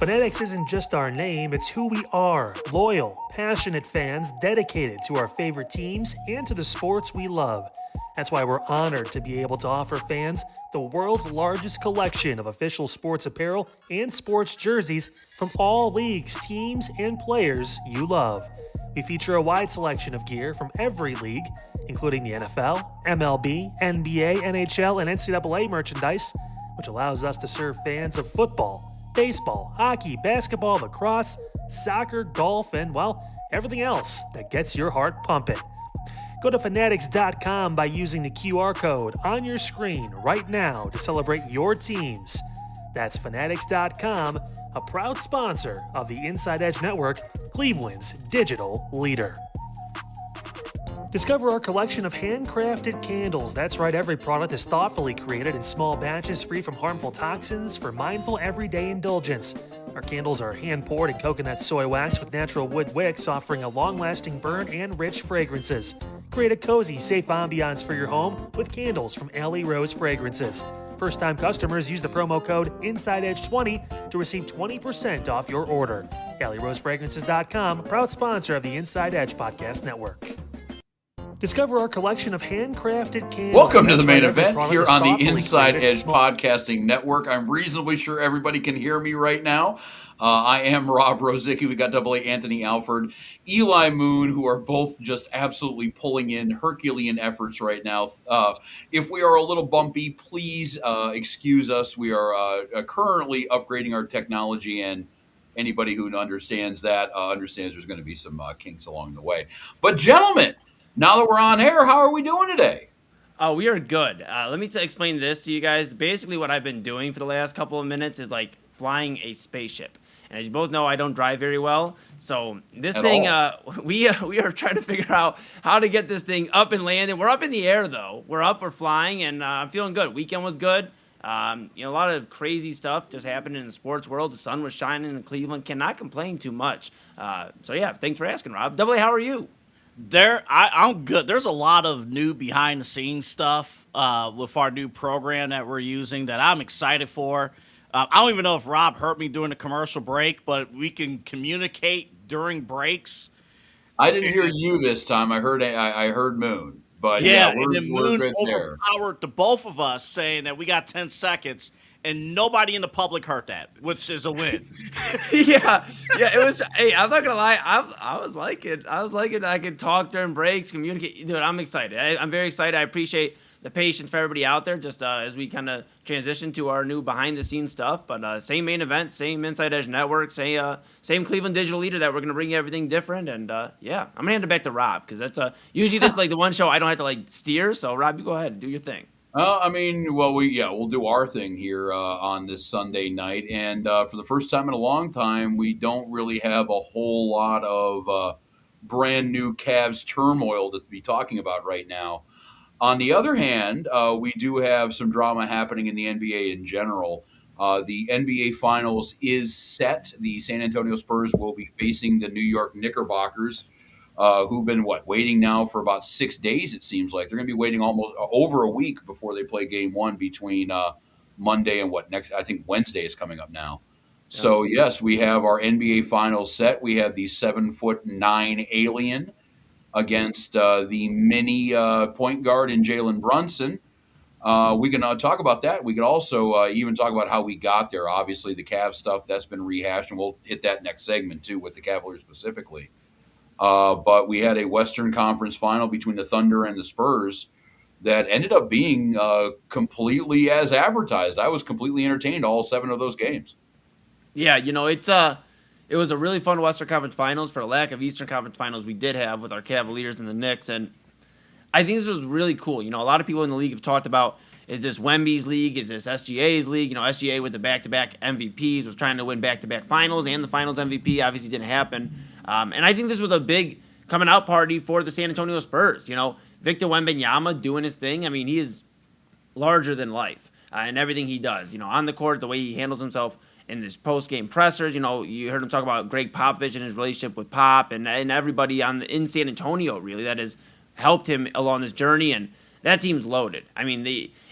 Fanatics isn't just our name, it's who we are. Loyal, passionate fans dedicated to our favorite teams and to the sports we love. That's why we're honored to be able to offer fans the world's largest collection of official sports apparel and sports jerseys from all leagues, teams, and players you love. We feature a wide selection of gear from every league, including the NFL, MLB, NBA, NHL, and NCAA merchandise, which allows us to serve fans of football, baseball, hockey, basketball, lacrosse, soccer, golf, and, well, everything else that gets your heart pumping. Go to fanatics.com by using the QR code on your screen right now to celebrate your teams. That's fanatics.com, a proud sponsor of the Inside Edge Network, Cleveland's digital leader. Discover our collection of handcrafted candles. That's right, every product is thoughtfully created in small batches free from harmful toxins for mindful everyday indulgence. Our candles are hand-poured in coconut soy wax with natural wood wicks, offering a long-lasting burn and rich fragrances. Create a cozy, safe ambiance for your home with candles from Alley Rose Fragrances. First-time customers use the promo code InsideEdge20 to receive 20% off your order. AlleyRoseFragrances.com, proud sponsor of the Inside Edge Podcast Network. Discover our collection of handcrafted candles. Welcome to the main event here on the Inside Edge Podcasting Network. I'm reasonably sure everybody can hear me right now. I am Rob Rozycki. We got AA Anthony Alford, Eli Moon, who are both just absolutely pulling in Herculean efforts right now. If we are a little bumpy, please excuse us. We are currently upgrading our technology, and anybody who understands that understands there's going to be some kinks along the way. But gentlemen, now that we're on air, how are we doing today? Oh, we are good. Let me explain this to you guys. Basically, what I've been doing for the last couple of minutes is like flying a spaceship. And as you both know, I don't drive very well. So this thing, we are trying to figure out how to get this thing up and landing. We're up in the air, though. We're up, we're flying, and I'm feeling good. Weekend was good. A lot of crazy stuff just happened in the sports world. The sun was shining in Cleveland. Cannot complain too much. So, yeah, thanks for asking, Rob. AA, how are you? I'm good. There's a lot of new behind-the-scenes stuff with our new program that we're using that I'm excited for. I don't even know if Rob heard me during the commercial break, but we can communicate during breaks. I didn't hear you this time. I heard Moon. But and then Moon overpowered the both of us, saying that we got 10 seconds. And nobody in the public heard that, which is a win. yeah, it was. Hey, I'm not gonna lie. I was liking. I could talk during breaks, communicate. Dude, I'm excited. I'm very excited. I appreciate the patience for everybody out there. Just as we kind of transition to our new behind-the-scenes stuff, but same main event, same Inside Edge Network, same Cleveland digital leader that we're gonna bring you everything different. And I'm gonna hand it back to Rob because that's usually this is like the one show I don't have to like steer. So Rob, you go ahead and do your thing. We'll do our thing here on this Sunday night. And for the first time in a long time, we don't really have a whole lot of brand new Cavs turmoil to be talking about right now. On the other hand, we do have some drama happening in the NBA in general. The NBA Finals is set. The San Antonio Spurs will be facing the New York Knickerbockers. Who've been waiting now for about 6 days, it seems like. They're going to be waiting almost over a week before they play game one between Monday and I think Wednesday is coming up now. So, yes, we have our NBA Finals set. We have the 7'9" alien against the mini point guard in Jalen Brunson. We can talk about that. We can also even talk about how we got there. Obviously, the Cavs stuff, that's been rehashed, and we'll hit that next segment, too, with the Cavaliers specifically. But we had a Western Conference final between the Thunder and the Spurs that ended up being completely as advertised. I was completely entertained all 7 of those games. Yeah, it was a really fun Western Conference Finals for the lack of Eastern Conference Finals we did have with our Cavaliers and the Knicks. And I think this was really cool. A lot of people in the league have talked about, is this Wemby's league? Is this SGA's league? SGA with the back-to-back MVPs was trying to win back-to-back finals, and the finals MVP obviously didn't happen. And I think this was a big coming-out party for the San Antonio Spurs. Victor Wembanyama doing his thing. I mean, he is larger than life in everything he does. On the court, the way he handles himself in his post-game pressers. You heard him talk about Greg Popovich and his relationship with Pop and everybody in San Antonio, really, that has helped him along this journey. And that team's loaded. I mean,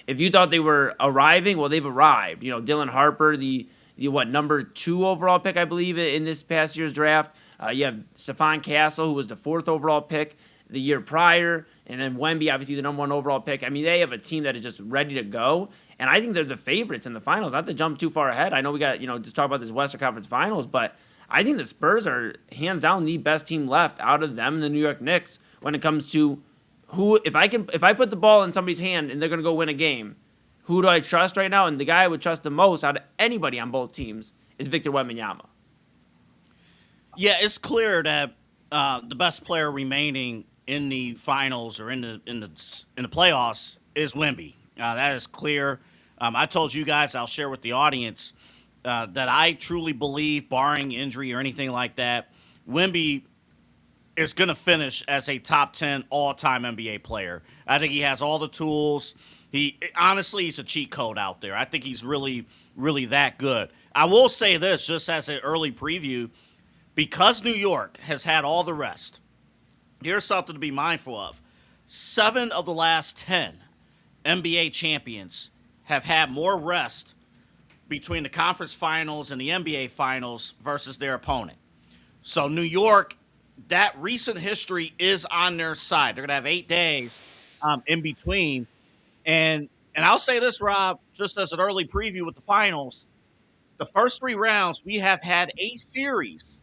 if you thought they were arriving, well, they've arrived. Dylan Harper, the number 2 overall pick, I believe, in this past year's draft. You have Stephon Castle, who was the 4th overall pick the year prior, and then Wemby, obviously the number 1 overall pick. I mean, they have a team that is just ready to go, and I think they're the favorites in the finals. Not to jump too far ahead. I know we got, just talk about this Western Conference Finals, but I think the Spurs are hands down the best team left out of them and the New York Knicks when it comes to who, if I put the ball in somebody's hand and they're going to go win a game, who do I trust right now? And the guy I would trust the most out of anybody on both teams is Victor Wembanyama. Yeah, it's clear that the best player remaining in the finals or in the playoffs is Wemby. That is clear. I told you guys, I'll share with the audience, that I truly believe, barring injury or anything like that, Wemby is going to finish as a top 10 all-time NBA player. I think he has all the tools. He's a cheat code out there. I think he's really, really that good. I will say this, just as an early preview, because New York has had all the rest, here's something to be mindful of. 7 of the last 10 NBA champions have had more rest between the conference finals and the NBA finals versus their opponent. So New York, that recent history is on their side. They're going to have 8 days in between. And I'll say this, Rob, just as an early preview with the finals, the first 3 rounds, we have had a series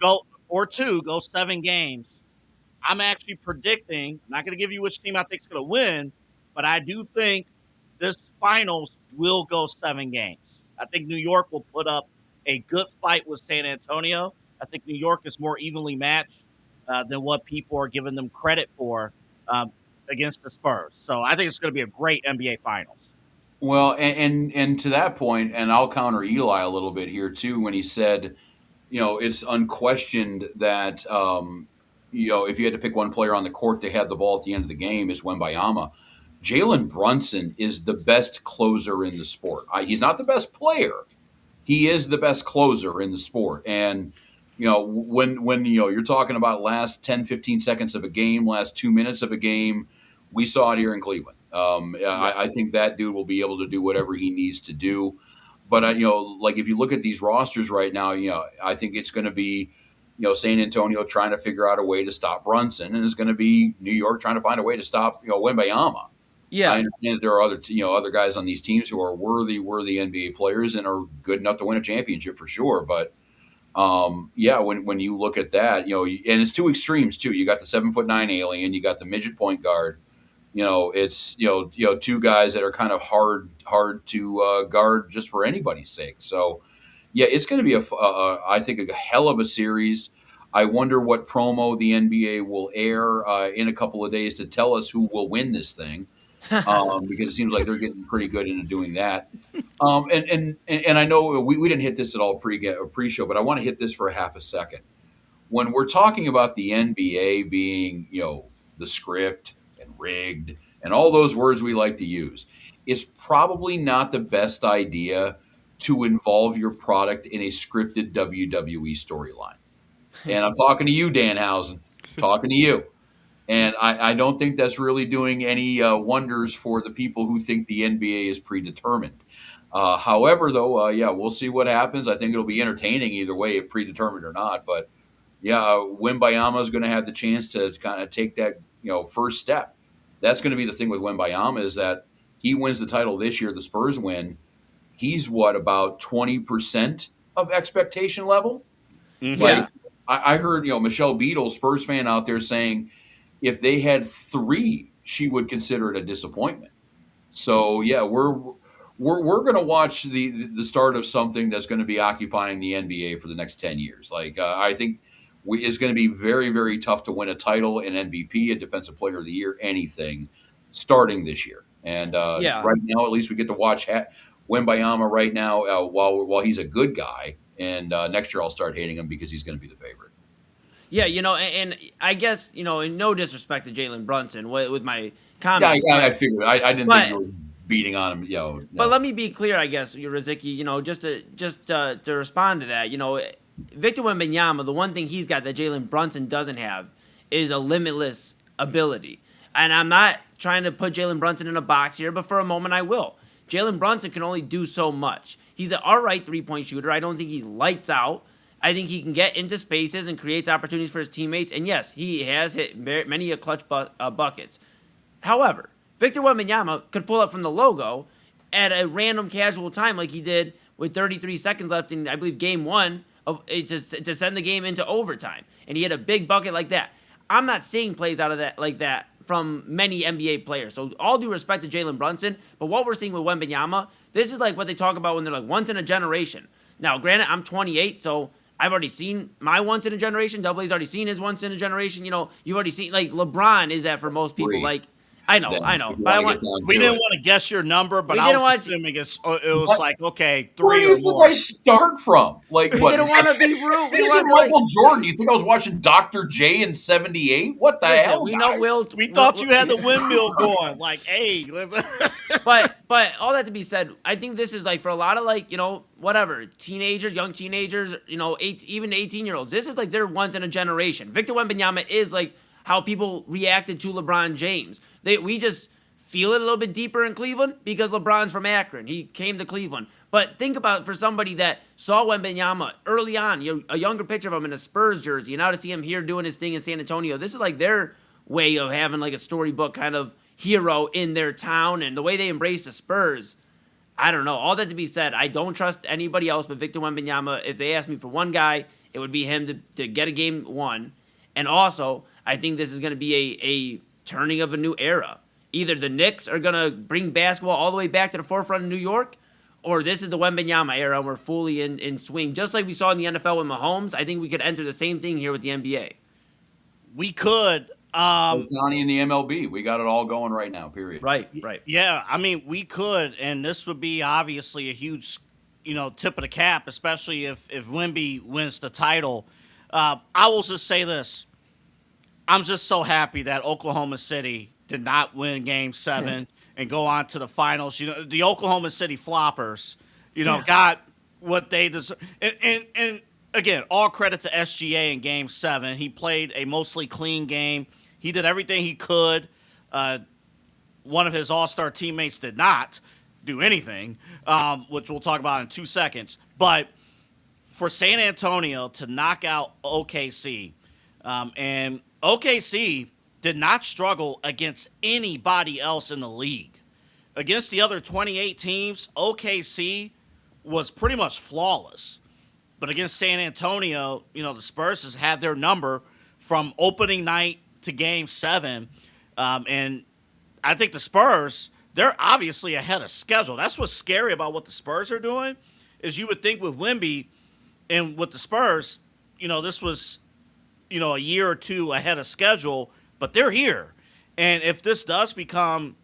go 7 games. I'm actually predicting, I'm not going to give you which team I think is going to win, but I do think this finals will go 7 games. I think New York will put up a good fight with San Antonio. I think New York is more evenly matched than what people are giving them credit for against the Spurs. So I think it's going to be a great NBA Finals. Well, and to that point, and I'll counter Eli a little bit here too, when he said, it's unquestioned that, if you had to pick one player on the court that had the ball at the end of the game is Wembanyama. Jalen Brunson is the best closer in the sport. He's not the best player. He is the best closer in the sport. And, when you're talking about last 10, 15 seconds of a game, last 2 minutes of a game, we saw it here in Cleveland. I think that dude will be able to do whatever he needs to do. But, if you look at these rosters right now, I think it's going to be, San Antonio trying to figure out a way to stop Brunson, and it's going to be New York trying to find a way to stop, Wembanyama. Yeah, I understand that there are other guys on these teams who are worthy NBA players and are good enough to win a championship for sure. But when you look at that, and it's 2 extremes too. You got the 7'9" alien, you got the midget point guard. It's 2 guys that are kind of hard to guard just for anybody's sake. So yeah, it's going to be I think a hell of a series. I wonder what promo the NBA will air in a couple of days to tell us who will win this thing. Because it seems like they're getting pretty good into doing that. And I know we didn't hit this at all pre-show, but I want to hit this for a half a second. When we're talking about the NBA being, the script and rigged and all those words we like to use, it's probably not the best idea to involve your product in a scripted WWE storyline. And I'm talking to you, Danhausen, talking to you. And I don't think that's really doing any wonders for the people who think the NBA is predetermined. However, though, we'll see what happens. I think it'll be entertaining either way, if predetermined or not. But, Wembanyama is going to have the chance to kind of take that, first step. That's going to be the thing with Wembanyama is that he wins the title this year. The Spurs win. He's about 20% of expectation level? Mm-hmm. Like, I heard, Michelle Beadle, Spurs fan out there saying – if they had 3, she would consider it a disappointment. So we're going to watch the start of something that's going to be occupying the NBA for the next 10 years. Like I think it's going to be very, very tough to win a title, an MVP, a Defensive Player of the Year, anything starting this year. And right now, at least we get to watch Wembanyama right now while he's a good guy. And next year I'll start hating him because he's going to be the favorite. Yeah, and I guess, in no disrespect to Jalen Brunson with my comments. Yeah, I figured. I didn't think you were beating on him. No. But let me be clear, I guess, Rozycki, just to respond to that, Victor Wembanyama, the one thing he's got that Jalen Brunson doesn't have is a limitless ability. And I'm not trying to put Jalen Brunson in a box here, but for a moment I will. Jalen Brunson can only do so much. He's an all right three-point shooter. I don't think he's lights out. I think he can get into spaces and creates opportunities for his teammates. And yes, he has hit many a clutch buckets. However, Victor Wembanyama could pull up from the logo at a random casual time like he did with 33 seconds left in, I believe, game one to send the game into overtime. And he had a big bucket like that. I'm not seeing plays out of that like that from many NBA players. So all due respect to Jalen Brunson, but what we're seeing with Wembanyama, this is like what they talk about when they're like once in a generation. Now, granted, I'm 28, so I've already seen my once in a generation. Double A's already seen his once in a generation. You know, you've already seen, like, LeBron is that for most people. Like, I know. But we didn't want to guess your number, but I was assuming it was like, okay, 3 Where do you think I start from? Like, what? We didn't want to be rude. We said Michael Jordan. You think I was watching Dr. J in '78? What the hell? We know we thought you had the windmill going. Like, hey. but all that to be said, I think this is like for a lot of like, you know, whatever, teenagers, young teenagers, you know, even 18-year-olds. This is like their once in a generation. Victor Wembanyama is like how people reacted to LeBron James. We just feel it a little bit deeper in Cleveland because LeBron's from Akron. He came to Cleveland. But think about for somebody that saw Wembanyama early on, you know, a younger picture of him in a Spurs jersey, and now to see him here doing his thing in San Antonio, this is like their way of having like a storybook kind of hero in their town, and the way they embrace the Spurs. I don't know. All that to be said, I don't trust anybody else but Victor Wembanyama. If they ask me for one guy, it would be him to get a game one. And also, I think this is going to be a turning of a new era. Either the Knicks are going to bring basketball all the way back to the forefront of New York, or this is the Wembanyama era and we're fully in swing. Just like we saw in the NFL with Mahomes, I think we could enter the same thing here with the NBA. We could. Johnny in the MLB. We got it all going right now, period. Right. Yeah, I mean, we could, and this would be obviously a huge, you know, tip of the cap, especially if Wemby wins the title. I will just say this. I'm just so happy that Oklahoma City did not win Game 7 and go on to the finals. You know, the Oklahoma City Floppers, you know, got what they deserve. And again, all credit to SGA in Game 7. He played a mostly clean game. He did everything he could. One of his all-star teammates did not do anything, which we'll talk about in 2 seconds. But for San Antonio to knock out OKC, and OKC did not struggle against anybody else in the league. Against the other 28 teams, OKC was pretty much flawless. But against San Antonio, you know, the Spurs has had their number from opening night to Game 7. And I think the Spurs, they're obviously ahead of schedule. That's what's scary about what the Spurs are doing, is you would think with Wemby and with the Spurs, you know, this was, you know, a year or two ahead of schedule, but they're here. And if this does become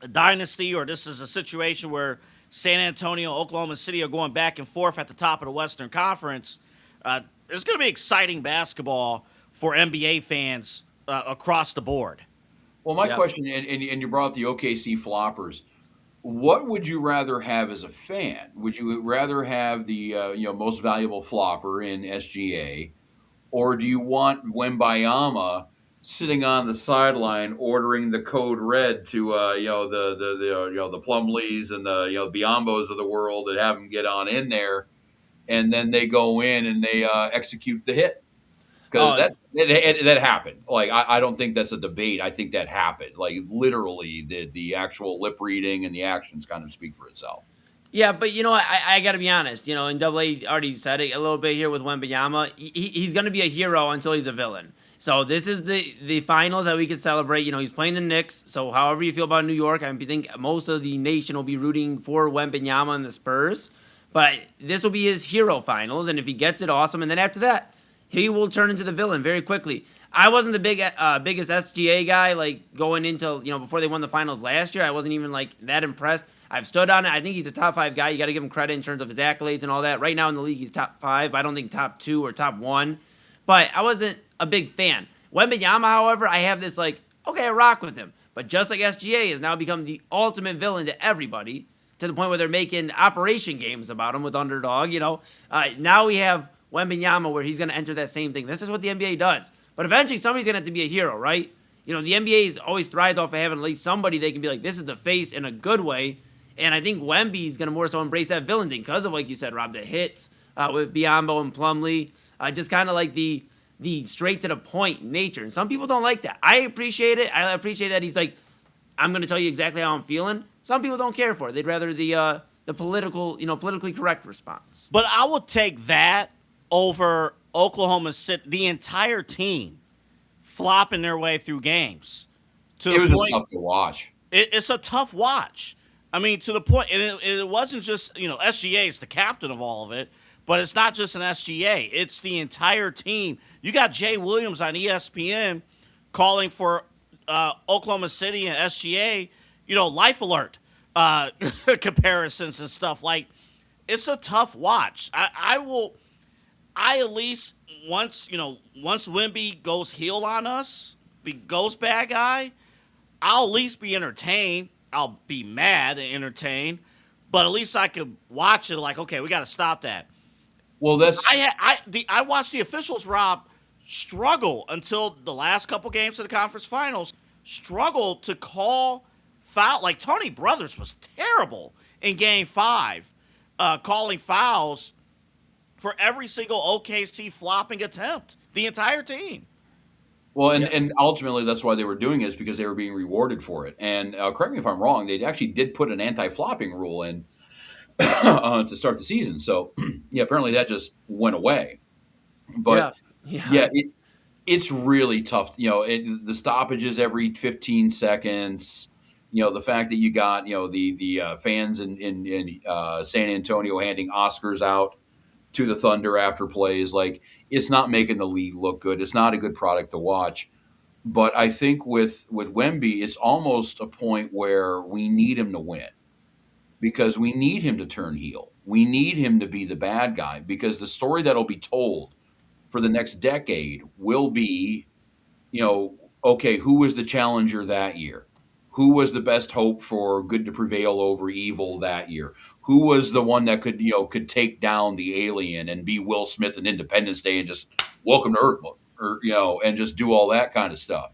a dynasty, or this is a situation where San Antonio, Oklahoma City are going back and forth at the top of the Western Conference, it's going to be exciting basketball for NBA fans across the board. Well, my question, and you brought up the OKC Floppers. What would you rather have as a fan? Would you rather have the most valuable flopper in SGA, or do you want Wembayama sitting on the sideline ordering the code red to the Plumlees and the Biombos of the world that have them get on in there, and then they go in and they execute the hit? Because that happened. Like, I don't think that's a debate. I think that happened. Like, literally, the actual lip reading and the actions kind of speak for itself. Yeah, but, you know, I got to be honest. You know, and Double A already said it a little bit here with Wembanyama. He's going to be a hero until he's a villain. So this is the finals that we could celebrate. You know, he's playing the Knicks. So however you feel about New York, I think most of the nation will be rooting for Wembanyama and the Spurs. But this will be his hero finals. And if he gets it, awesome. And then after that, he will turn into the villain very quickly. I wasn't the biggest SGA guy, like, going into, you know, before they won the finals last year. I wasn't even, like, that impressed. I've stood on it. I think he's a top 5 guy. You got to give him credit in terms of his accolades and all that. Right now in the league, he's top 5. I don't think top 2 or top 1. But I wasn't a big fan. Wembanyama, however, I have this, like, okay, I rock with him. But just like SGA has now become the ultimate villain to everybody, to the point where they're making operation games about him with Underdog, you know. Now we have Wembanyama, where he's going to enter that same thing. This is what the NBA does. But eventually, somebody's going to have to be a hero, right? You know, the NBA has always thrived off of having at least somebody they can be like, this is the face in a good way. And I think Wemby's going to more so embrace that villain thing because of, like you said, Rob, the hits with Biyombo and Plumlee. Just kind of like the straight to the point nature. And some people don't like that. I appreciate it. I appreciate that he's like, I'm going to tell you exactly how I'm feeling. Some people don't care for it. They'd rather the politically correct response. But I would take that over Oklahoma City, the entire team flopping their way through games. It was just tough to watch. It's a tough watch. I mean, to the point, and it wasn't just, SGA is the captain of all of it, but it's not just an SGA. It's the entire team. You got Jay Williams on ESPN calling for Oklahoma City and SGA, life alert comparisons and stuff. Like, it's a tough watch. I at least, once Wemby goes heel on us, goes bad guy, I'll at least be entertained. I'll be mad and entertained, but at least I could watch it like, okay, we got to stop that. Well, that's I watched the officials, Rob, struggle until the last couple games of the conference finals, struggle to call foul. Like Tony Brothers was terrible in Game 5, calling fouls for every single OKC flopping attempt. The entire team. Well, and ultimately that's why they were doing it, is because they were being rewarded for it. And correct me if I'm wrong, they actually did put an anti-flopping rule in to start the season. So, yeah, apparently that just went away. But, it's really tough. The stoppages every 15 seconds, the fact that you got, the fans in San Antonio handing Oscars out to the Thunder after plays, like, it's not making the league look good. It's not a good product to watch. But I think with Wemby, it's almost a point where we need him to win, because we need him to turn heel. We need him to be the bad guy, because the story that'll be told for the next decade will be, okay, who was the challenger that year? Who was the best hope for good to prevail over evil that year? Who was the one that could take down the alien and be Will Smith in Independence Day and just welcome to Earth, or and just do all that kind of stuff.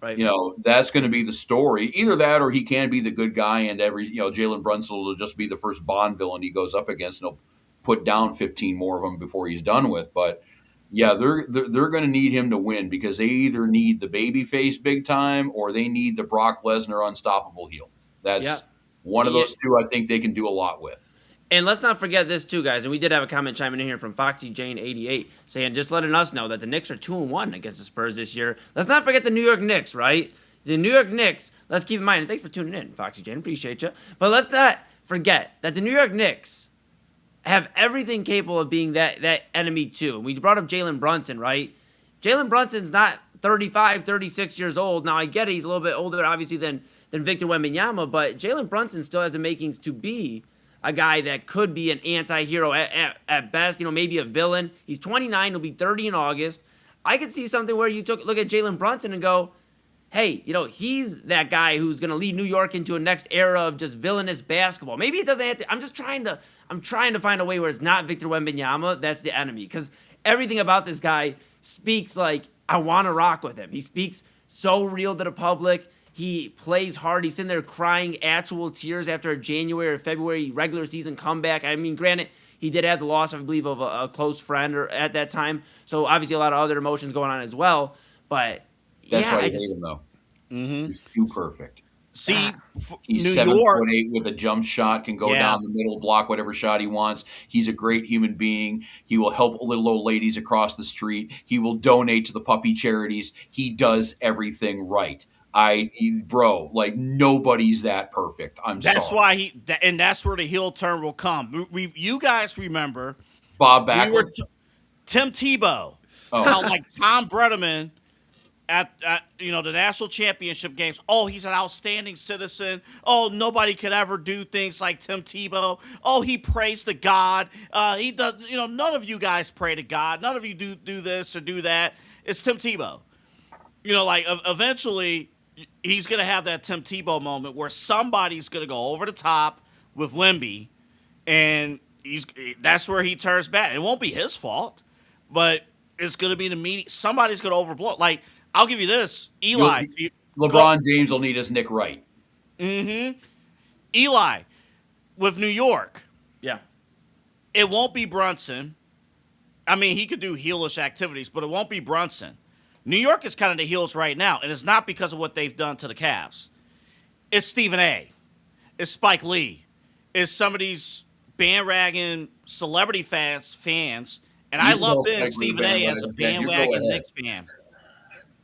Right. That's going to be the story. Either that, or he can be the good guy, and Jalen Brunson will just be the first Bond villain he goes up against, and he'll put down 15 more of them before he's done with. But yeah, they're going to need him to win, because they either need the babyface big time, or they need the Brock Lesnar unstoppable heel. That's one of those two. I think they can do a lot with. And let's not forget this too, guys. And we did have a comment chiming in here from Foxy Jane 88 saying, just letting us know that the Knicks are 2-1 against the Spurs this year. Let's not forget the New York Knicks, right? The New York Knicks. Let's keep in mind, and thanks for tuning in, Foxy Jane. Appreciate you. But let's not forget that the New York Knicks have everything capable of being that enemy too. And we brought up Jalen Brunson, right? Jalen Brunson's not 35, 36 years old. Now, I get it. He's a little bit older, obviously, than Victor Wembanyama, but Jalen Brunson still has the makings to be a guy that could be an anti-hero at best, maybe a villain. He's 29, he'll be 30 in August. I could see something where you look at Jalen Brunson and go, hey, he's that guy who's going to lead New York into a next era of just villainous basketball. Maybe it doesn't have to. I'm trying to find a way where it's not Victor Wembanyama that's the enemy, because everything about this guy speaks like I want to rock with him. He speaks so real to the public. He plays hard. He's sitting there crying actual tears after a January or February regular season comeback. I mean, granted, he did have the loss, I believe, of a close friend at that time. So obviously a lot of other emotions going on as well. But that's why I hate him, though. Mm-hmm. He's too perfect. See, he's New York 7'8" with a jump shot, can go down the middle, block whatever shot he wants. He's a great human being. He will help little old ladies across the street. He will donate to the puppy charities. He does everything right. Like, nobody's that perfect. That's sorry. why and that's where the heel turn will come. You guys remember Bob Backlund, Tim Tebow, how like Tom Brenneman at the national championship games. Oh, he's an outstanding citizen. Oh, nobody could ever do things like Tim Tebow. Oh, he prays to God. He does. None of you guys pray to God. None of you do this or do that. It's Tim Tebow. Eventually, he's going to have that Tim Tebow moment where somebody's going to go over the top with Wemby, and that's where he turns bad. It won't be his fault, but it's going to be the media. Somebody's going to overblow. Like, I'll give you this. Eli. LeBron James will need his Nick Wright. Mm-hmm. Eli, with New York, Yeah. it won't be Brunson. I mean, he could do heelish activities, but it won't be Brunson. New York is kind of the heels right now, and it's not because of what they've done to the Cavs. It's Stephen A. It's Spike Lee. It's some of these bandwagon celebrity fans, and I love being Stephen A. as a bandwagon Knicks fan.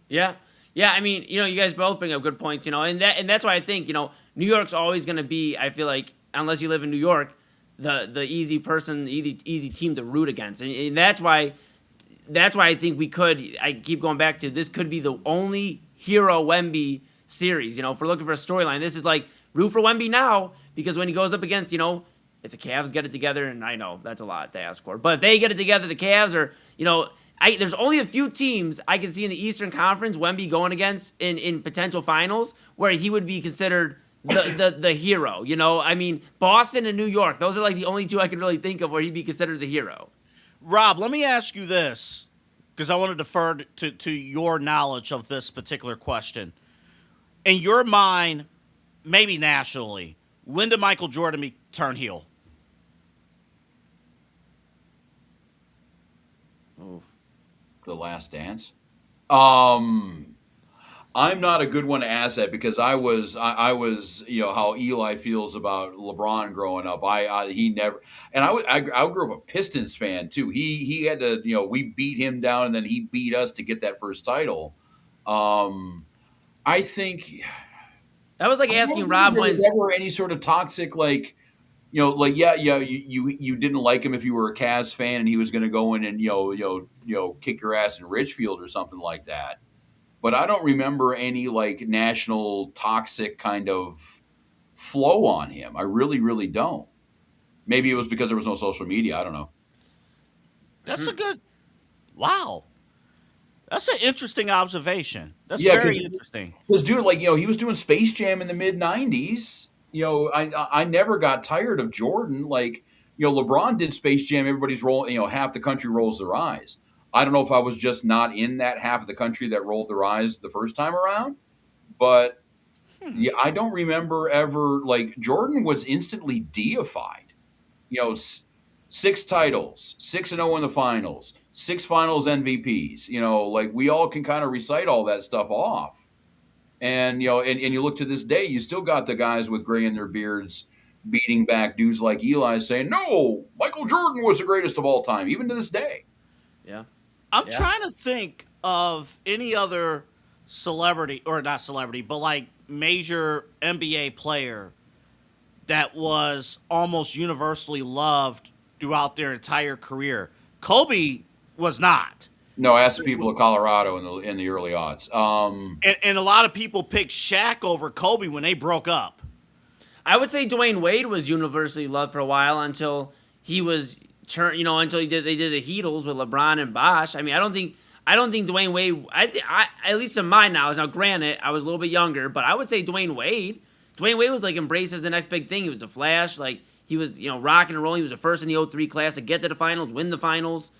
Yeah. Yeah, I mean, you guys both bring up good points, and that's why I think, New York's always going to be, I feel like, unless you live in New York, the easy person, easy team to root against. And that's why I think I keep going back to, this could be the only hero Wemby series. If we're looking for a storyline, this is like, root for Wemby now, because when he goes up against, if the Cavs get it together, and I know that's a lot to ask for, but if they get it together, the Cavs are, there's only a few teams I can see in the Eastern Conference Wemby going against in potential finals where he would be considered the hero. I mean, Boston and New York, those are like the only two I can really think of where he'd be considered the hero. Rob, let me ask you this, because I want to defer to your knowledge of this particular question. In your mind, maybe nationally, when did Michael Jordan turn heel? The Last Dance. I'm not a good one to ask that because I was how Eli feels about LeBron growing up. He never, and I grew up a Pistons fan too. He had to, we beat him down and then he beat us to get that first title. I think that was like asking Rob when was ever any sort of toxic you didn't like him if you were a Cavs fan and he was going to go in and kick your ass in Richfield or something like that. But I don't remember any national toxic kind of flow on him. I really, really don't. Maybe it was because there was no social media. I don't know. That's a good. Wow. That's an interesting observation. That's very interesting. Because dude, he was doing Space Jam in the mid '90s. I never got tired of Jordan. LeBron did Space Jam. Everybody's rolling. Half the country rolls their eyes. I don't know if I was just not in that half of the country that rolled their eyes the first time around, but yeah, I don't remember ever Jordan was instantly deified. 6 titles, 6-0 in the finals, 6 finals MVPs. We all can kind of recite all that stuff off. And and you look to this day, you still got the guys with gray in their beards beating back dudes like Eli saying, "No, Michael Jordan was the greatest of all time," even to this day. Yeah. I'm trying to think of any other celebrity, or not celebrity, but major NBA player that was almost universally loved throughout their entire career. Kobe was not. No, ask the people of Colorado in the early odds. And a lot of people picked Shaq over Kobe when they broke up. I would say Dwayne Wade was universally loved for a while until he was until they did the Heatles with LeBron and Bosh. I mean, I don't think Dwayne Wade. I at least in my knowledge. Now, granted, I was a little bit younger, but I would say Dwayne Wade. Dwayne Wade was embraced as the next big thing. He was the Flash. He was rocking and rolling. He was the first in the '03 class to get to the finals, win the finals.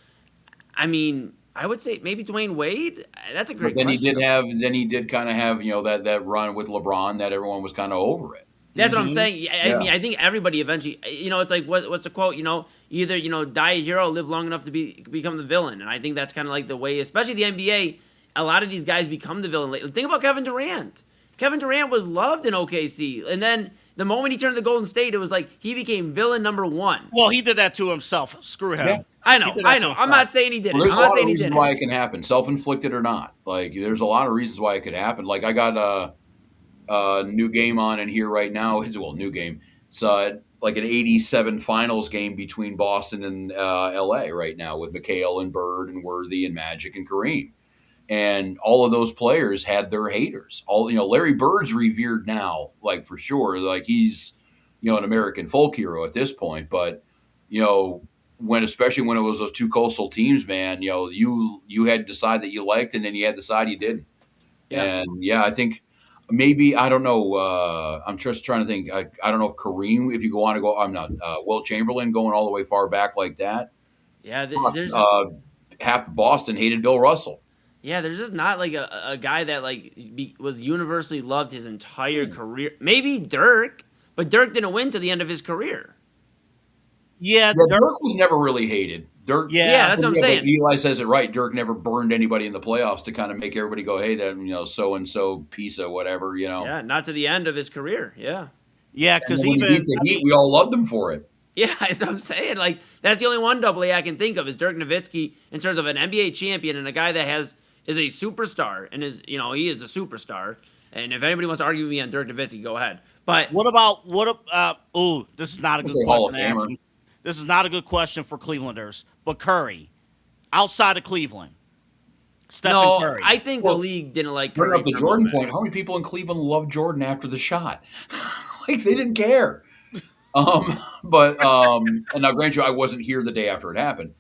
I mean, I would say maybe Dwayne Wade. That's a great. But then question. he did kind of have that run with LeBron that everyone was kind of over it. That's what I'm saying. I mean, I think everybody eventually, it's like, what's the quote? Either, die a hero, live long enough to become the villain. And I think that's kind of the way, especially the NBA, a lot of these guys become the villain. Think about Kevin Durant. Kevin Durant was loved in OKC. And then the moment he turned to Golden State, it was he became villain number 1. Well, he did that to himself. Screw him. Yeah. I know. I'm not saying he did it. There's I'm a not lot saying of he did reasons it. why it can happen, self-inflicted or not. There's a lot of reasons why it could happen. I got new game on in here right now. Well, new game. It's an 87 finals game between Boston and LA right now with McHale and Bird and Worthy and Magic and Kareem. And all of those players had their haters. Larry Bird's revered now, for sure. He's, an American folk hero at this point. But, especially when it was those 2 coastal teams, man, you had to decide that you liked and then you had to decide you didn't. Yeah. And I think maybe, I don't know. I'm just trying to think. I don't know if Kareem, if you go on to go, I'm not, Wilt Chamberlain going all the way far back like that. Yeah. There's half Boston hated Bill Russell. Yeah, there's just not a guy that was universally loved his entire career. Maybe Dirk, but Dirk didn't win to the end of his career. Yeah, Yeah, Dirk was never really hated. Dirk, Yeah, that's what I'm but saying. Eli says it right. Dirk never burned anybody in the playoffs to kind of make everybody go, "Hey, that so and so piece of whatever," Yeah, not to the end of his career. Yeah. Yeah, And because then when he beat the Heat, we all loved him for it. Yeah, that's what I'm saying. Like, that's the only one double A I can think of is Dirk Nowitzki in terms of an NBA champion and a guy that is a superstar and he is a superstar. And if anybody wants to argue with me on Dirk Nowitzki, go ahead. But this is not a good Hall of question to ask Famer. him. This is not a good question for Clevelanders. But Curry, outside of Cleveland, Stephen Curry. I think the league didn't like Curry. Bring up the for a Jordan moment. point. How many people in Cleveland loved Jordan after the shot? Like they didn't care. And now, grant you, I wasn't here the day after it happened.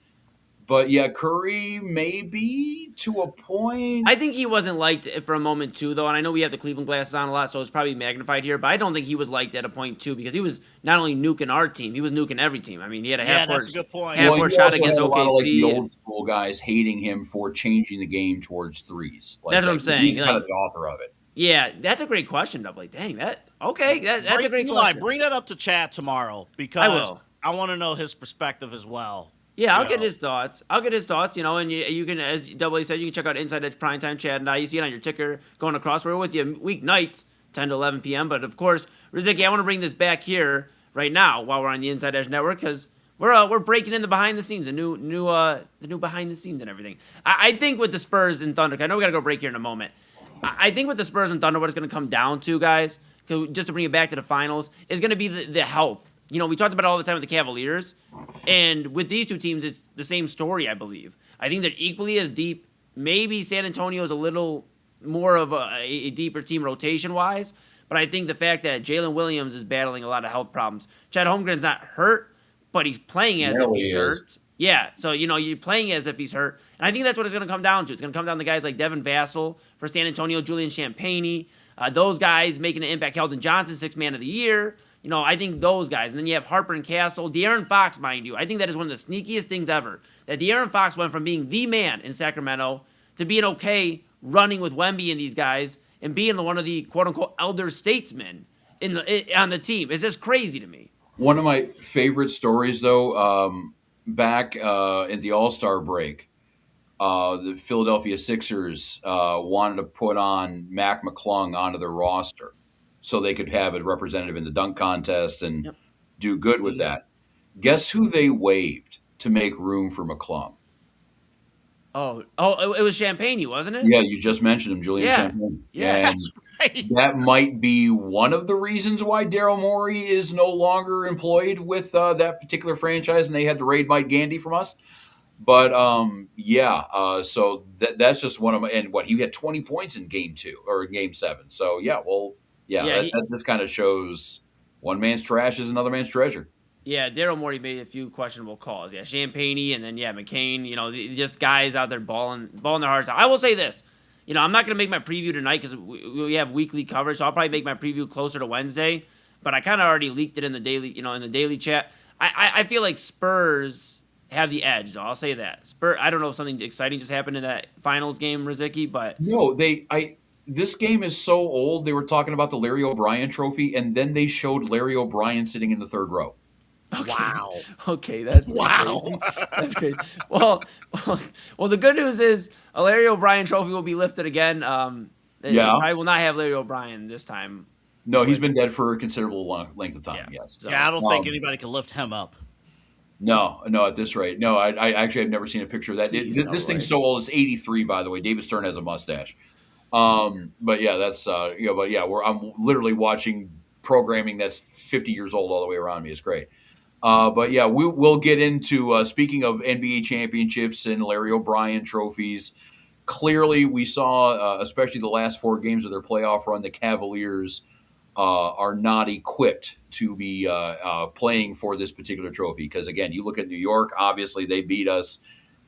But yeah, Curry maybe to a point. I think he wasn't liked for a moment too, though. And I know we have the Cleveland glasses on a lot, so it's probably magnified here. But I don't think he was liked at a point too, because he was not only nuking our team, he was nuking every team. I mean, he had a that's a good point. half-court He shot also against had a lot of, like, the OKC. old school guys hating him for changing the game towards threes. Like, That's what I'm saying. He's kind of the author of it. Yeah, that's a great question, Double. Dang, that's a great Eli, question. bring that up to chat tomorrow because I want to know his perspective as well. Yeah, I'll get his thoughts. And you can, as Double A said, you can check out Inside Edge Primetime Chat, and you see it on your ticker going across. We're with you weeknights, 10 to 11 p.m. But, of course, Rozycki, I want to bring this back here right now while we're on the Inside Edge Network because we're breaking in the behind the scenes, the new behind the scenes and everything. I think with the Spurs and Thunder, I know we got to go break here in a moment. I think with the Spurs and Thunder, what it's going to come down to, guys, just to bring it back to the finals, is going to be the health. You know, we talked about it all the time with the Cavaliers, and with these two teams, it's the same story, I believe. I think they're equally as deep. Maybe San Antonio is a little more of a deeper team rotation-wise, but I think the fact that Jalen Williams is battling a lot of health problems. Chad Holmgren's not hurt, but he's playing as if he's hurt. Yeah, so, you're playing as if he's hurt. And I think that's what it's going to come down to. It's going to come down to guys like Devin Vassell for San Antonio, Julian Champagnie, those guys making an impact. Keldon Johnson, 6th man of the year. I think those guys. And then you have Harper and Castle. De'Aaron Fox, mind you. I think that is one of the sneakiest things ever. That De'Aaron Fox went from being the man in Sacramento to being okay running with Wemby and these guys and being one of the quote-unquote elder statesmen on the team. It's just crazy to me. One of my favorite stories, though, back at the All-Star break, the Philadelphia Sixers wanted to put on Mac McClung onto their roster so they could have a representative in the dunk contest and do good with that. Guess who they waived to make room for McClung? Oh, it was Champagnie, wasn't it? Yeah, you just mentioned him, Julian Champagnie. Yeah, and That's right. that might be one of the reasons why Daryl Morey is no longer employed with that particular franchise, and they had to raid Mike Gandy from us. But so that's just one of my. And he had 20 points in Game 2 or Game 7. So that just kind of shows one man's trash is another man's treasure. Yeah, Daryl Morey made a few questionable calls. Yeah, Champagnie and then McCain. Just guys out there balling their hearts out. I will say this. I'm not going to make my preview tonight because we have weekly coverage, so I'll probably make my preview closer to Wednesday. But I kind of already leaked it in the daily chat. I feel like Spurs have the edge, though. I'll say that. I don't know if something exciting just happened in that finals game, Rozycki, but no, this game is so old. They were talking about the Larry O'Brien trophy, and then they showed Larry O'Brien sitting in the third row. Okay. Wow. Okay, that's Wow. crazy. That's crazy. Well, the good news is a Larry O'Brien trophy will be lifted again. I will not have Larry O'Brien this time. No, he's been dead for a considerable length of time. Yes. So, I don't think anybody can lift him up. No, at this rate. No, I actually have never seen a picture of that. This thing's so old. It's 83, by the way. David Stern has a mustache. But yeah, that's I'm literally watching programming that's 50 years old all the way around me. It's great. But yeah, we'll get into speaking of NBA championships and Larry O'Brien trophies. Clearly, we saw, especially the last 4 games of their playoff run, the Cavaliers are not equipped to be playing for this particular trophy. Because again, you look at New York, obviously they beat us,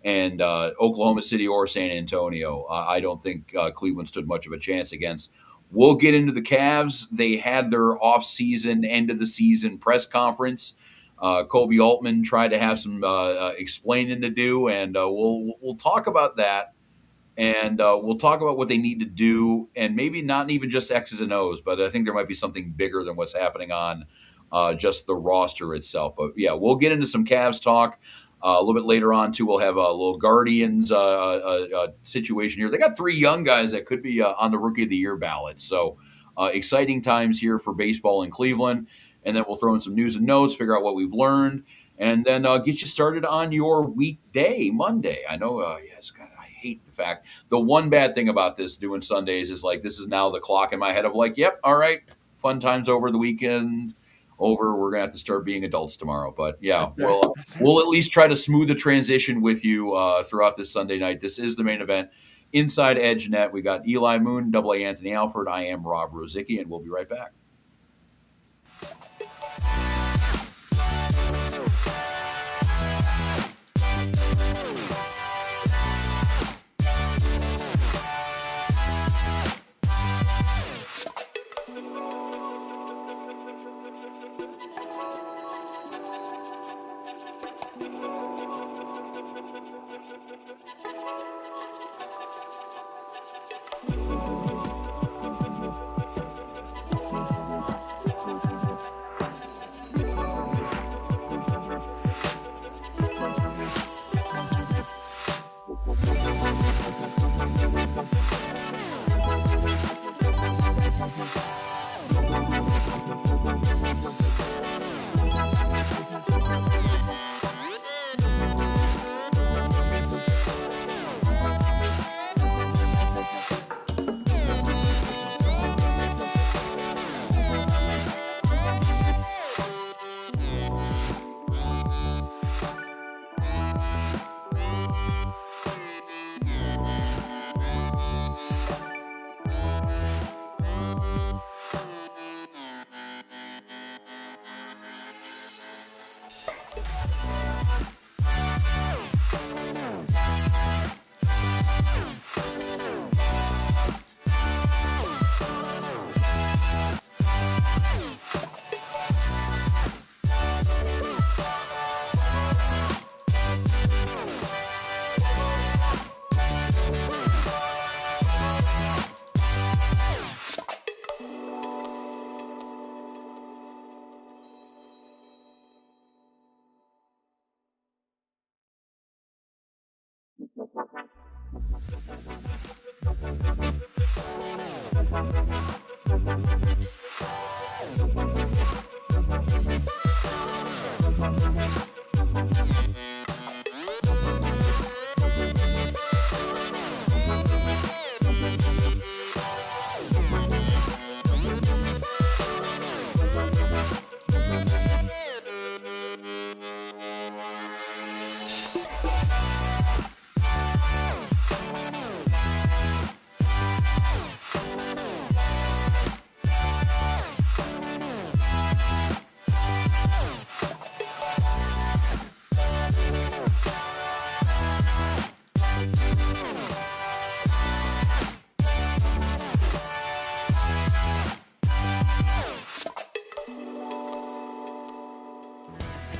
and Oklahoma City or San Antonio, I don't think Cleveland stood much of a chance against. We'll get into the Cavs. They had their off-season, end-of-the-season press conference. Kobe Altman tried to have some explaining to do, and we'll talk about that and we'll talk about what they need to do, and maybe not even just X's and O's, but I think there might be something bigger than what's happening on just the roster itself. But yeah, we'll get into some Cavs talk. A little bit later on, too, we'll have a little Guardians situation here. They got 3 young guys that could be on the Rookie of the Year ballot. So exciting times here for baseball in Cleveland. And then we'll throw in some news and notes, figure out what we've learned, and then get you started on your weekday, Monday. I know, I hate the fact. The one bad thing about this doing Sundays is like this is now the clock in my head of like, yep, all right, fun times over the weekend. Over. We're gonna have to start being adults tomorrow, but yeah, we'll at least try to smooth the transition with you throughout this Sunday night. This is the main event. Inside Edge Net. We got Eli Moon, AA Anthony Alford. I am Rob Rozycki, and we'll be right back.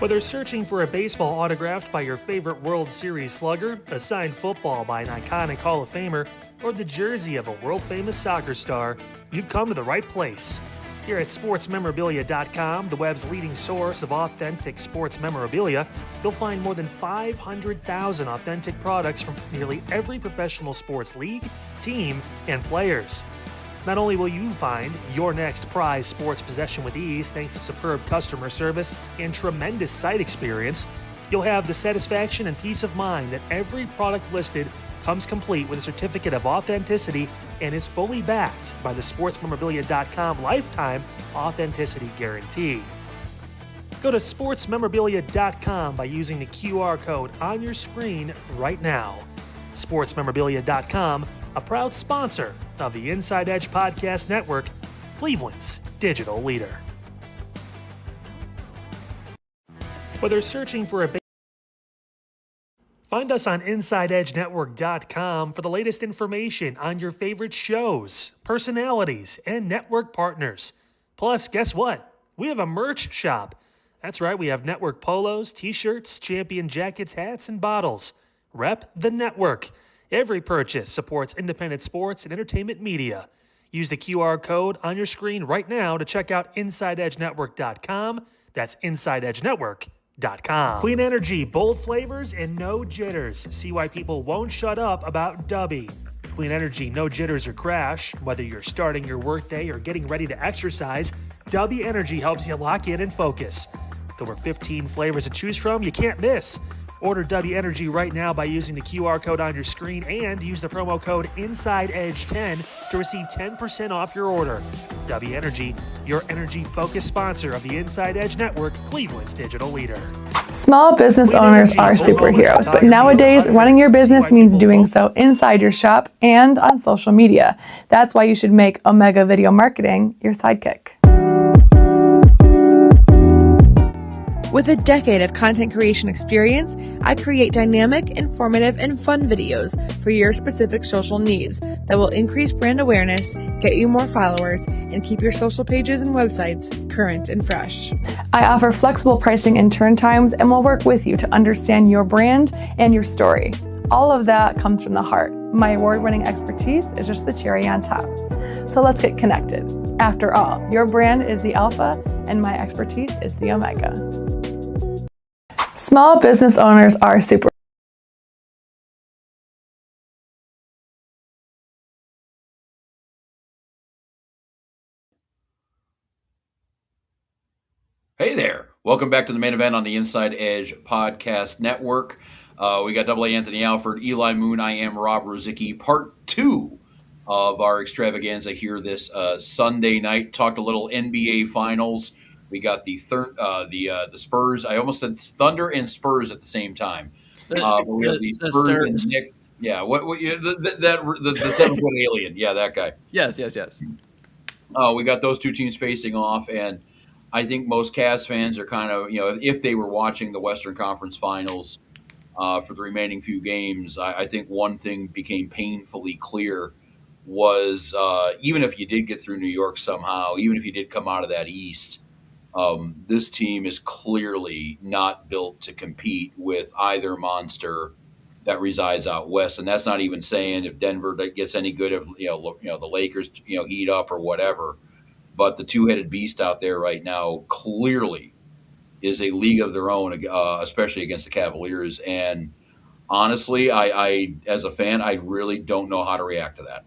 Whether searching for a baseball autographed by your favorite World Series slugger, a signed football by an iconic Hall of Famer, or the jersey of a world-famous soccer star, you've come to the right place. Here at sportsmemorabilia.com, the web's leading source of authentic sports memorabilia, you'll find more than 500,000 authentic products from nearly every professional sports league, team, and players. Not only will you find your next prized sports possession with ease thanks to superb customer service and tremendous site experience, you'll have the satisfaction and peace of mind that every product listed comes complete with a certificate of authenticity and is fully backed by the sportsmemorabilia.com lifetime authenticity guarantee. Go to sportsmemorabilia.com by using the QR code on your screen right now. Sportsmemorabilia.com, a proud sponsor of the Inside Edge Podcast Network, Cleveland's digital leader. Whether searching for a find us on InsideEdgeNetwork.com for the latest information on your favorite shows, personalities, and network partners. Plus, guess what? We have a merch shop. That's right, we have network polos, t-shirts, champion jackets, hats, and bottles. Rep the network. Every purchase supports independent sports and entertainment media. Use the QR code on your screen right now to check out InsideEdgeNetwork.com. That's InsideEdgeNetwork.com. Clean energy, bold flavors, and no jitters. See why people won't shut up about Dubby. Clean energy, no jitters or crash. Whether you're starting your workday or getting ready to exercise, Dubby Energy helps you lock in and focus. With over 15 flavors to choose from, you can't miss. Order Dubby Energy right now by using the QR code on your screen and use the promo code InsideEdge10 to receive 10% off your order. Dubby Energy, your energy-focused sponsor of the Inside Edge Network, Cleveland's digital leader. Small business owners are superheroes, but nowadays running your business means doing so inside your shop and on social media. That's why you should make Omega Video Marketing your sidekick. With a decade of content creation experience, I create dynamic, informative, and fun videos for your specific social needs that will increase brand awareness, get you more followers, and keep your social pages and websites current and fresh. I offer flexible pricing and turn times and will work with you to understand your brand and your story. All of that comes from the heart. My award-winning expertise is just the cherry on top. So let's get connected. After all, your brand is the alpha and my expertise is the omega. Small business owners are super. Hey there. Welcome back to the main event on the Inside Edge Podcast Network. We got Double A Anthony Alford, Eli Moon, I am Rob Rozycki, part 2 of our extravaganza here this Sunday night. Talked a little NBA Finals. We got the Spurs. I almost said Thunder and Spurs at the same time. We have the Spurs and the Knicks. Yeah, the 7-foot alien. Yeah, that guy. Yes. We got those two teams facing off, and I think most Cavs fans are kind of, if they were watching the Western Conference Finals for the remaining few games, I think one thing became painfully clear was even if you did get through New York somehow, even if you did come out of that East, this team is clearly not built to compete with either monster that resides out west, and that's not even saying if Denver gets any good, if the Lakers heat up or whatever. But the two-headed beast out there right now clearly is a league of their own, especially against the Cavaliers. And honestly, I as a fan, I really don't know how to react to that.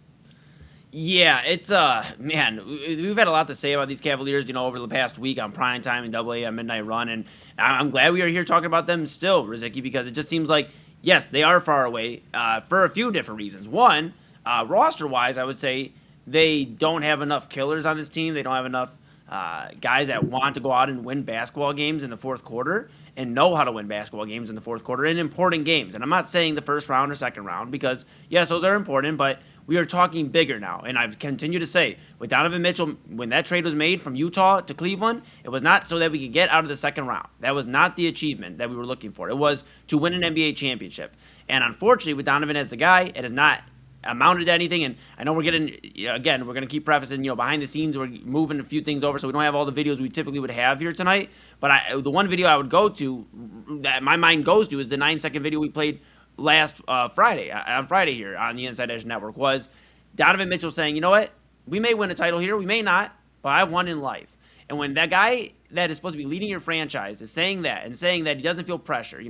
Yeah, it's man, we've had a lot to say about these Cavaliers, over the past week on primetime and Double A on Midnight Run, and I'm glad we are here talking about them still, Rozycki, because it just seems like, yes, they are far away for a few different reasons. One, roster-wise, I would say they don't have enough killers on this team. They don't have enough guys that want to go out and win basketball games in the fourth quarter and know how to win basketball games in the fourth quarter in important games. And I'm not saying the first round or second round because, yes, those are important, but we are talking bigger now. And I've continued to say, with Donovan Mitchell, when that trade was made from Utah to Cleveland, it was not so that we could get out of the second round. That was not the achievement that we were looking for. It was to win an NBA championship. And unfortunately, with Donovan as the guy, it has not amounted to anything. And I know we're getting, again, we're going to keep prefacing, behind the scenes, we're moving a few things over, so we don't have all the videos we typically would have here tonight. But the one video I would go to, that my mind goes to, is the 9-second video we played last Friday here on the Inside Edge Network, was Donovan Mitchell saying, you know what, we may win a title here, we may not, but I've won in life. And when that guy that is supposed to be leading your franchise is saying that, and saying that he doesn't feel pressure,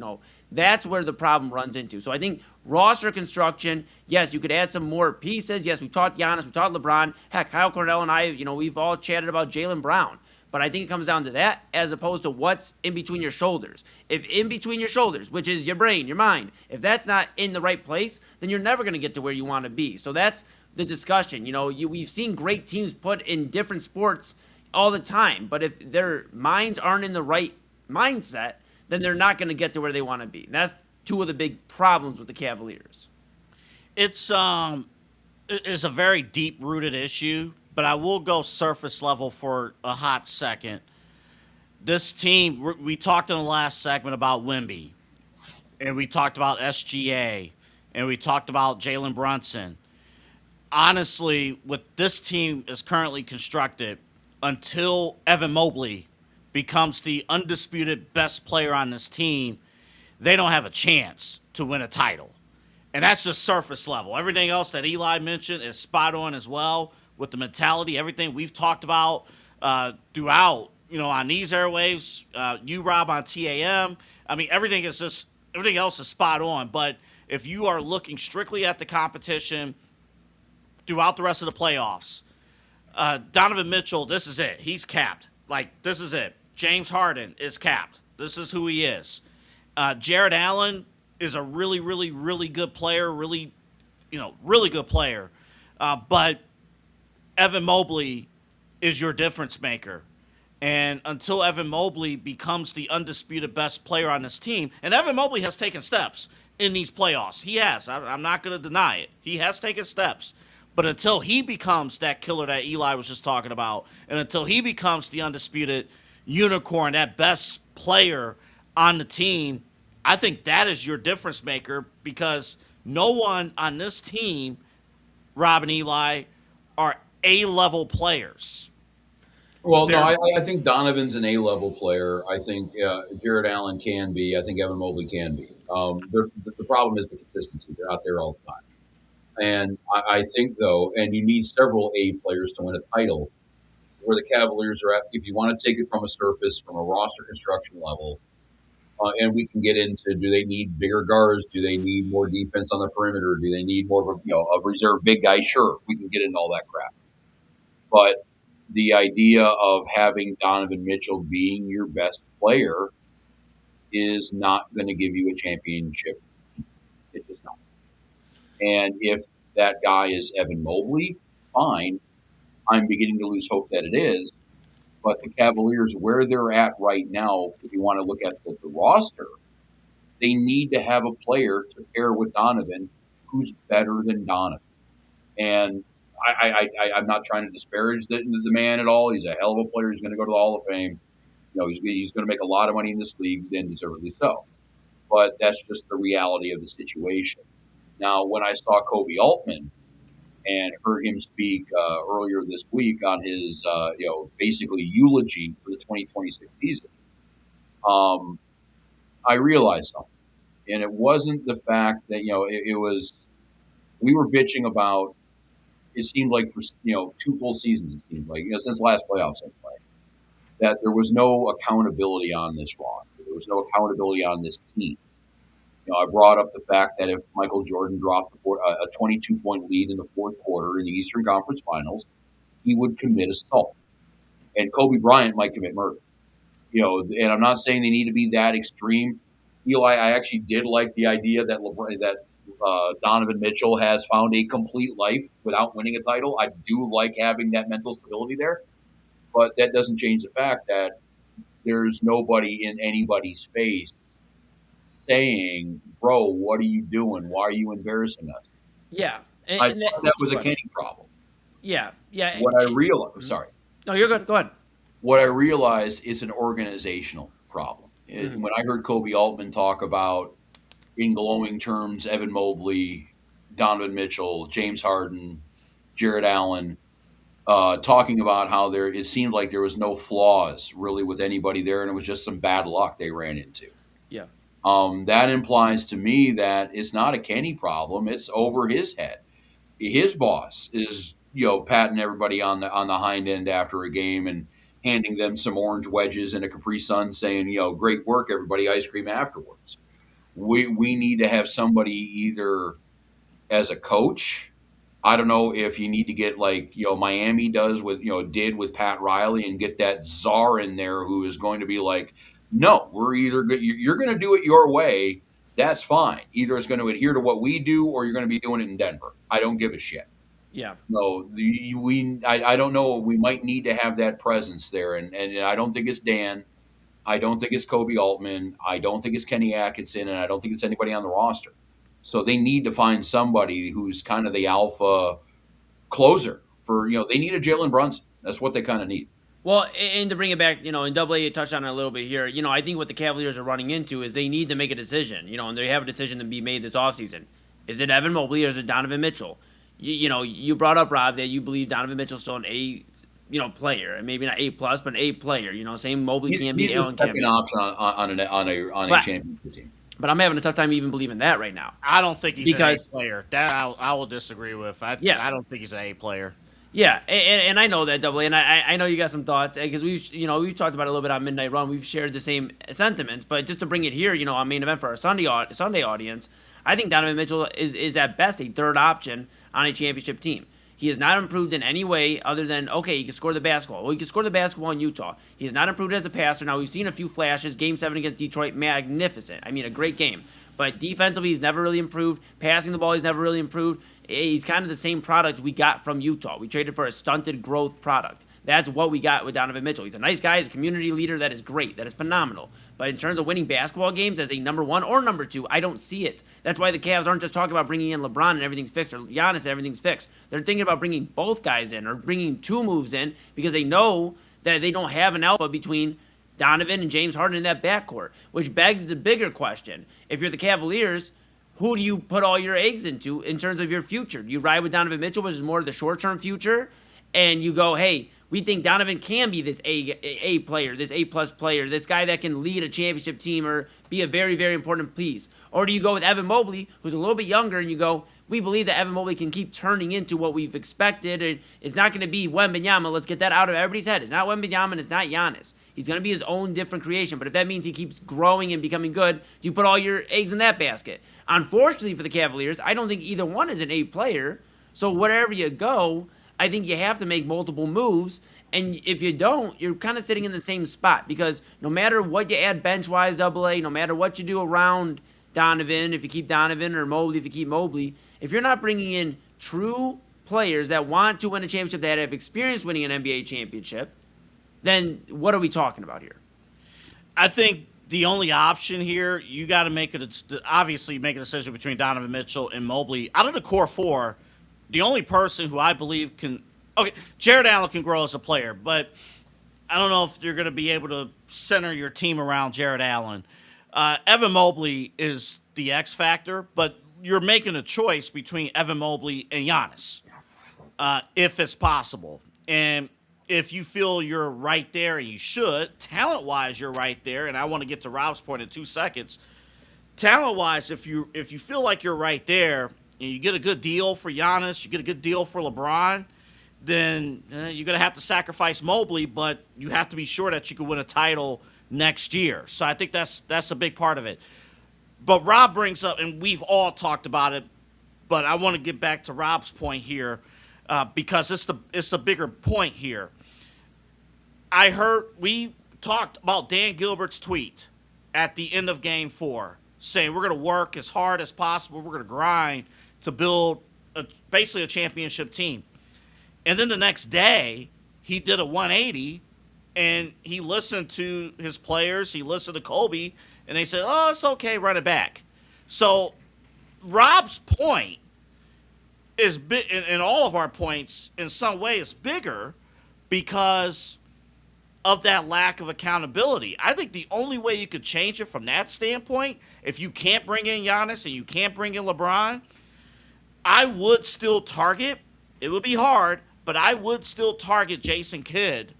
that's where the problem runs into. So I think roster construction, yes, you could add some more pieces. Yes, we talked Giannis, we talked LeBron. Heck, Kyle Cornell and I, we've all chatted about Jaylen Brown. But I think it comes down to that as opposed to what's in between your shoulders. If in between your shoulders, which is your brain, your mind, if that's not in the right place, then you're never going to get to where you want to be. So that's the discussion. We've seen great teams put in different sports all the time. But if their minds aren't in the right mindset, then they're not going to get to where they want to be. And that's two of the big problems with the Cavaliers. It's a very deep-rooted issue, but I will go surface level for a hot second. This team, we talked in the last segment about Wemby, and we talked about SGA, and we talked about Jalen Brunson. Honestly, what this team is currently constructed, until Evan Mobley becomes the undisputed best player on this team, they don't have a chance to win a title. And that's just surface level. Everything else that Eli mentioned is spot on as well with the mentality, everything we've talked about throughout, on these airwaves, you, Rob, on TAM. I mean, everything else is spot on. But if you are looking strictly at the competition throughout the rest of the playoffs, Donovan Mitchell, this is it. He's capped. Like, this is it. James Harden is capped. This is who he is. Jared Allen is a really, really, really good player. Really good player. But Evan Mobley is your difference maker. And until Evan Mobley becomes the undisputed best player on this team, and Evan Mobley has taken steps in these playoffs. He has. I'm not going to deny it. He has taken steps. But until he becomes that killer that Eli was just talking about, and until he becomes the undisputed unicorn, that best player on the team, I think that is your difference maker, because no one on this team, Rob and Eli, are A-level players. Well, no, I think Donovan's an A-level player. I think Jared Allen can be. I think Evan Mobley can be. The problem is the consistency. They're out there all the time. And I think, though, and you need several A players to win a title, where the Cavaliers are at, if you want to take it from a surface, from a roster construction level, and we can get into, do they need bigger guards? Do they need more defense on the perimeter? Do they need more of a reserve big guy? Sure, we can get into all that crap. But the idea of having Donovan Mitchell being your best player is not going to give you a championship. It's just not. And if that guy is Evan Mobley, fine. I'm beginning to lose hope that it is. But the Cavaliers, where they're at right now, if you want to look at the roster, they need to have a player to pair with Donovan who's better than Donovan. And I'm not trying to disparage the man at all. He's a hell of a player. He's going to go to the Hall of Fame. He's going to make a lot of money in this league, and deservedly so. But that's just the reality of the situation. Now, when I saw Kobe Altman and heard him speak earlier this week on his, basically eulogy for the 2026 season, I realized something. And it wasn't the fact that, it was, we were bitching about, it seemed like for, 2 full seasons, it seemed like, since last playoffs anyway, that there was no accountability on this roster. There was no accountability on this team. I brought up the fact that if Michael Jordan dropped a 22-point lead in the fourth quarter in the Eastern Conference Finals, he would commit assault. And Kobe Bryant might commit murder. And I'm not saying they need to be that extreme. Eli, I actually did like the idea that Donovan Mitchell has found a complete life without winning a title. I do like having that mental stability there. But that doesn't change the fact that there's nobody in anybody's face saying, bro, what are you doing? Why are you embarrassing us? Yeah. I thought that was a Kenny problem. Yeah. Yeah. What I realized, sorry. No, you're good. Go ahead. What I realized is an organizational problem. Mm-hmm. When I heard Kobe Altman talk about, in glowing terms, Evan Mobley, Donovan Mitchell, James Harden, Jared Allen, talking about how it seemed like there was no flaws really with anybody there, and it was just some bad luck they ran into. Yeah. That implies to me that it's not a Kenny problem. It's over his head. His boss is, patting everybody on the hind end after a game and handing them some orange wedges and a Capri Sun saying, great work, everybody, ice cream afterwards. We need to have somebody either as a coach. I don't know if you need to get like, Miami did with Pat Riley, and get that czar in there who is going to be like, no, you're going to do it your way. That's fine. Either it's going to adhere to what we do, or you're going to be doing it in Denver. I don't give a shit. Yeah. No, I don't know. We might need to have that presence there. And I don't think it's Dan. I don't think it's Kobe Altman. I don't think it's Kenny Atkinson. And I don't think it's anybody on the roster. So they need to find somebody who's kind of the alpha closer for, they need a Jalen Brunson. That's what they kind of need. Well, and to bring it back, in Double-A, you touched on it a little bit here. I think what the Cavaliers are running into is they need to make a decision, and they have a decision to be made this offseason. Is it Evan Mobley or is it Donovan Mitchell? You brought up, Rob, that you believe Donovan Mitchell's still an A, player, and maybe not A+, but an A player. Same Mobley can be. He's a second option on a championship team. But I'm having a tough time even believing that right now. I don't think he's Because an A player. That I will disagree with. I don't think he's an A player. Yeah, and I know that, Double A, and I know you got some thoughts because we've talked about it a little bit on Midnight Run. We've shared the same sentiments, but just to bring it here, on Main Event for our Sunday audience, I think Donovan Mitchell is at best a third option on a championship team. He has not improved in any way other than, okay, he can score the basketball. Well, he can score the basketball in Utah. He has not improved as a passer. Now, we've seen a few flashes. Game 7 against Detroit, magnificent. I mean, a great game. But defensively, he's never really improved. Passing the ball, he's never really improved. He's kind of the same product we got from Utah. We traded for a stunted growth product. That's what we got with Donovan Mitchell. He's a nice guy. He's a community leader. That is great. That is phenomenal. But in terms of winning basketball games as a number 1 or number 2, I don't see it. That's why the Cavs aren't just talking about bringing in LeBron and everything's fixed, or Giannis and everything's fixed. They're thinking about bringing both guys in or bringing 2 moves in because they know that they don't have an alpha between Donovan and James Harden in that backcourt, which begs the bigger question. If you're the Cavaliers, who do you put all your eggs into in terms of your future? Do you ride with Donovan Mitchell, which is more of the short-term future, and you go, hey, we think Donovan can be this A player, this A-plus player, this guy that can lead a championship team or be a very, very important piece? Or do you go with Evan Mobley, who's a little bit younger, and you go, we believe that Evan Mobley can keep turning into what we've expected, and it's not going to be Wembanyama. Let's get that out of everybody's head. It's not Wembanyama, and it's not Giannis. He's going to be his own different creation, but if that means he keeps growing and becoming good, you put all your eggs in that basket. Unfortunately for the Cavaliers, I don't think either one is an A player, so wherever you go, I think you have to make multiple moves, and if you don't, you're kind of sitting in the same spot because no matter what you add bench-wise, Double A, no matter what you do around Donovan, if you keep Donovan, or Mobley if you keep Mobley, if you're not bringing in true players that want to win a championship, that have experience winning an NBA championship, then what are we talking about here? I think the only option here, you got to obviously make a decision between Donovan Mitchell and Mobley. Out of the core 4, the only person who I believe can – okay, Jared Allen can grow as a player, but I don't know if you're going to be able to center your team around Jared Allen. Evan Mobley is the X factor, but you're making a choice between Evan Mobley and Giannis, if it's possible. And if you feel you're right there, and you should, talent-wise you're right there, and I want to get to Rob's point in 2 seconds. Talent-wise, if you feel like you're right there, and you get a good deal for Giannis, you get a good deal for LeBron, then you're going to have to sacrifice Mobley, but you have to be sure that you can win a title next year. So I think that's a big part of it. But Rob brings up, and we've all talked about it, but I want to get back to Rob's point here because it's the bigger point here. We talked about Dan Gilbert's tweet at the end of Game 4 saying we're going to work as hard as possible, we're going to grind to build basically a championship team. And then the next day, he did a 180, and he listened to his players, he listened to Kobe, and they said, oh, it's okay, run it back. So Rob's point is and all of our points in some way is bigger because of that lack of accountability. I think the only way you could change it from that standpoint, if you can't bring in Giannis and you can't bring in LeBron, I would still target, it would be hard, but I would still target Jason Kidd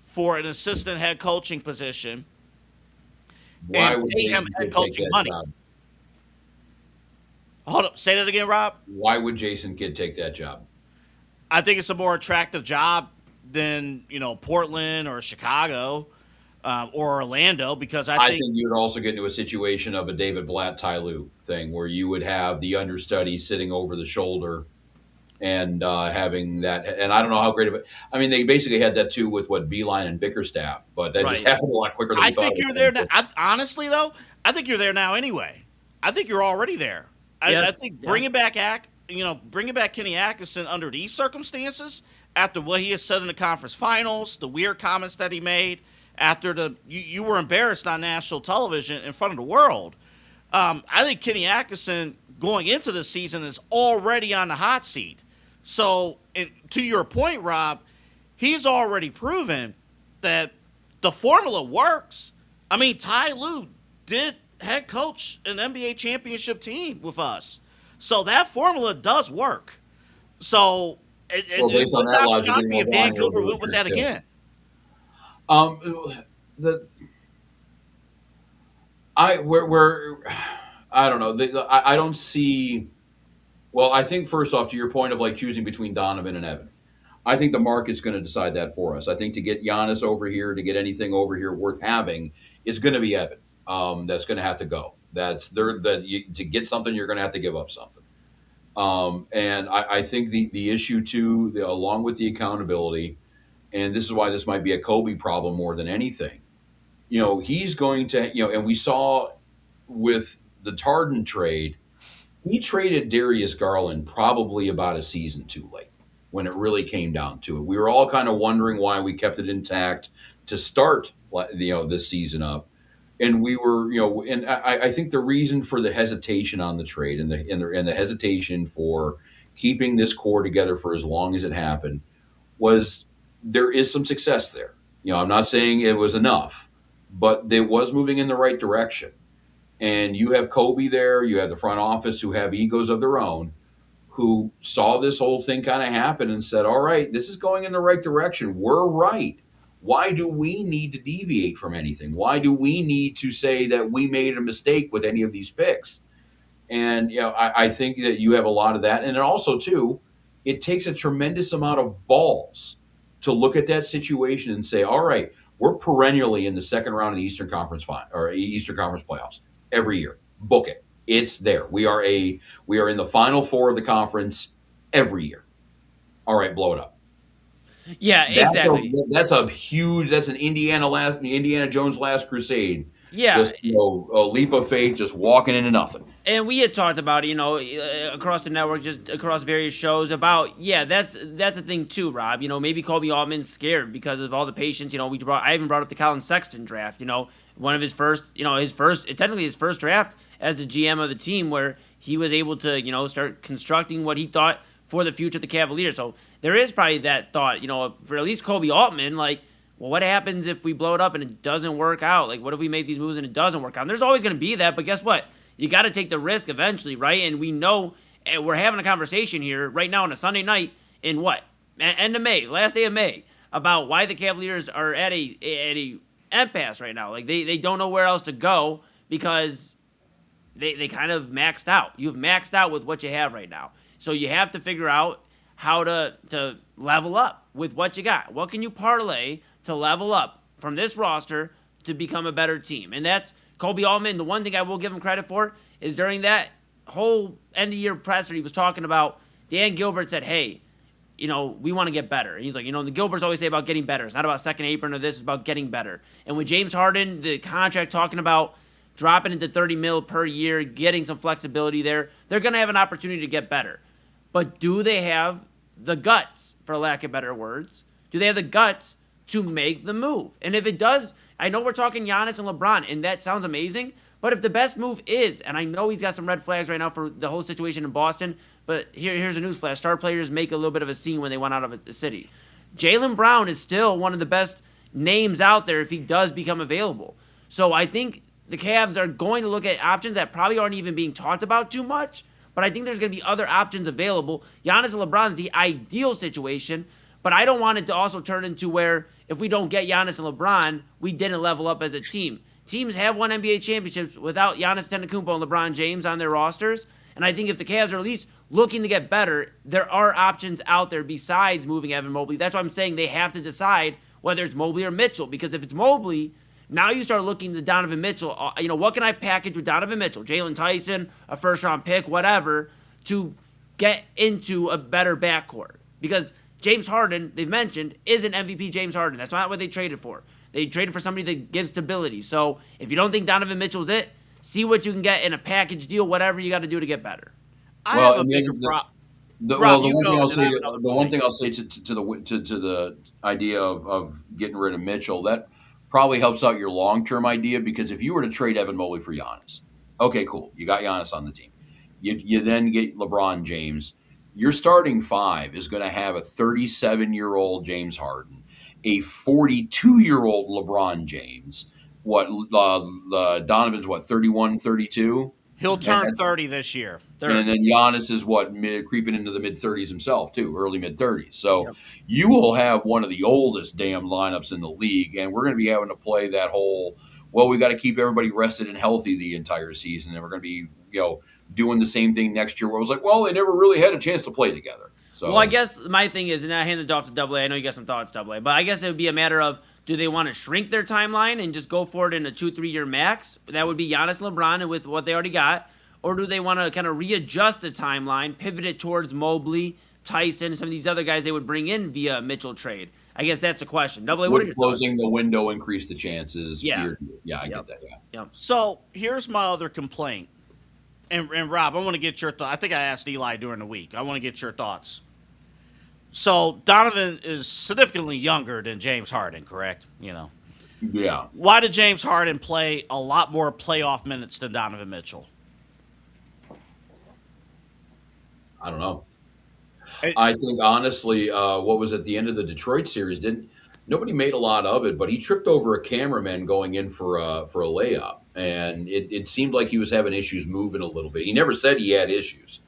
for an assistant head coaching position. Why and would pay him Jason head Kidd coaching take that money. job? Hold up, say that again, Rob. Why would Jason Kidd take that job? I think it's a more attractive job than Portland or Chicago or Orlando because I think you would also get into a situation of a David Blatt Ty Lue thing where you would have the understudy sitting over the shoulder and having that. And I don't know how great of it. I mean, they basically had that too with Beeline and Bickerstaff, but that just happened a lot quicker than we thought. I think you're there now. Honestly, though, I think you're there now anyway. I think you're already there. I think bringing back Kenny Atkinson under these circumstances, after what he has said in the conference finals, the weird comments that he made, after you were embarrassed on national television in front of the world. I think Kenny Atkinson going into the season is already on the hot seat. So, to your point, Rob, he's already proven that the formula works. I mean, Ty Lue did head coach an NBA championship team with us. So that formula does work. So it based on would that not logic, shock me if Dan LeBron Gilbert will went with that too. again. I don't know. I don't see. Well, I think first off, to your point of like choosing between Donovan and Evan, I think the market's going to decide that for us. I think to get Giannis over here, to get anything over here worth having, is going to be Evan. That's going to have to go. To get something, you're going to have to give up something. And I think the issue too, along with the accountability, and this is why this might be a Kobe problem more than anything. He's going to, and we saw with the Tarden trade, he traded Darius Garland probably about a season too late when it really came down to it. We were all kind of wondering why we kept it intact to start, this season up. And we were, and I think the reason for the hesitation on the trade and the hesitation for keeping this core together for as long as it happened was there is some success there. I'm not saying it was enough, but it was moving in the right direction. And you have Kobe there, you have the front office who have egos of their own, who saw this whole thing kind of happen and said, all right, this is going in the right direction. We're right. Why do we need to deviate from anything? Why do we need to say that we made a mistake with any of these picks? And I think that you have a lot of that. And then also, too, it takes a tremendous amount of balls to look at that situation and say, all right, we're perennially in the second round of the Eastern Conference Eastern Conference playoffs every year. Book it. It's there. We are in the Final Four of the conference every year. All right, blow it up. Yeah, exactly. That's an Indiana Jones last crusade. Yeah. Just, a leap of faith, just walking into nothing. And we had talked about it, across the network, just across various shows about, that's a thing too, Rob. Maybe Kobe Altman's scared because of all the patience. I even brought up the Colin Sexton draft. One of his first, technically his first draft as the GM of the team, where he was able to, start constructing what he thought for the future of the Cavaliers. So there is probably that thought, for at least Kobe Altman, like, well, what happens if we blow it up and it doesn't work out? Like, what if we make these moves and it doesn't work out? And there's always going to be that, but guess what? You got to take the risk eventually, right? And we know, and we're having a conversation here right now on a Sunday night in what? End of May, last day of May, about why the Cavaliers are at a impasse right now. Like, they don't know where else to go because they kind of maxed out. You've maxed out with what you have right now. So you have to figure out how to level up with what you got. What can you parlay to level up from this roster to become a better team? And that's Kobe Altman. The one thing I will give him credit for is during that whole end-of-year presser, he was talking about, Dan Gilbert said, hey, we want to get better. And he's like, the Gilberts always say about getting better. It's not about second apron or this. It's about getting better. And with James Harden, the contract talking about dropping into $30 million per year, getting some flexibility there, they're going to have an opportunity to get better. But do they have the guts, for lack of better words? Do they have the guts to make the move? And if it does, I know we're talking Giannis and LeBron, and that sounds amazing, but if the best move is, and I know he's got some red flags right now for the whole situation in Boston, but here's a newsflash. Star players make a little bit of a scene when they went out of the city. Jaylen Brown is still one of the best names out there if he does become available. So I think the Cavs are going to look at options that probably aren't even being talked about too much, but I think there's going to be other options available. Giannis and LeBron is the ideal situation, but I don't want it to also turn into where if we don't get Giannis and LeBron, we didn't level up as a team. Teams have won NBA championships without Giannis Antetokounmpo and LeBron James on their rosters, and I think if the Cavs are at least looking to get better, there are options out there besides moving Evan Mobley. That's why I'm saying they have to decide whether it's Mobley or Mitchell, because if it's Mobley, now you start looking to Donovan Mitchell. What can I package with Donovan Mitchell? Jalen Tyson, a first-round pick, whatever, to get into a better backcourt. Because James Harden, they've mentioned, isn't MVP James Harden. That's not what they traded for. They traded for somebody that gives stability. So if you don't think Donovan Mitchell's it, see what you can get in a package deal, whatever you got to do to get better. I have a bigger problem. The one thing I'll say to the idea of getting rid of Mitchell, that probably helps out your long-term idea, because if you were to trade Evan Mobley for Giannis, okay, cool, you got Giannis on the team. You then get LeBron James. Your starting five is going to have a 37-year-old James Harden, a 42-year-old LeBron James. Donovan's 31, 32? He'll turn 30 this year. 30. And then Giannis is creeping into the mid-30s himself, too, early mid-30s. So you will have one of the oldest damn lineups in the league, and we're going to be having to play that whole, well, we got to keep everybody rested and healthy the entire season, and we're going to be, doing the same thing next year. Where it was like, well, they never really had a chance to play together. So, well, I guess my thing is, and I hand it off to Double A. I know you got some thoughts, Double A, but I guess it would be a matter of, do they want to shrink their timeline and just go for it in a 2-3 year max? That would be Giannis, LeBron, and with what they already got. Or do they want to kind of readjust the timeline, pivot it towards Mobley, Tyson, some of these other guys they would bring in via Mitchell trade? I guess that's the question. Double A, what are would your closing thoughts? the window increase the chances? Yeah. I get that. Yeah. Yep. So here's my other complaint. And Rob, I want to get your thoughts. I think I asked Eli during the week. I want to get your thoughts. So Donovan is significantly younger than James Harden, correct? Yeah. Why did James Harden play a lot more playoff minutes than Donovan Mitchell? I don't know. I think honestly, what was at the end of the Detroit series? Nobody made a lot of it, but he tripped over a cameraman going in for a layup, and it seemed like he was having issues moving a little bit. He never said he had issues,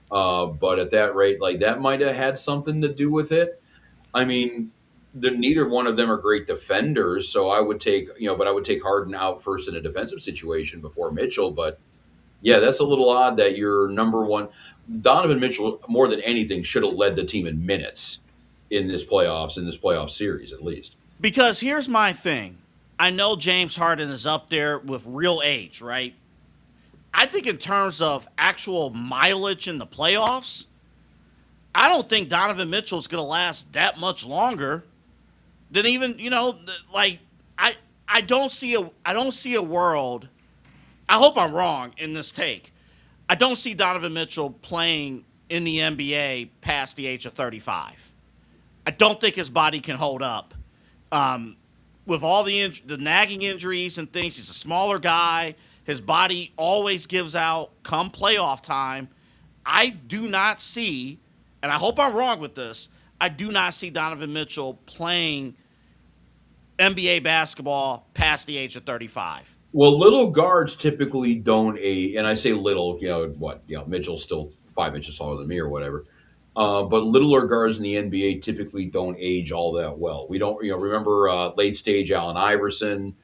but at that rate, like that might have had something to do with it. I mean, neither one of them are great defenders, so I would take but I would take Harden out first in a defensive situation before Mitchell, but. Yeah, that's a little odd that your number one, Donovan Mitchell, more than anything, should have led the team in minutes in this playoff series, at least. Because here's my thing. I know James Harden is up there with real age, right? I think in terms of actual mileage in the playoffs, I don't think Donovan Mitchell is going to last that much longer than even, I don't see a world. I hope I'm wrong in this take. I don't see Donovan Mitchell playing in the NBA past the age of 35. I don't think his body can hold up. With all the nagging injuries and things, he's a smaller guy. His body always gives out come playoff time. I do not see, and I hope I'm wrong with this, I do not see Donovan Mitchell playing NBA basketball past the age of 35. Well, little guards typically don't age, and I say little, Mitchell's still 5 inches taller than me or whatever. But littler guards in the NBA typically don't age all that well. We don't, remember late stage Allen Iverson.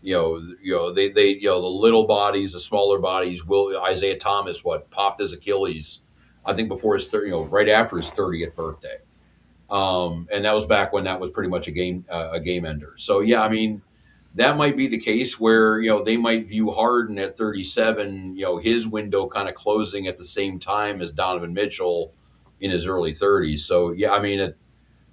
They the little bodies, the smaller bodies. Isaiah Thomas popped his Achilles, I think before his right after his 30th birthday, and that was back when that was pretty much a game ender. So yeah, I mean. That might be the case where, they might view Harden at 37, his window kind of closing at the same time as Donovan Mitchell in his early 30s. So, yeah, I mean,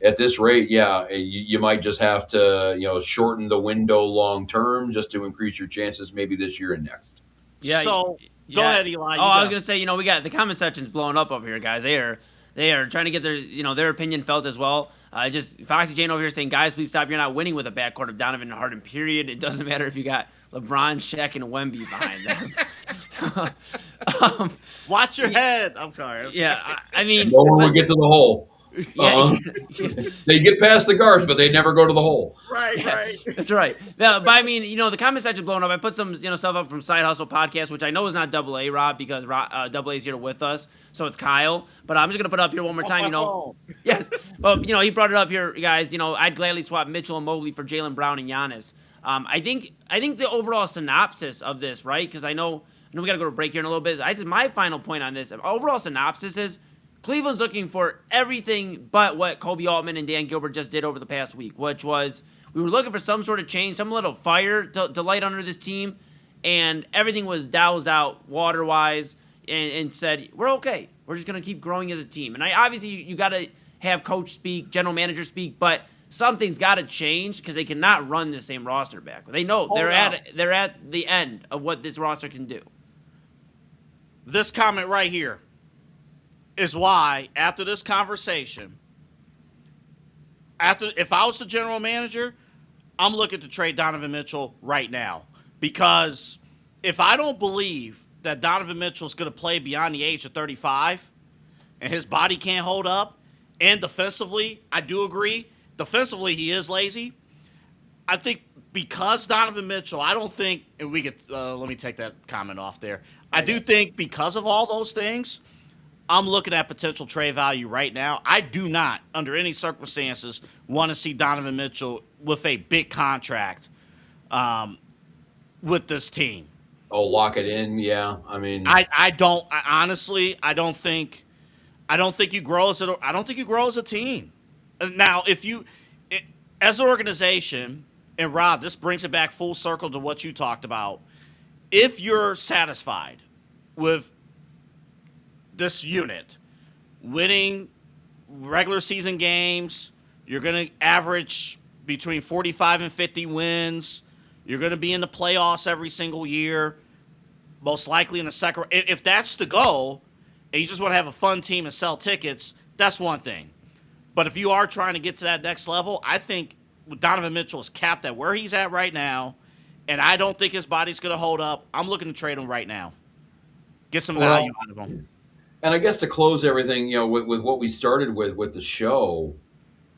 at this rate, yeah, you might just have to, shorten the window long term just to increase your chances maybe this year and next. Yeah. So, go ahead, Eli. I was going to say, we got the comment section's blowing up over here, guys. They are trying to get their opinion felt as well. Just Foxy Jane over here saying, guys, please stop. You're not winning with a backcourt of Donovan and Harden, period. It doesn't matter if you got LeBron, Shaq, and Wemby behind them. Watch your head. I'm sorry. Yeah, I mean. No one will get to the hole. Yeah, they get past the guards, but they never go to the hole. Right. That's right. No, but I mean, the comment section blowing up. I put some, stuff up from Side Hustle Podcast, which I know is not Double A, Rob, because Double A is here with us, so it's Kyle. But I'm just gonna put it up here one more time. Yes. But he brought it up here, guys. I'd gladly swap Mitchell and Mobley for Jaylen Brown and Giannis. I think the overall synopsis of this, right? Because I know we gotta go to break here in a little bit. My final point on this overall synopsis is. Cleveland's looking for everything but what Kobe Altman and Dan Gilbert just did over the past week, which was we were looking for some sort of change, some little fire to light under this team, and everything was doused out water-wise and said, we're okay. We're just going to keep growing as a team. And obviously you got to have coach speak, general manager speak, but something's got to change because they cannot run the same roster back. They know they're at the end of what this roster can do. This comment right here is why, after this conversation, if I was the general manager, I'm looking to trade Donovan Mitchell right now. Because if I don't believe that Donovan Mitchell is going to play beyond the age of 35 and his body can't hold up, and defensively, I do agree, defensively he is lazy. I think because Donovan Mitchell, I don't think, and we could, let me take that comment off there. I do think because of all those things, I'm looking at potential trade value right now. I do not, under any circumstances, want to see Donovan Mitchell with a big contract with this team. Oh, lock it in. Yeah. I mean, Honestly, I don't think you grow as a team. Now, as an organization, and Rob, this brings it back full circle to what you talked about. If you're satisfied with this unit winning regular season games, you're going to average between 45 and 50 wins. You're going to be in the playoffs every single year, most likely in the second. If that's the goal, and you just want to have a fun team and sell tickets, that's one thing. But if you are trying to get to that next level, I think Donovan Mitchell is capped at where he's at right now, and I don't think his body's going to hold up. I'm looking to trade him right now. Get some value out of him. And I guess to close everything, with what we started with the show,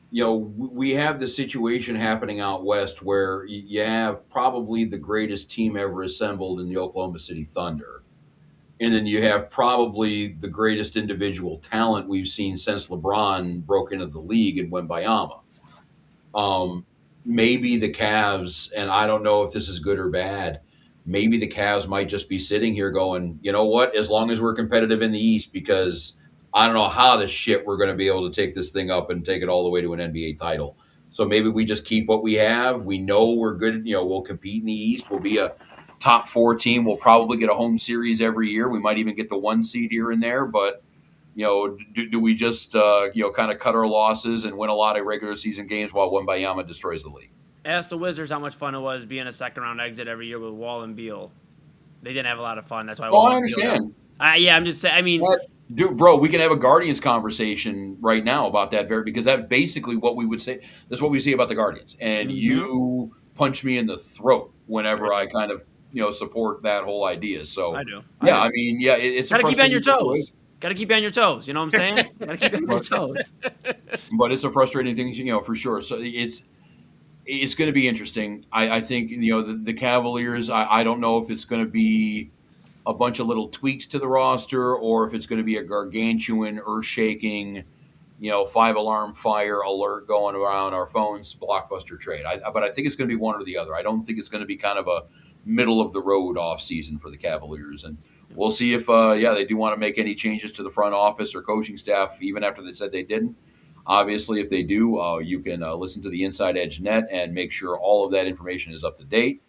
we have the situation happening out west where you have probably the greatest team ever assembled in the Oklahoma City Thunder. And then you have probably the greatest individual talent we've seen since LeBron broke into the league in Wembayama. Maybe the Cavs, and I don't know if this is good or bad, maybe the Cavs might just be sitting here going, you know what, as long as we're competitive in the East, because I don't know how the shit we're going to be able to take this thing up and take it all the way to an NBA title. So maybe we just keep what we have. We know we're good. We'll compete in the East. We'll be a top 4 team. We'll probably get a home series every year. We might even get the 1 seed here and there. But, do we just, kind of cut our losses and win a lot of regular season games while Wembayama destroys the league? Ask the Wizards how much fun it was being a second-round exit every year with Wall and Beal. They didn't have a lot of fun. That's why. Oh, I understand. Yeah, I'm just saying. I mean, dude, bro, we can have a Guardians conversation right now about that, because that's basically what we would say. That's what we say about the Guardians. And you punch me in the throat whenever I kind of support that whole idea. So I do. I mean, it's gotta keep you on your toes. situation. Got to keep you on your toes. You know what I'm saying? Got to keep you on your toes. But it's a frustrating thing, for sure. So it's going to be interesting. I think the Cavaliers. I don't know if it's going to be a bunch of little tweaks to the roster, or if it's going to be a gargantuan, earth-shaking, 5-alarm fire alert going around our phones, blockbuster trade. But I think it's going to be one or the other. I don't think it's going to be kind of a middle-of-the-road offseason for the Cavaliers. And we'll see if, they do want to make any changes to the front office or coaching staff, even after they said they didn't. Obviously, if they do, you can listen to the Inside Edge Net and make sure all of that information is up to date.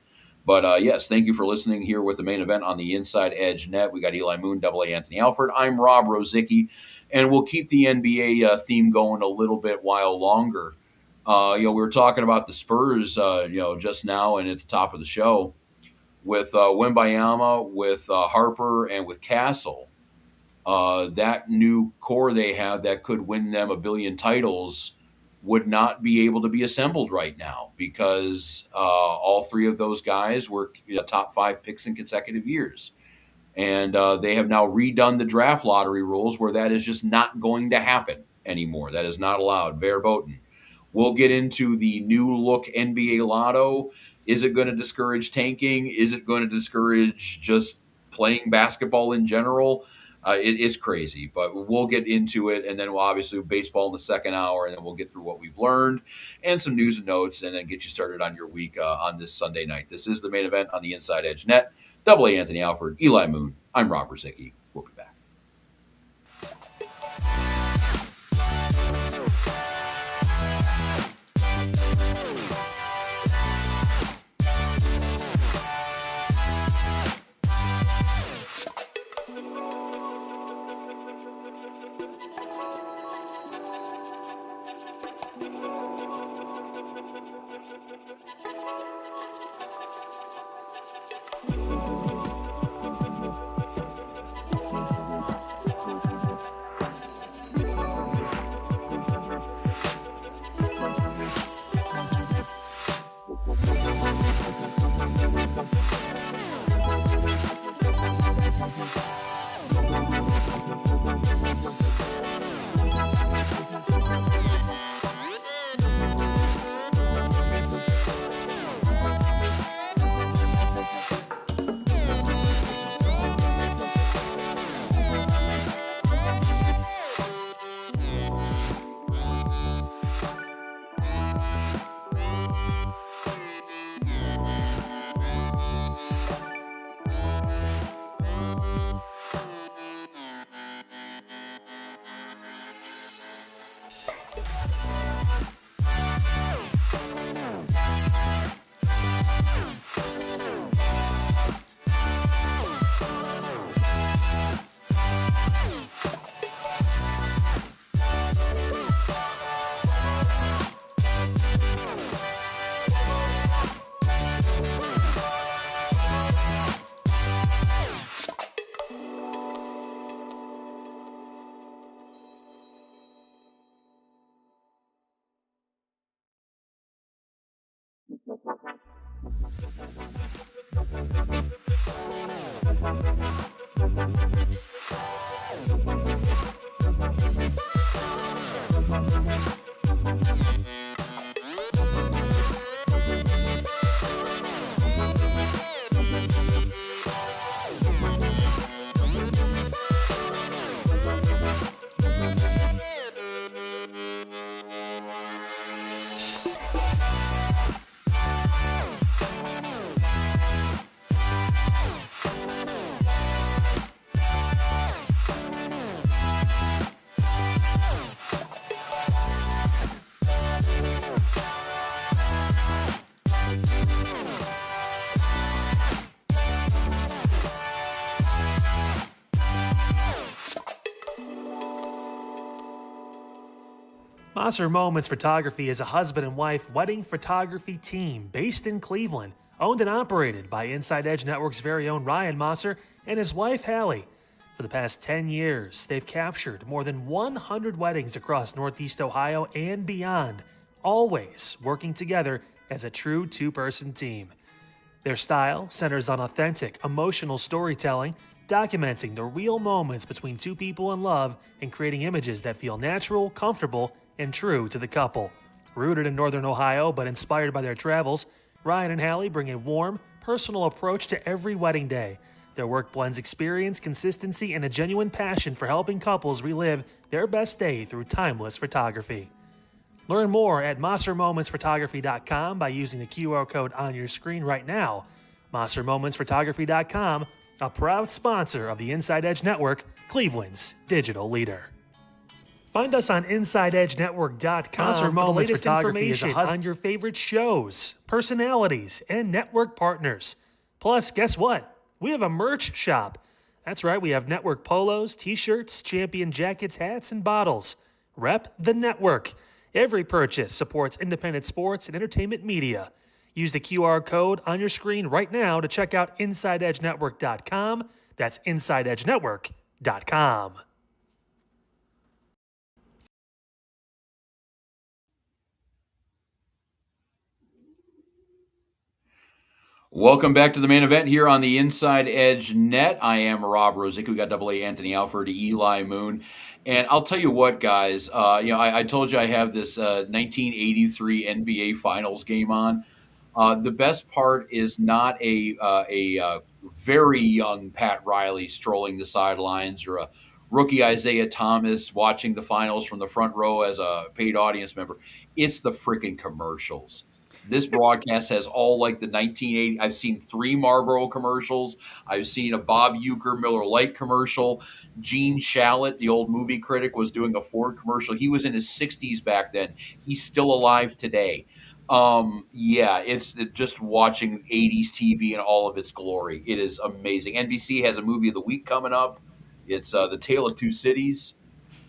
But yes, thank you for listening here with the main event on the Inside Edge Net. We got Eli Moon, AA Anthony Alford. I'm Rob Rozycki, and we'll keep the NBA theme going a little bit while longer. We were talking about the Spurs, just now and at the top of the show with Wembayama, with Harper, and with Castle. That new core they have that could win them 1 billion titles would not be able to be assembled right now, because all 3 of those guys were top 5 picks in consecutive years. And they have now redone the draft lottery rules where that is just not going to happen anymore. That is not allowed. Verboten. We'll get into the new look NBA lotto. Is it going to discourage tanking? Is it going to discourage just playing basketball in general? It is crazy, but we'll get into it, and then we'll obviously baseball in the second hour, and then we'll get through what we've learned and some news and notes, and then get you started on your week on this Sunday night. This is the main event on the Inside Edge Net. AA Anthony Alford, Eli Moon. I'm Rob Rozycki. We'll be back. Mosser Moments Photography is a husband and wife wedding photography team based in Cleveland, owned and operated by Inside Edge Network's very own Ryan Mosser and his wife Hallie. For the past 10 years, they've captured more than 100 weddings across Northeast Ohio and beyond, always working together as a true two-person team. Their style centers on authentic, emotional storytelling, documenting the real moments between two people in love and creating images that feel natural, comfortable, and true to the couple. Rooted in Northern Ohio but inspired by their travels, Ryan and Hallie bring a warm, personal approach to every wedding day. Their work blends experience, consistency, and a genuine passion for helping couples relive their best day through timeless photography. Learn more at MosserMomentsPhotography.com by using the QR code on your screen right now. MosserMomentsPhotography.com, a proud sponsor of the Inside Edge Network, Cleveland's digital leader. Find us on InsideEdgeNetwork.com for the latest information on your favorite shows, personalities, and network partners. Plus, guess what? We have a merch shop. That's right, we have network polos, t-shirts, champion jackets, hats, and bottles. Rep the network. Every purchase supports independent sports and entertainment media. Use the QR code on your screen right now to check out InsideEdgeNetwork.com. That's InsideEdgeNetwork.com. Welcome back to the main event here on the Inside Edge Net. I am Rob Rozycki. We got AA Anthony Alford, Eli Moon. And I'll tell you what, guys, I told you I have this 1983 NBA Finals game on. The best part is not a very young Pat Riley strolling the sidelines or a rookie Isaiah Thomas watching the finals from the front row as a paid audience member. It's the freaking commercials. This broadcast has all like the 1980. I've seen 3 Marlboro commercials. I've seen a Bob Uecker Miller Lite commercial. Gene Shalit, the old movie critic, was doing a Ford commercial. He was in his 60s back then. He's still alive today. It's just watching 80s TV in all of its glory. It is amazing. NBC has a movie of the week coming up. It's The Tale of Two Cities.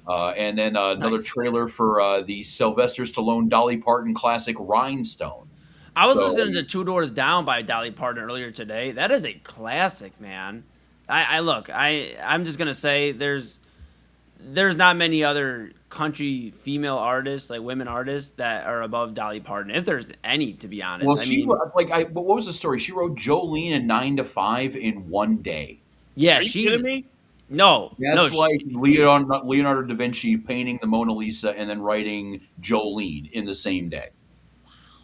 And then another trailer for the Sylvester Stallone Dolly Parton classic Rhinestone. I was listening to Two Doors Down by Dolly Parton earlier today. That is a classic, man. I'm just gonna say there's not many other country female artists, like women artists, that are above Dolly Parton, if there's any, to be honest. Well, what was the story? She wrote Jolene and 9 to 5 in one day. Yeah, Are you kidding me? No, That's like Leonardo da Vinci painting the Mona Lisa and then writing Jolene in the same day.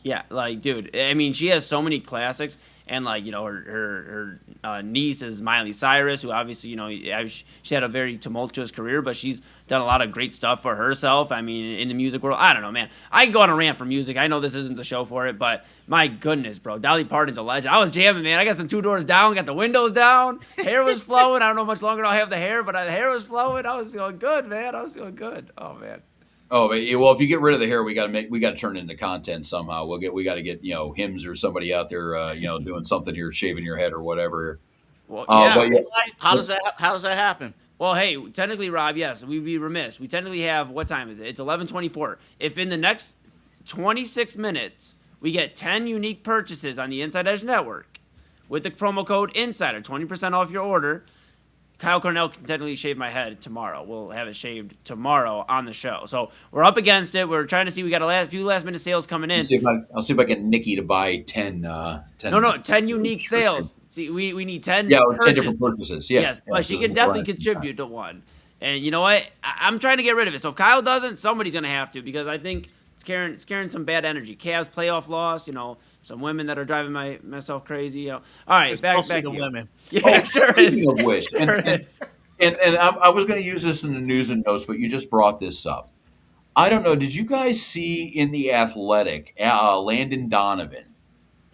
Yeah, like, dude, I mean, she has so many classics, and, like, you know, her niece is Miley Cyrus, who obviously, you know, she had a very tumultuous career, but she's done a lot of great stuff for herself. I mean, in the music world, I don't know, man. I can go on a rant for music. I know this isn't the show for it, but my goodness, bro, Dolly Parton's a legend. I was jamming, man. I got some Two Doors Down, got the windows down, hair was flowing. I don't know how much longer I'll have the hair, but the hair was flowing. I was feeling good, man. I was feeling good. Oh, man. Oh well, if you get rid of the hair, we got to turn it into content somehow. We got to get Hims or somebody out there doing something here, shaving your head or whatever. Well, How does that happen? Well, hey, technically, Rob, yes, we'd be remiss. We technically have, what time is it? It's 11:24. If in the next 26 minutes we get 10 unique purchases on the Inside Edge Network with the promo code INSIDER, 20% off your order, Kyle Cornell can technically shave my head tomorrow. We'll have it shaved tomorrow on the show. So we're up against it. We're trying to see. We got a few last minute sales coming in. I'll see if I get Nikki to buy 10. No, 10 unique sales. See, we need 10. Yeah, or 10 purchases. different purchases. Yeah, Yes, yeah, but she so can it's definitely right. contribute to one. And you know what? I'm trying to get rid of it. So if Kyle doesn't, somebody's gonna have to, because I think it's carrying some bad energy. Cavs playoff loss. Some women that are driving myself crazy. All right, It's back mostly to the you. women. Yeah, sure is. Speaking of which, Sure is. and I was going to use this in the news and notes, but you just brought this up. I don't know. Did you guys see in The Athletic, Landon Donovan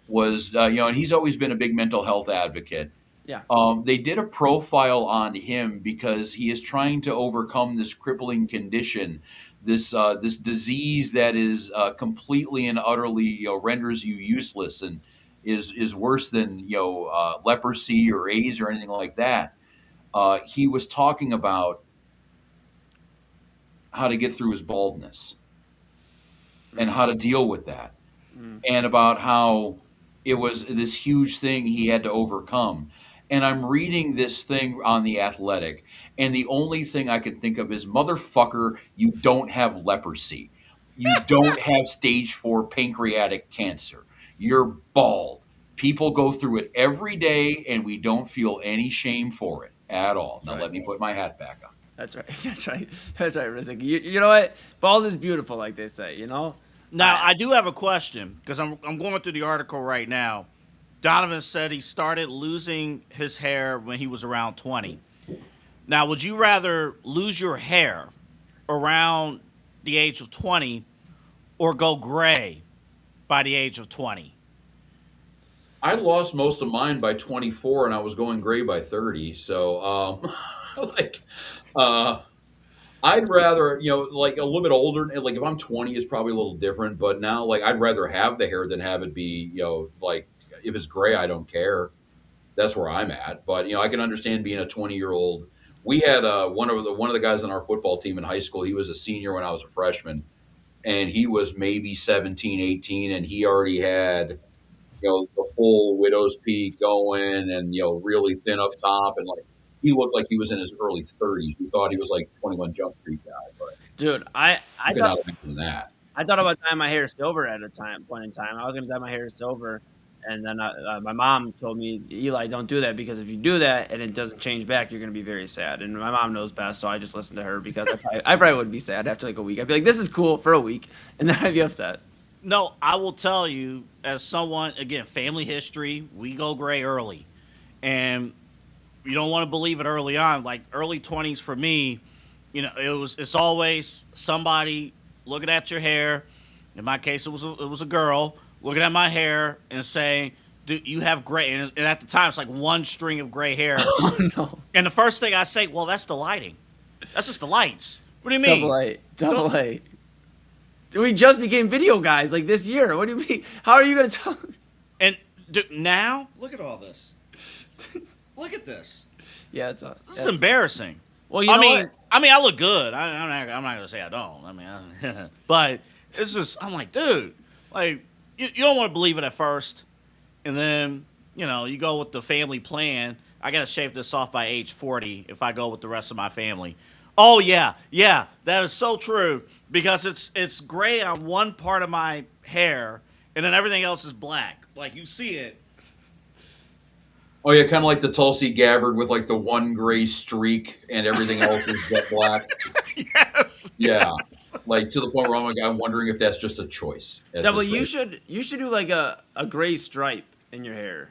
was, and he's always been a big mental health advocate. Yeah. They did a profile on him because he is trying to overcome this crippling condition, this disease that is completely and utterly renders you useless and is worse than leprosy or AIDS or anything like that. He was talking about how to get through his baldness and how to deal with that, and about how it was this huge thing he had to overcome. And I'm reading this thing on The Athletic, and the only thing I can think of is, motherfucker, you don't have leprosy. You don't have stage 4 pancreatic cancer. You're bald. People go through it every day, and we don't feel any shame for it at all. Now, let me put my hat back on. That's right. That's right. That's right, Rozycki. You know what? Bald is beautiful, like they say. Now, I do have a question, because I'm going through the article right now. Donovan said he started losing his hair when he was around 20. Now, would you rather lose your hair around the age of 20 or go gray by the age of 20? I lost most of mine by 24, and I was going gray by 30. So, I'd rather, like a little bit older. Like if I'm 20, it's probably a little different. But now, like, I'd rather have the hair than have it be, like if it's gray, I don't care. That's where I'm at. But I can understand being a 20-year-old. We had one of the guys on our football team in high school. He was a senior when I was a freshman, and he was maybe 17, 18, and he already had the full widow's peak going, and really thin up top, and like he looked like he was in his early 30s. We thought he was like 21 Jump Street guy, but dude, I could thought not imagine that. I thought about dyeing my hair silver at a point in time. I was gonna dye my hair silver, and then my mom told me, Eli, don't do that, because if you do that and it doesn't change back, you're gonna be very sad. And my mom knows best, so I just listened to her, because I probably would be sad after like a week. I'd be like, this is cool for a week, and then I'd be upset. No, I will tell you, as someone, again, family history, we go gray early. And you don't want to believe it early on. Like early 20s for me, it's always somebody looking at your hair. In my case, it was a girl looking at my hair and saying, "Dude, you have gray." And at the time, it's like one string of gray hair. Oh, no. And the first thing I say, well, that's the lighting. That's just the lights. What do you mean? Double A. We just became video guys like this year. What do you mean? How are you going to tell? And now, look at all this. Look at this. Yeah, this is embarrassing. Well, I mean, I look good. I'm not going to say I don't. But it's just, I'm like, dude, like, you don't want to believe it at first. And then, you go with the family plan. I got to shave this off by age 40 if I go with the rest of my family. Oh, yeah, that is so true, because it's gray on one part of my hair, and then everything else is black. Like, you see it. Oh, yeah, kind of like the Tulsi Gabbard with like the one gray streak and everything else is jet black. Yes. Yeah, like to the point where I'm wondering if that's just a choice. Double, you should do like a gray stripe in your hair.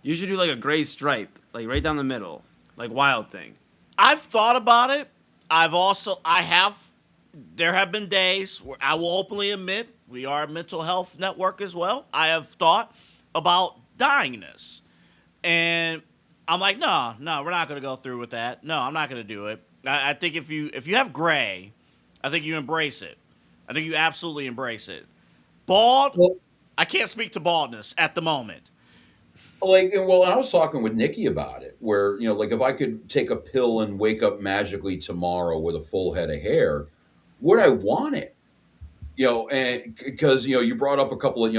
You should do like a gray stripe, like right down the middle, like Wild Thing. I've thought about it. There have been days where I will openly admit, we are a mental health network as well. I have thought about dyeing this. And I'm like, no, we're not going to go through with that. No, I'm not going to do it. I think if you have gray, I think you embrace it. I think you absolutely embrace it. Bald, I can't speak to baldness at the moment. And I was talking with Nikki about it, where, like if I could take a pill and wake up magically tomorrow with a full head of hair, would I want it? And because, you brought up a couple of,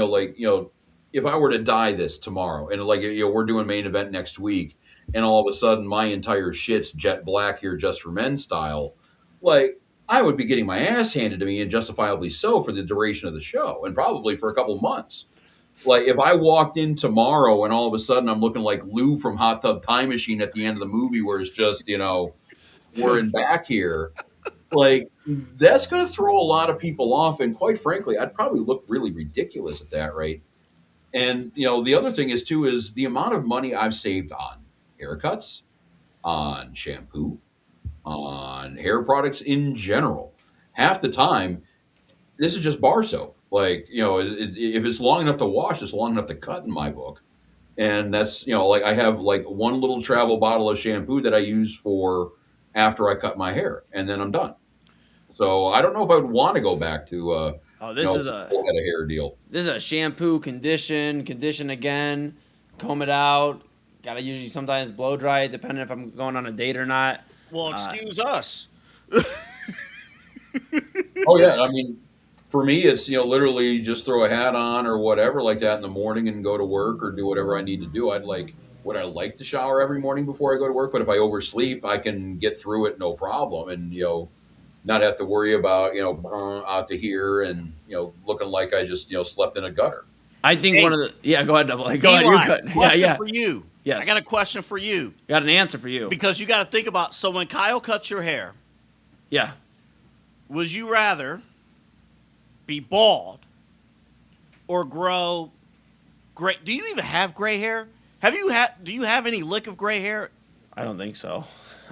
if I were to dye this tomorrow and we're doing main event next week, and all of a sudden my entire shit's jet black here just for men style, like I would be getting my ass handed to me, and justifiably so, for the duration of the show, and probably for a couple months. Like if I walked in tomorrow and all of a sudden I'm looking like Lou from Hot Tub Time Machine at the end of the movie, where it's just, we're in back here, like that's going to throw a lot of people off. And quite frankly, I'd probably look really ridiculous at that rate. And, the other thing is the amount of money I've saved on haircuts, on shampoo, on hair products in general. Half the time, this is just bar soap. Like, if it's long enough to wash, it's long enough to cut in my book. And that's, like I have like one little travel bottle of shampoo that I use for after I cut my hair, and then I'm done. So I don't know if I would want to go back to This is a full head of hair deal. This is a shampoo, condition again, comb it out. Gotta usually sometimes blow dry it, depending if I'm going on a date or not. Well, excuse us. Oh yeah, I mean, for me, it's literally just throw a hat on or whatever like that in the morning and go to work or do whatever I need to do. Would I like to shower every morning before I go to work? But if I oversleep, I can get through it no problem, and not have to worry about out to here and looking like I just slept in a gutter. I think one of the go ahead, double. Go ahead, Eli, you're good. question for you. Yes. I got a question for you. Got an answer for you. Because you got to think about, so when Kyle cuts your hair, Yeah. would you rather be bald or grow gray? Do you even have gray hair? Do you have any lick of gray hair? I don't think so.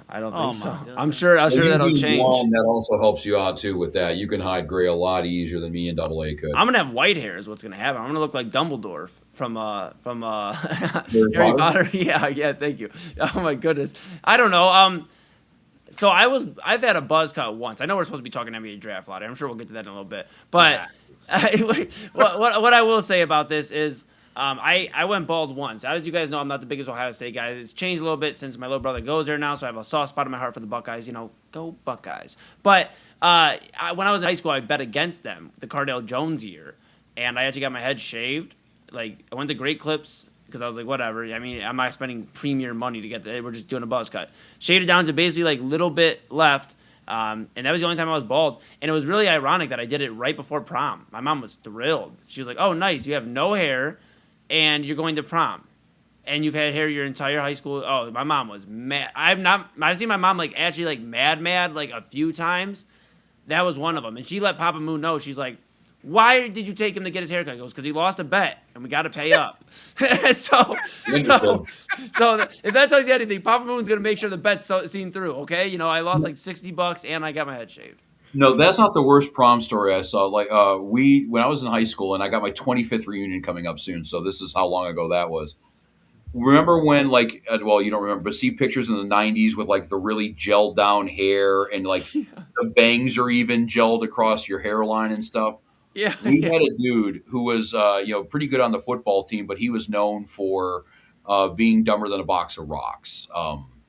I don't Oh, think so. my goodness. I'm sure that'll change. That also helps you out too with that. You can hide gray a lot easier than me and Double A could. I'm gonna have white hair is what's gonna happen. I'm gonna look like Dumbledore from Harry Harry Potter. Yeah, thank you. Oh my goodness. I don't know. So I've had a buzz cut once. I know we're supposed to be talking NBA draft lottery. I'm sure we'll get to that in a little bit. But what I will say about this is I went bald once. As you guys know, I'm not the biggest Ohio State guy. It's changed a little bit since my little brother goes there now, so I have a soft spot in my heart for the Buckeyes. Go Buckeyes. But when I was in high school, I bet against them the Cardale Jones year, and I actually got my head shaved. Like I went to Great Clips because I was like, whatever. I mean, I'm not spending premier money to get there. We're just doing a buzz cut. Shaved it down to basically like little bit left. And that was the only time I was bald. And it was really ironic that I did it right before prom. My mom was thrilled. She was like, oh, nice. You have no hair and you're going to prom. And you've had hair your entire high school. Oh, my mom was mad. I've seen my mom like actually like mad like a few times. That was one of them. And she let Papa Moon know. She's like, why did you take him to get his haircut? He goes, because he lost a bet, and we got to pay up. so if that tells you anything, Papa Moon's going to make sure the bet's seen through, okay? I lost like $60, and I got my head shaved. No, that's not the worst prom story I saw. Like when I was in high school, and I got my 25th reunion coming up soon, so this is how long ago that was. Remember when, like, well, you don't remember, but see pictures in the 90s with, like, the really gelled down hair and, like, the bangs are even gelled across your hairline and stuff? Yeah. We had a dude who was, pretty good on the football team, but he was known for being dumber than a box of rocks.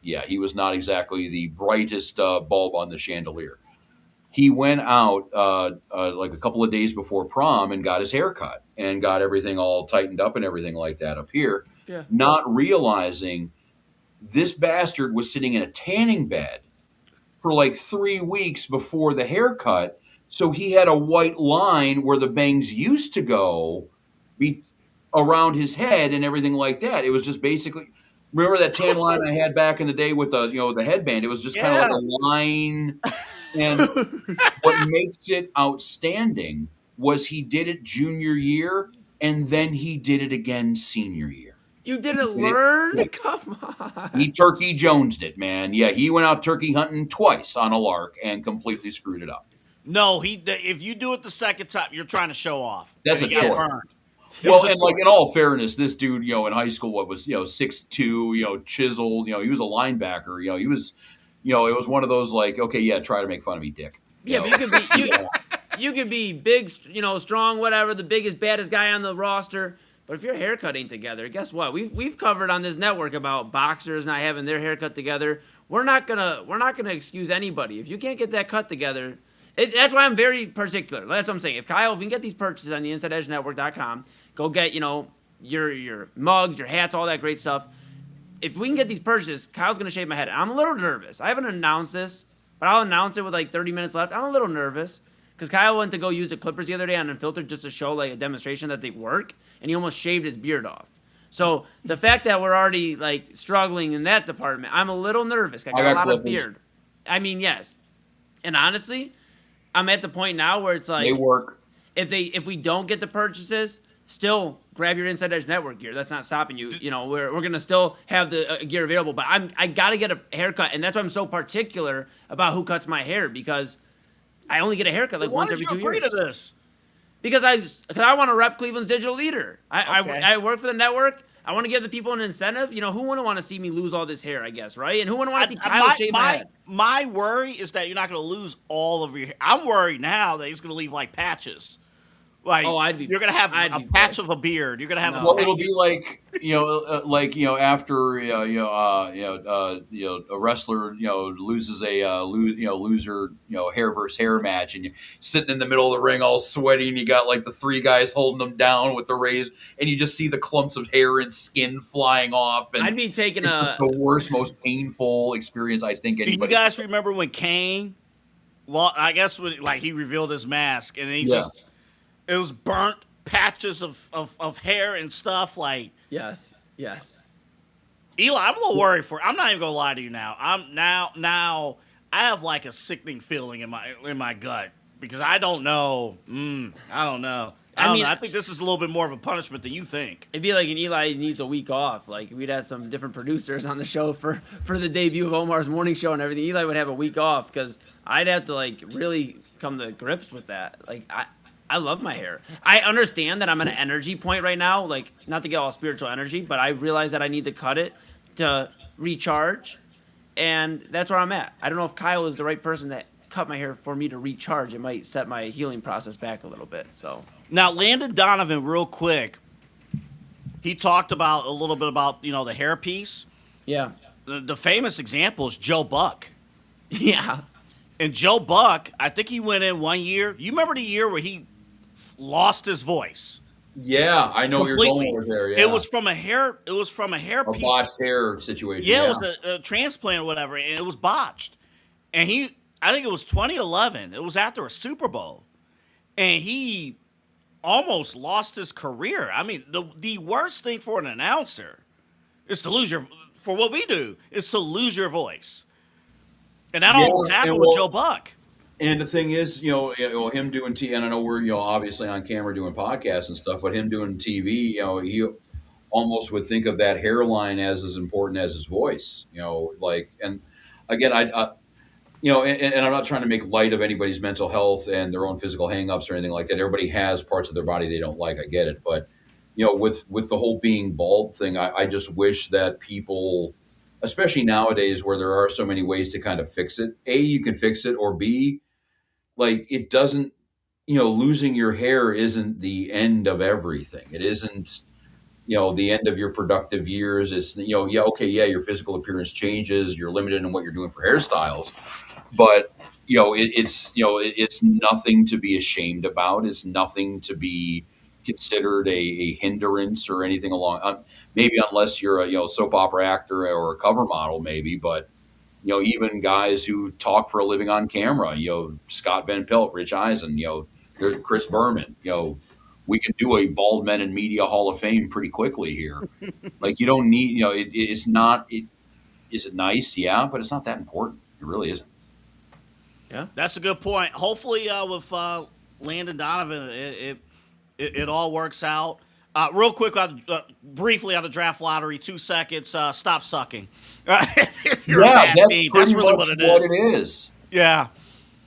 He was not exactly the brightest bulb on the chandelier. He went out like a couple of days before prom and got his hair cut and got everything all tightened up and everything like that up here, not realizing this bastard was sitting in a tanning bed for like 3 weeks before the haircut. So he had a white line where the bangs used to go around his head and everything like that. It was just basically, remember that tan line I had back in the day with the headband? It was just kind of like a line. And what makes it outstanding was he did it junior year and then he did it again senior year. You didn't learn? Come on. He Turkey Jonesed it, man. Yeah, he went out turkey hunting twice on a lark and completely screwed it up. No, if you do it the second time, you're trying to show off. That's a choice. Burned. Well, and like in all fairness, this dude, in high school, what was 6'2", chiseled, he was a linebacker, he was, it was one of those like, okay, yeah, try to make fun of me, dick. Yeah, but you could be big, strong, whatever, the biggest, baddest guy on the roster. But if your haircut ain't together, guess what? We've covered on this network about boxers not having their haircut together. We're not gonna excuse anybody if you can't get that cut together. That's why I'm very particular. That's what I'm saying. If we can get these purchases on the InsideEdgeNetwork.com, go get, your mugs, your hats, all that great stuff. if we can get these purchases, Kyle's going to shave my head. I'm a little nervous. I haven't announced this, but I'll announce it with like 30 minutes left. I'm a little nervous because Kyle went to go use the clippers the other day on Unfiltered just to show like a demonstration that they work, and he almost shaved his beard off. So the fact that we're already like struggling in that department, I'm a little nervous. I got a lot of beard. I mean, yes. And honestly, I'm at the point now where it's like they work. If we don't get the purchases, still grab your Inside Edge Network gear. That's not stopping you. You know, we're gonna still have the gear available. But I gotta get a haircut, and that's why I'm so particular about who cuts my hair, because I only get a haircut like once every 2 years. Why did you agree to this? Because I want to rep Cleveland's digital leader. I work for the network. I want to give the people an incentive. You know, who wouldn't want to see me lose all this hair, I guess, right? And who wouldn't want to see Kyle shave my head? My worry is that you're not going to lose all of your hair. I'm worried now that he's going to leave like patches. Like, you're going to have a patch of a beard. You're going to have well, it'll be like, after a wrestler loses a loser hair versus hair match, and you're sitting in the middle of the ring all sweaty, and you got like the three guys holding them down with the raise, and you just see the clumps of hair and skin flying off. And I'd be taking just the worst, most painful experience I think anybody. Do you guys remember when Kane? Well, I guess when he revealed his mask, and he just. It was burnt patches of hair and stuff. Like yes. Eli, I'm a little worried for. I'm not even gonna lie to you now. I'm now. I have like a sickening feeling in my gut because I don't know. I don't know. I think this is a little bit more of a punishment than you think. It'd be like an Eli needs a week off. Like we'd have some different producers on the show for the debut of Omar's morning show and everything. Eli would have a week off because I'd have to like really come to grips with that. Like I love my hair. I understand that I'm at an energy point right now, like not to get all spiritual energy, but I realize that I need to cut it to recharge, and that's where I'm at. I don't know if Kyle is the right person to cut my hair for me to recharge. It might set my healing process back a little bit. So now, Landon Donovan, real quick, he talked about a little bit about the hairpiece. Yeah. The famous example is Joe Buck. Yeah. And Joe Buck, I think he went in one year. You remember the year where he lost his voice? Yeah, I know you're going over there. Yeah. It was from a hair. It was from a hair piece. Botched hair situation. Yeah, it was a transplant or whatever, and it was botched. And I think it was 2011. It was after a Super Bowl, and he almost lost his career. I mean, the worst thing for an announcer is to lose for what we do is to lose your voice, and that almost happened with Joe Buck. And the thing is, him doing TV, and I know we're, obviously on camera doing podcasts and stuff, but him doing TV, he almost would think of that hairline as important as his voice, and again, and I'm not trying to make light of anybody's mental health and their own physical hangups or anything like that. Everybody has parts of their body they don't like. I get it. But, with the whole being bald thing, I just wish that people, especially nowadays where there are so many ways to kind of fix it, A, you can fix it, or B, like it doesn't, losing your hair isn't the end of everything. It isn't, the end of your productive years. It's, your physical appearance changes. You're limited in what you're doing for hairstyles, but, it's nothing to be ashamed about. It's nothing to be considered a hindrance or anything along, maybe unless you're a, soap opera actor or a cover model, maybe, but even guys who talk for a living on camera, Scott Van Pelt, Rich Eisen, Chris Berman, we can do a Bald Men in Media Hall of Fame pretty quickly here. Like you don't need, it's not, is it nice? Yeah, but it's not that important. It really isn't. Yeah, that's a good point. Hopefully with Landon Donovan, it all works out. Real quick, briefly on the draft lottery, 2 seconds. Stop sucking. If you're a bad team, that's really what it is. Yeah,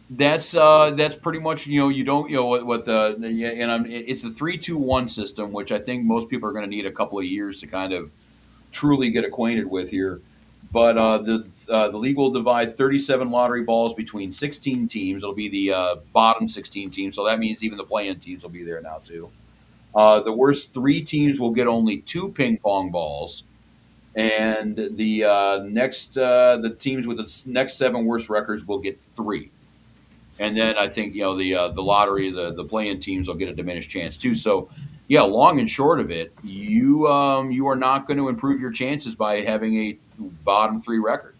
that's pretty much you don't what the it's the 3-2-1 system, which I think most people are going to need a couple of years to kind of truly get acquainted with here. But the league will divide 37 lottery balls between 16 teams. It'll be the bottom 16 teams, so that means even the play-in teams will be there now too. The worst 3 teams will get only 2 ping pong balls, and the teams with the next 7 worst records will get 3. And then I think the lottery, the play-in teams will get a diminished chance too. So Yeah, long and short of it, you are not going to improve your chances by having a bottom 3 record.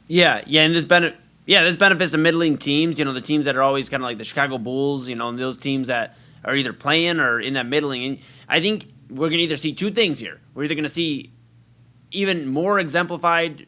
Yeah, and there's benefits to middling teams. The teams that are always kind of like the Chicago Bulls. And those teams that are either playing or in that middling. And I think we're gonna either see two things here. We're either gonna see even more exemplified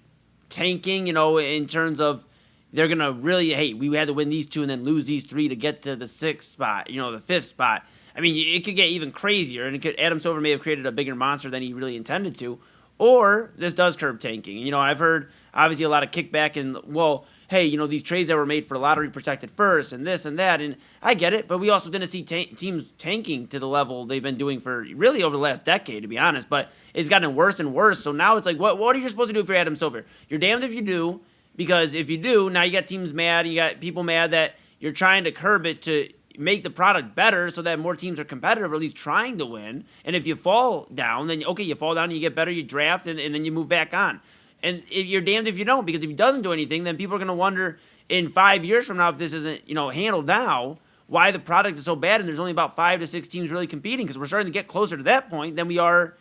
tanking. In terms of they're gonna really, hey, we had to win these two and then lose these three to get to the sixth spot. The fifth spot. I mean, it could get even crazier, and Adam Silver may have created a bigger monster than he really intended to. Or this does curb tanking. I've heard obviously a lot of kickback and, well, hey, these trades that were made for lottery protected first and this and that. And I get it, but we also didn't see teams tanking to the level they've been doing for really over the last decade, to be honest. But it's gotten worse and worse. So now it's like, what are you supposed to do if you're Adam Silver? You're damned if you do, because if you do, now you got teams mad. You got people mad that you're trying to curb it to make the product better so that more teams are competitive, or at least trying to win. And if you fall down, then okay, you fall down and you get better, you draft, and then you move back on. And you're damned if you don't, because if he doesn't do anything, then people are going to wonder in 5 years from now, if this isn't handled now, why the product is so bad and there's only about 5 to 6 teams really competing, because we're starting to get closer to that point than we are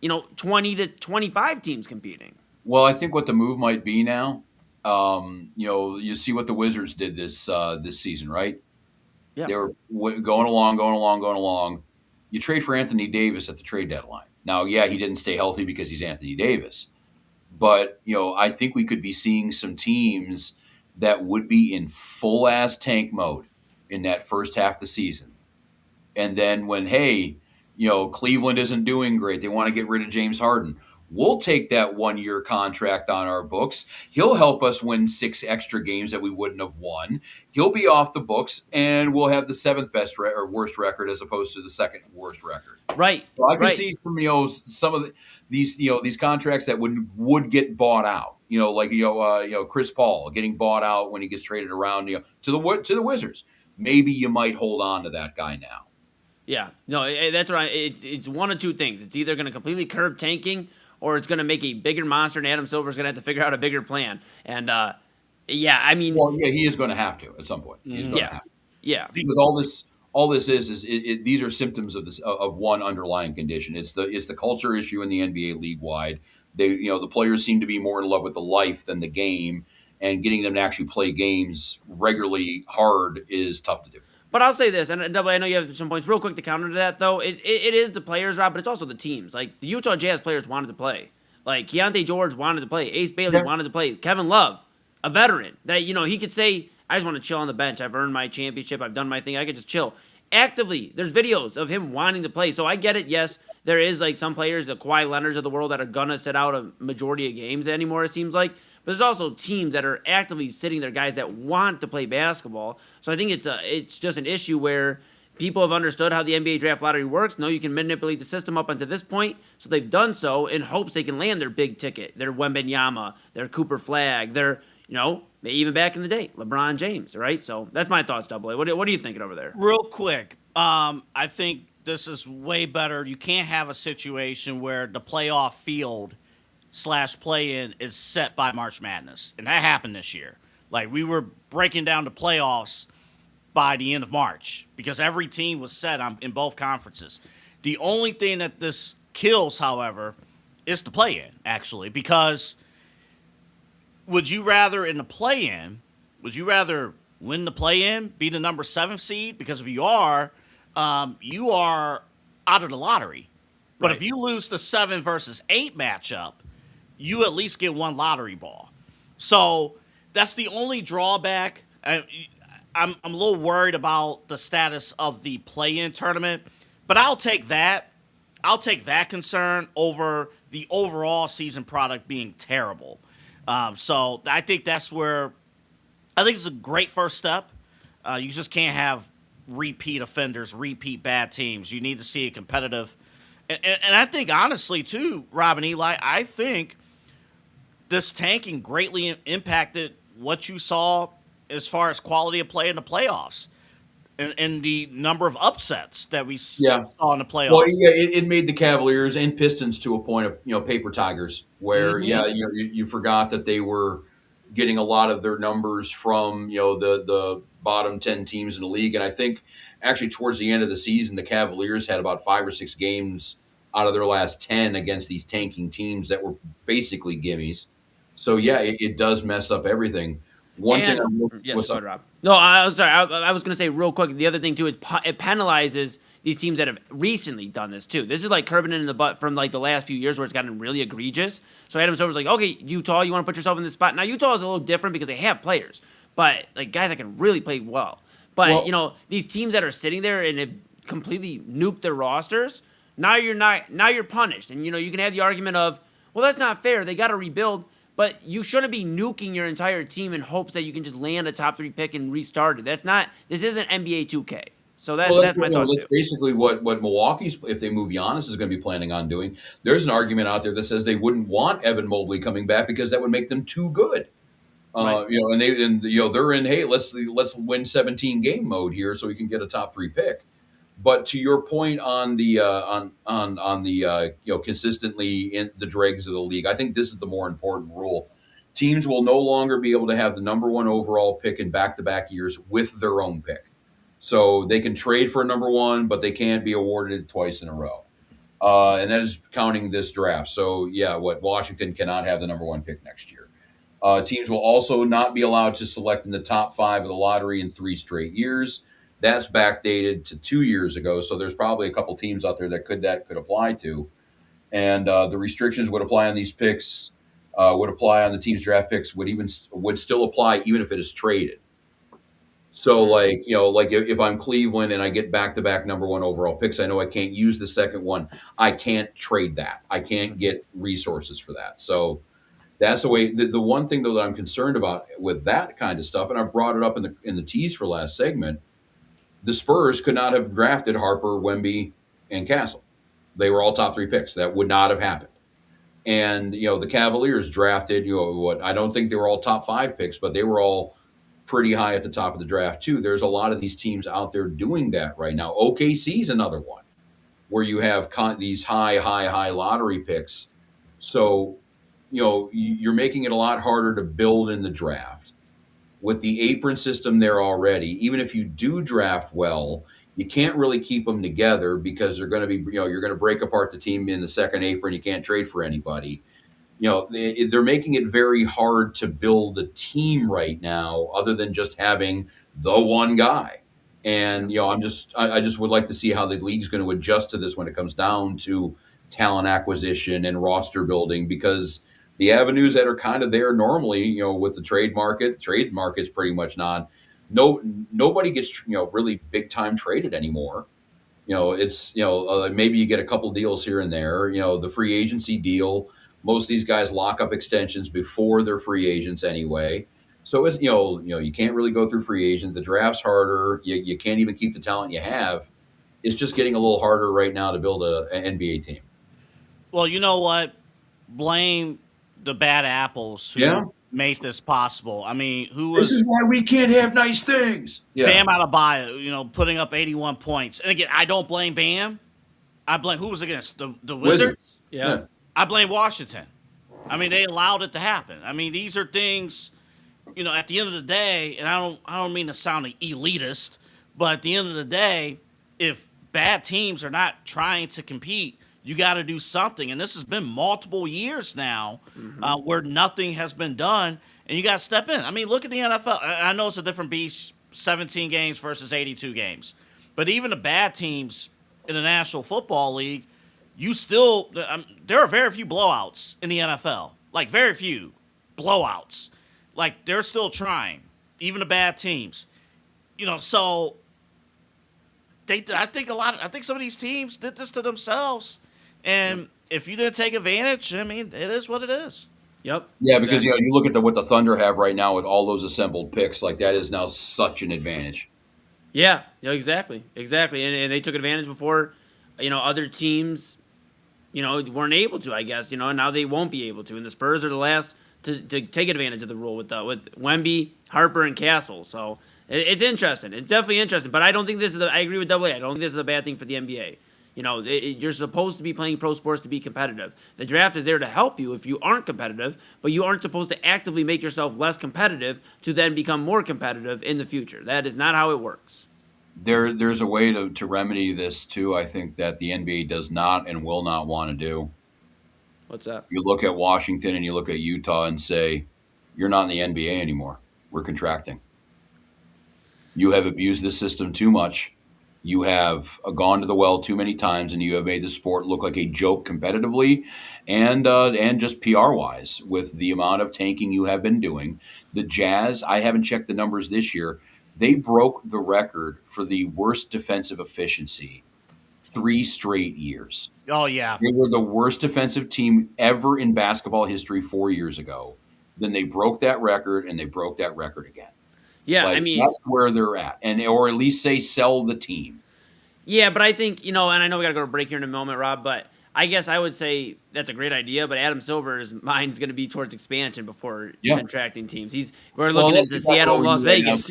20 to 25 teams competing. Well, I think what the move might be now, you see what the Wizards did this season, right? Yeah. They were going along. You trade for Anthony Davis at the trade deadline. Now, yeah, he didn't stay healthy because he's Anthony Davis. But, I think we could be seeing some teams that would be in full-ass tank mode in that first half of the season. And then when, hey, Cleveland isn't doing great, they want to get rid of James Harden, we'll take that 1-year contract on our books. He'll help us win 6 extra games that we wouldn't have won. He'll be off the books, and we'll have the 7th best or worst record as opposed to the 2nd worst record. Right. So I can see some of these contracts that would get bought out. Like Chris Paul getting bought out when he gets traded around to the Wizards. Maybe you might hold on to that guy now. Yeah, no, that's right. It's one of two things. It's either going to completely curb tanking, or it's going to make a bigger monster, and Adam Silver's going to have to figure out a bigger plan. And yeah, I mean, well, yeah, he is going to have to at some point. He's going to have to. Yeah, because all this is these are symptoms of one underlying condition. It's the culture issue in the NBA league wide. The players seem to be more in love with the life than the game, and getting them to actually play games regularly hard is tough to do. But I'll say this, and Double, I know you have some points. Real quick to counter to that, though, it is the players, Rob, but it's also the teams. Like, the Utah Jazz players wanted to play. Like, Keontae George wanted to play. Ace Bailey wanted to play. Kevin Love, a veteran, that, he could say, I just want to chill on the bench. I've earned my championship. I've done my thing. I could just chill. Actively, there's videos of him wanting to play. So I get it. Yes, there is, like, some players, the Kawhi Leonards of the world, that are going to sit out a majority of games anymore, it seems like. But there's also teams that are actively sitting there, guys that want to play basketball. So I think it's just an issue where people have understood how the NBA draft lottery works. No, you can manipulate the system up until this point. So they've done so in hopes they can land their big ticket, their Wembanyama, their Cooper Flag, their, even back in the day, LeBron James, right? So that's my thoughts, Double A. What are you thinking over there? Real quick, I think this is way better. You can't have a situation where the playoff field / play-in is set by March Madness. And that happened this year. Like, we were breaking down the playoffs by the end of March because every team was set in both conferences. The only thing that this kills, however, is the play-in, actually, because would you rather win the play-in, be the number 7 seed? Because if you are out of the lottery. But if you lose the 7 versus 8 matchup, you at least get one lottery ball. So that's the only drawback. I'm a little worried about the status of the play-in tournament, but I'll take that. I'll take that concern over the overall season product being terrible. So I think it's a great first step. You just can't have repeat offenders, repeat bad teams. You need to see a competitive. And I think, honestly, too, Rob and Eli, I think this tanking greatly impacted what you saw as far as quality of play in the playoffs and the number of upsets that we saw in the playoffs. Well, yeah, it made the Cavaliers and Pistons to a point of paper tigers where you forgot that they were getting a lot of their numbers from the bottom 10 teams in the league. And I think actually towards the end of the season, the Cavaliers had about 5 or 6 games out of their last 10 against these tanking teams that were basically gimmies. So yeah, it does mess up everything. One thing And I'm yes, what's go up? ahead, Rob. No, I'm sorry. I was going to say real quick. The other thing too is it penalizes these teams that have recently done this too. This is like curbing it in the butt from like the last few years where it's gotten really egregious. So Adam Silver's like, okay, Utah, you want to put yourself in this spot. Now Utah is a little different because they have players, but like guys that can really play well. But Well, these teams that are sitting there and have completely nuked their rosters. Now you're not. Now you're punished, and you can have the argument of, well, that's not fair. They got to rebuild. But you shouldn't be nuking your entire team in hopes that you can just land a top 3 pick and restart it. That's not. This isn't NBA 2K. So Well, that's my thought that's too. basically what Milwaukee's, if they move Giannis, is going to be planning on doing. There's an argument out there that says they wouldn't want Evan Mobley coming back because that would make them too good. Right. They're in, hey, let's win 17 game mode here so we can get a top 3 pick. But to your point on the on the consistently in the dregs of the league, I think this is the more important rule. Teams will no longer be able to have the number 1 overall pick in back-to-back years with their own pick. So they can trade for a number 1, but they can't be awarded it twice in a row. And that is counting this draft. So yeah, Washington cannot have the number 1 pick next year. Teams will also not be allowed to select in the top 5 of the lottery in 3 straight years. That's backdated to 2 years ago. So there's probably a couple teams out there that could apply to. And the restrictions would apply on these picks, would apply on the team's draft picks, would still apply even if it is traded. So like if I'm Cleveland and I get back-to-back number 1 overall picks, I know I can't use the second one. I can't trade that. I can't get resources for that. So that's the way. The one thing though that I'm concerned about with that kind of stuff, and I brought it up in the tease for last segment, the Spurs could not have drafted Harper, Wemby, and Castle. They were all top 3 picks. That would not have happened. And the Cavaliers drafted I don't think they were all top 5 picks, but they were all pretty high at the top of the draft too. There's a lot of these teams out there doing that right now. OKC's another one where you have these high lottery picks. So you're making it a lot harder to build in the draft. With the apron system there already, even if you do draft well, you can't really keep them together because they're going to be, you're going to break apart the team in the second apron. You can't trade for anybody. They're making it very hard to build a team right now other than just having the one guy. And, I just would like to see how the league's going to adjust to this when it comes down to talent acquisition and roster building, because the avenues that are kind of there normally, with the trade market's pretty much nobody gets, really big time traded anymore. It's, maybe you get a couple deals here and there, the free agency deal. Most of these guys lock up extensions before they're free agents anyway. So it's, you can't really go through free agent. The draft's harder. You can't even keep the talent you have. It's just getting a little harder right now to build an NBA team. Well, you know what? Blame the bad apples who made this possible. I mean, This is why we can't have nice things. Yeah. Bam Adebayo, putting up 81 points. And again, I don't blame Bam. I blame who was against the Wizards. Yeah. I blame Washington. I mean, they allowed it to happen. I mean, these are things, at the end of the day, and I don't mean to sound elitist, but at the end of the day, if bad teams are not trying to compete, you got to do something. And this has been multiple years now where nothing has been done, and you got to step in. I mean, look at the NFL. I know it's a different beast, 17 games versus 82 games. But even the bad teams in the National Football League, there are very few blowouts in the NFL. Like, very few blowouts. Like, they're still trying, even the bad teams. So I think some of these teams did this to themselves. And if you didn't take advantage, I mean, it is what it is. Yep. Yeah, because you look at what the Thunder have right now with all those assembled picks, like that is now such an advantage. Yeah, exactly. And they took advantage before, other teams, weren't able to, I guess, and now they won't be able to. And the Spurs are the last to take advantage of the rule with Wemby, Harper, and Castle. So it's interesting. It's definitely interesting. But I don't think I agree with Double A. I don't think this is a bad thing for the NBA. You're supposed to be playing pro sports to be competitive. The draft is there to help you if you aren't competitive, but you aren't supposed to actively make yourself less competitive to then become more competitive in the future. That is not how it works. There's a way to remedy this too. I think that the NBA does not and will not want to do. What's that? You look at Washington and you look at Utah and say, you're not in the NBA anymore. We're contracting. You have abused this system too much. You have gone to the well too many times, and you have made the sport look like a joke competitively and just PR wise with the amount of tanking you have been doing. The Jazz, I haven't checked the numbers this year. They broke the record for the worst defensive efficiency 3 straight years. Oh, yeah. They were the worst defensive team ever in basketball history 4 years ago. Then they broke that record, and they broke that record again. Yeah, that's where they're at, or at least say sell the team. Yeah, but I think, and I know we got to go to break here in a moment, Rob, but I guess I would say that's a great idea, but Adam Silver's mind is going to be towards expansion before contracting teams. We're looking at Seattle and Las Vegas.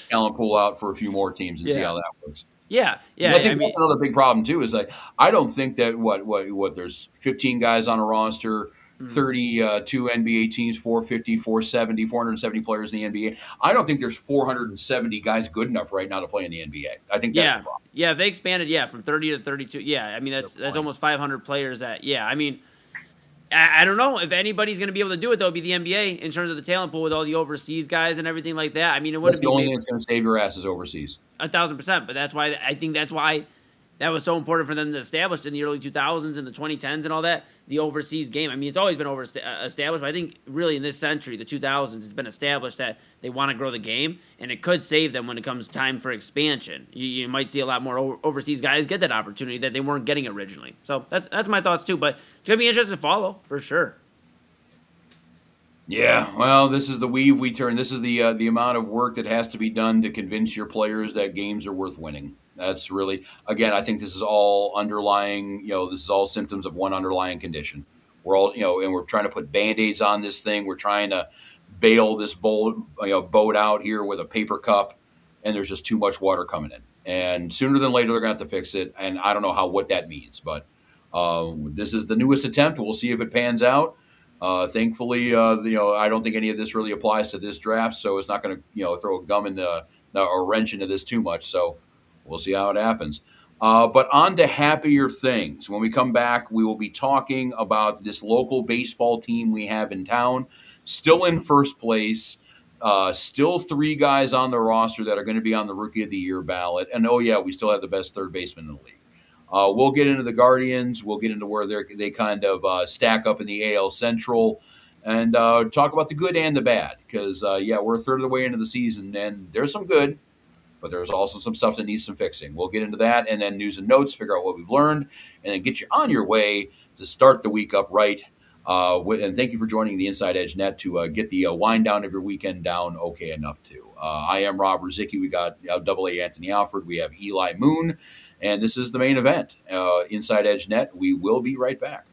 Talent pool out for a few more teams and see how that works. Yeah. I think that's another big problem too. Is I don't think that what there's 15 guys on a roster, 32 NBA teams, 450, 470, 470 players in the NBA. I don't think there's 470 guys good enough right now to play in the NBA. I think that's the problem. Yeah, they expanded, from 30 to 32. Yeah, that's almost 500 players I don't know if anybody's going to be able to do it, though. It'd be the NBA in terms of the talent pool with all the overseas guys and everything like that. It would be the only thing that's going to save your ass is overseas. 1,000%. But that's why that was so important for them to establish in the early 2000s and the 2010s and all that, the overseas game. It's always been established, but I think really in this century, the 2000s, it's been established that they want to grow the game, and it could save them when it comes time for expansion. You might see a lot more overseas guys get that opportunity that they weren't getting originally. So that's my thoughts too, but it's going to be interesting to follow, for sure. Yeah, well, this is the weave we turn. This is the amount of work that has to be done to convince your players that games are worth winning. That's really, again, I think this is all underlying, this is all symptoms of one underlying condition. We're all, and we're trying to put Band-Aids on this thing. We're trying to bail this boat out here with a paper cup, and there's just too much water coming in. And sooner than later, they're going to have to fix it. And I don't know what that means, but this is the newest attempt. We'll see if it pans out. Thankfully, I don't think any of this really applies to this draft, so it's not going to, throw a wrench into this too much. So we'll see how it happens. But on to happier things. When we come back, we will be talking about this local baseball team we have in town, still in first place, still 3 guys on the roster that are going to be on the Rookie of the Year ballot. And, we still have the best third baseman in the league. We'll get into the Guardians. We'll get into where they kind of stack up in the AL Central and talk about the good and the bad because, we're a third of the way into the season, and there's some good, but there's also some stuff that needs some fixing. We'll get into that and then news and notes, figure out what we've learned, and then get you on your way to start the week up right. And thank you for joining the Inside Edge Net to get the wind down of your weekend down okay enough too. I am Rob Rozycki. We got AA Anthony Alford. We have Eli Moon. And this is the main event, Inside Edge Net. We will be right back.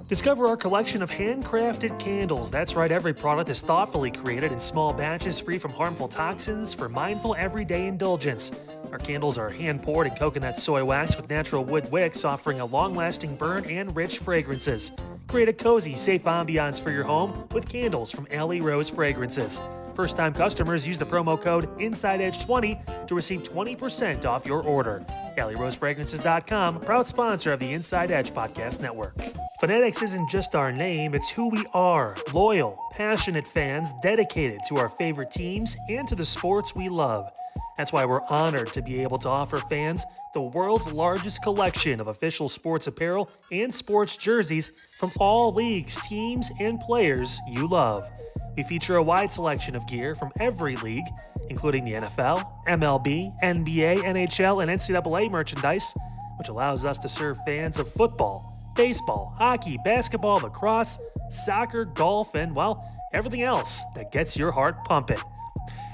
Discover our collection of handcrafted candles. That's right, every product is thoughtfully created in small batches free from harmful toxins for mindful everyday indulgence. Our candles are hand-poured in coconut soy wax with natural wood wicks, offering a long-lasting burn and rich fragrances. Create a cozy, safe ambiance for your home with candles from Alley Rose Fragrances. First-time customers use the promo code InsideEdge20 to receive 20% off your order. AlleyRoseFragrances.com, proud sponsor of the Inside Edge Podcast Network. Fanatics isn't just our name, it's who we are. Loyal, passionate fans dedicated to our favorite teams and to the sports we love. That's why we're honored to be able to offer fans the world's largest collection of official sports apparel and sports jerseys from all leagues, teams, and players you love. We feature a wide selection of gear from every league, including the NFL, MLB, NBA, NHL, and NCAA merchandise, which allows us to serve fans of football, baseball, hockey, basketball, lacrosse, soccer, golf, and, well, everything else that gets your heart pumping.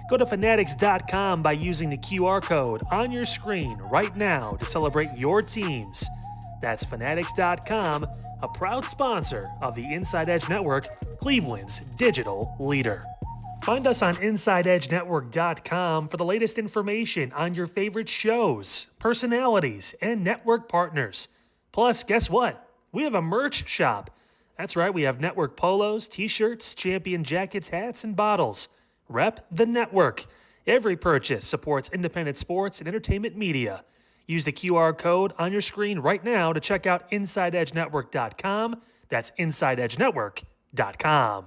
Go to Fanatics.com by using the QR code on your screen right now to celebrate your teams. That's Fanatics.com, a proud sponsor of the Inside Edge Network, Cleveland's digital leader. Find us on InsideEdgeNetwork.com for the latest information on your favorite shows, personalities, and network partners. Plus, guess what? We have a merch shop. That's right, we have network polos, t-shirts, champion jackets, hats, and bottles. Rep the network. Every purchase supports independent sports and entertainment media. Use the QR code on your screen right now to check out InsideEdgeNetwork.com. That's InsideEdgeNetwork.com.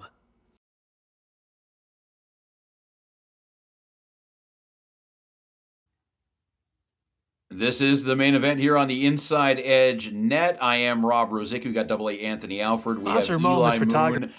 This is the main event here on the Inside Edge Net. I am Rob Rozycki. We got Double A Anthony Alford. We Oscar have Moments Eli photography. Moon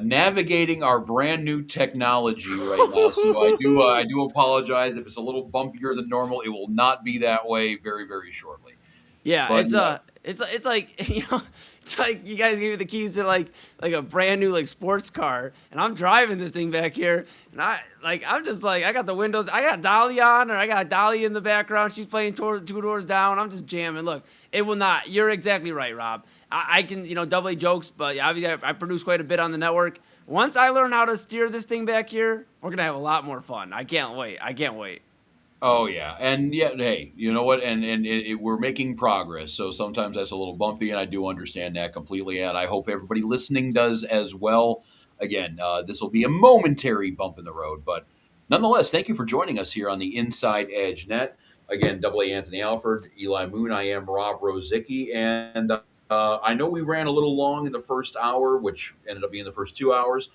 navigating our brand new technology right now. So I do apologize if it's a little bumpier than normal. It will not be that way very, very shortly. Yeah, But, it's like it's like you guys gave me the keys to like a brand new sports car, and I'm driving this thing back here, and I'm just I got the windows, I got Dolly on, or I got Dolly in the background. She's playing two doors down. I'm just jamming. Look, it will not. You're exactly right, Rob. I can double A jokes, but obviously I produce quite a bit on the network. Once I learn how to steer this thing back here, we're gonna have a lot more fun. I can't wait. Oh yeah, and yeah, hey, you know what? And we're making progress. So sometimes that's a little bumpy, and I do understand that completely. And I hope everybody listening does as well. Again, this will be a momentary bump in the road, but nonetheless, thank you for joining us here on the Inside Edge Net. Again, Double A Anthony Alford, Eli Moon. I am Rob Rozycki, and I know we ran a little long in the first hour, which ended up being the first 2 hours.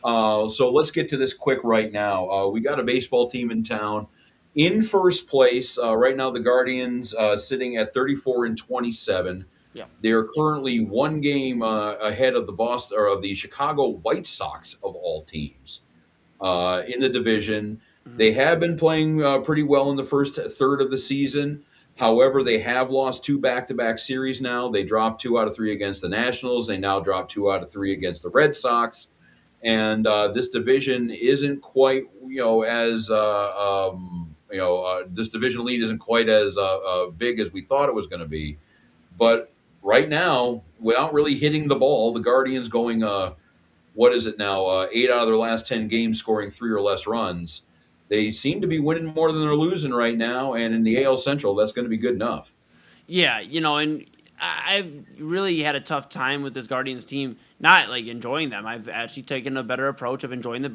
So let's get to this quick right now. We got a baseball team in town. In first place, right now, the Guardians sitting at 34-27. Yeah. They are currently one game ahead of the Chicago White Sox of all teams in the division. Mm-hmm. They have been playing pretty well in the first third of the season. However, they have lost 2 back-to-back series now. They dropped 2 out of 3 against the Nationals. They now dropped 2 out of 3 against the Red Sox. And this division isn't quite, this division lead isn't quite as big as we thought it was going to be. But right now, without really hitting the ball, the Guardians going, 8 out of their last 10 games scoring 3 or less runs. They seem to be winning more than they're losing right now. And in the AL Central, that's going to be good enough. Yeah, and I've really had a tough time with this Guardians team not like enjoying them. I've actually taken a better approach of enjoying the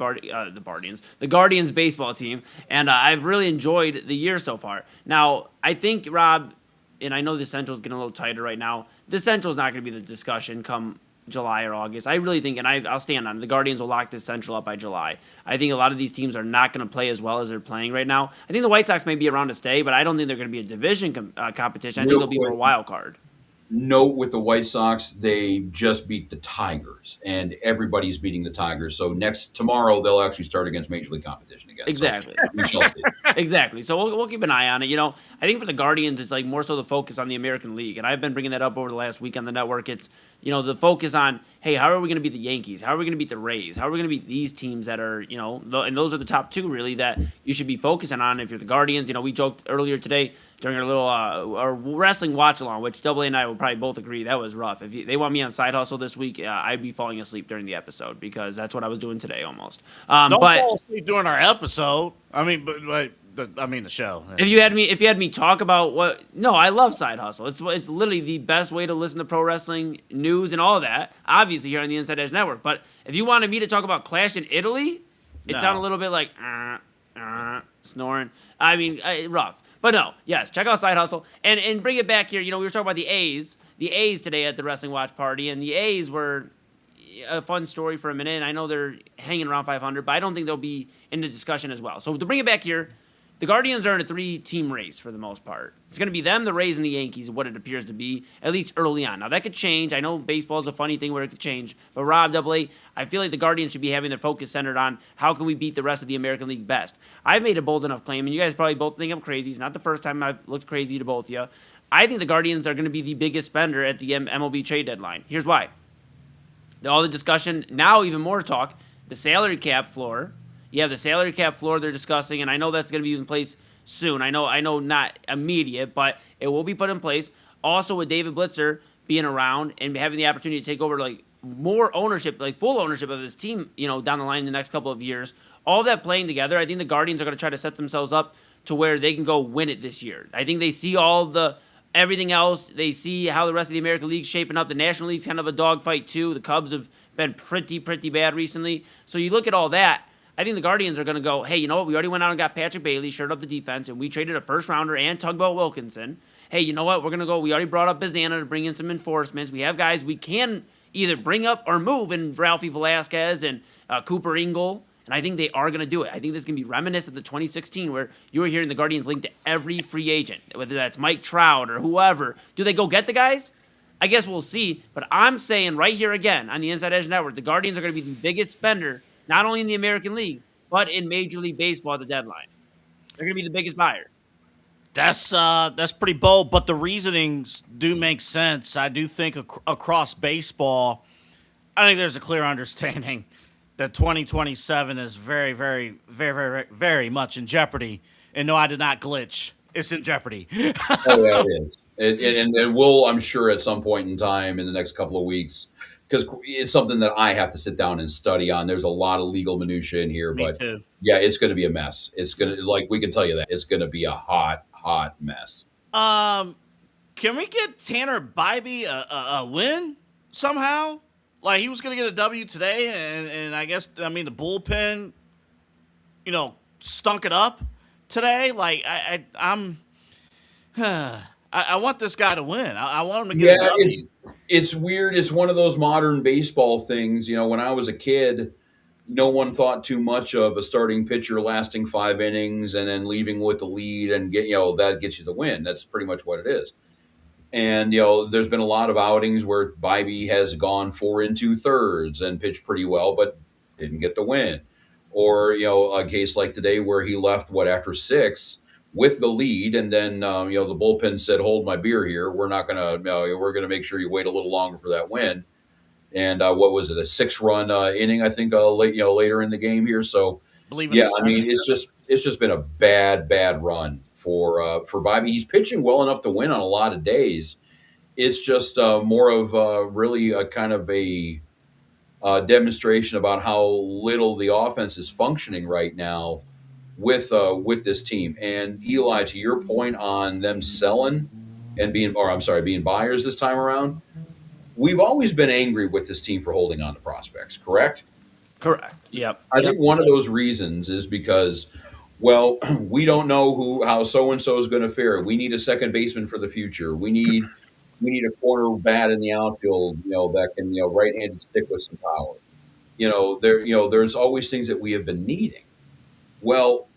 Guardians baseball team, and I've really enjoyed the year so far. Now, I think Rob, and I know the Central's getting a little tighter right now. The Central's not going to be the discussion come July or August. I really think, and I'll stand on it, the Guardians will lock this Central up by July. I think a lot of these teams are not going to play as well as they're playing right now. I think the White Sox may be around to stay, but I don't think they're going to be a division competition. I think they'll be more wild card. Note with the White Sox, they just beat the Tigers, and everybody's beating the Tigers. So tomorrow they'll actually start against Major League competition again. Exactly. So we shall see. Exactly. So we'll keep an eye on it. You know, I think for the Guardians, it's like more so the focus on the American League, and I've been bringing that up over the last week on the network. It's, you know, the focus on, hey, how are we going to beat the Yankees? How are we going to beat the Rays? How are we going to beat these teams that are, you know, and those are the top two really that you should be focusing on if you're the Guardians. You know, we joked earlier today during our little our wrestling watch along, which Double A and I will probably both agree that was rough. If they want me on Side Hustle this week, I'd be falling asleep during the episode because that's what I was doing today almost. Don't fall asleep during our episode. I mean, the show. If you had me talk about what, no, I love Side Hustle. It's literally the best way to listen to pro wrestling news and all that. Obviously here on the Inside Edge Network. But if you wanted me to talk about Clash in Italy, it sounded a little bit like snoring. I mean, rough. But no, yes, check out Side Hustle and bring it back here. You know, we were talking about the A's today at the Wrestling Watch Party, and the A's were a fun story for a minute. And I know they're hanging around 500, but I don't think they'll be in the discussion as well. So to bring it back here, the Guardians are in a 3-team race for the most part. It's going to be them, the Rays, and the Yankees, what it appears to be, at least early on. Now, that could change. I know baseball is a funny thing where it could change. But, Rob, AA, I feel like the Guardians should be having their focus centered on how can we beat the rest of the American League best. I've made a bold enough claim, and you guys probably both think I'm crazy. It's not the first time I've looked crazy to both of you. I think the Guardians are going to be the biggest spender at the MLB trade deadline. Here's why. All the discussion, now even more talk, the salary cap floor. You have the salary cap floor they're discussing, and I know that's going to be in place soon. I know not immediate, but it will be put in place. Also with David Blitzer being around and having the opportunity to take over like more ownership, like full ownership of this team, you know, down the line in the next couple of years. All that playing together, I think the Guardians are going to try to set themselves up to where they can go win it this year. I think they see everything else. They see how the rest of the American League's shaping up. The National League's kind of a dogfight too. The Cubs have been pretty bad recently. So you look at all that, I think the Guardians are going to go, hey, you know what? We already went out and got Patrick Bailey, shored up the defense, and we traded a first-rounder and Tugboat Wilkinson. Hey, you know what? We're going to go. We already brought up Bazana to bring in some enforcements. We have guys we can either bring up or move in Ralphie Velasquez and Cooper Ingle, and I think they are going to do it. I think this is going to be reminiscent of the 2016 where you were hearing the Guardians linked to every free agent, whether that's Mike Trout or whoever. Do they go get the guys? I guess we'll see, but I'm saying right here again on the Inside Edge Network, the Guardians are going to be the biggest spender not only in the American League, but in Major League Baseball at the deadline. They're going to be the biggest buyer. That's pretty bold, but the reasonings do make sense. I do think across baseball, I think there's a clear understanding that 2027 is very, very, very, very, very much in jeopardy. And no, I did not glitch. It's in jeopardy. Oh, yeah, it is. And we'll, I'm sure, at some point in time in the next couple of weeks, because it's something that I have to sit down and study on. There's a lot of legal minutia in here, but yeah, it's going to be a mess. It's going to, like, we can tell you that it's going to be a hot mess. Can we get Tanner Bybee a win somehow? Like, he was going to get a W today, and I guess, I mean, the bullpen, you know, stunk it up today. Like, I'm I want this guy to win. I want him to get a W. It's weird. It's one of those modern baseball things. You know, when I was a kid, no one thought too much of a starting pitcher lasting 5 innings and then leaving with the lead and that gets you the win. That's pretty much what it is. And, there's been a lot of outings where Bybee has gone 4 2/3 and pitched pretty well, but didn't get the win. Or, a case like today where he left, after 6 with the lead. And then, the bullpen said, hold my beer here. We're not going to, we're going to make sure you wait a little longer for that win. And what was it? A 6-run inning, I think, later in the game here. So, I mean, it's just been a bad run for Bybee. He's pitching well enough to win on a lot of days. It's just more of really a kind of a demonstration about how little the offense is functioning right now with this team. And Eli, to your point on them selling and being buyers this time around, we've always been angry with this team for holding on to prospects, correct? Correct. Yep. I think one of those reasons is because, well, we don't know how so and so is going to fare. We need a second baseman for the future. We need a corner bat in the outfield, that can right-handed stick with some power. There's always things that we have been needing. Well,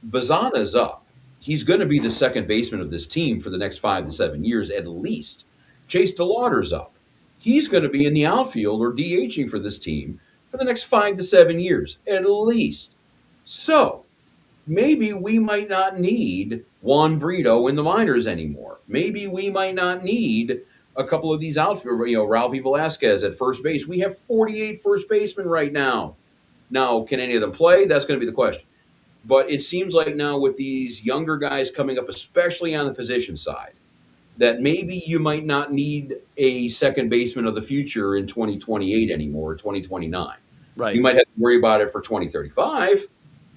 Bazana's up. He's going to be the second baseman of this team for the next 5 to 7 years at least. Chase DeLauder's up. He's going to be in the outfield or DHing for this team for the next 5 to 7 years at least. So maybe we might not need Juan Brito in the minors anymore. Maybe we might not need a couple of these outfielders, Ralphie Velasquez at first base. We have 48 first basemen right now. Now, can any of them play? That's going to be the question. But it seems like now with these younger guys coming up, especially on the position side, that maybe you might not need a second baseman of the future in 2028 anymore, or 2029. Right. You might have to worry about it for 2035,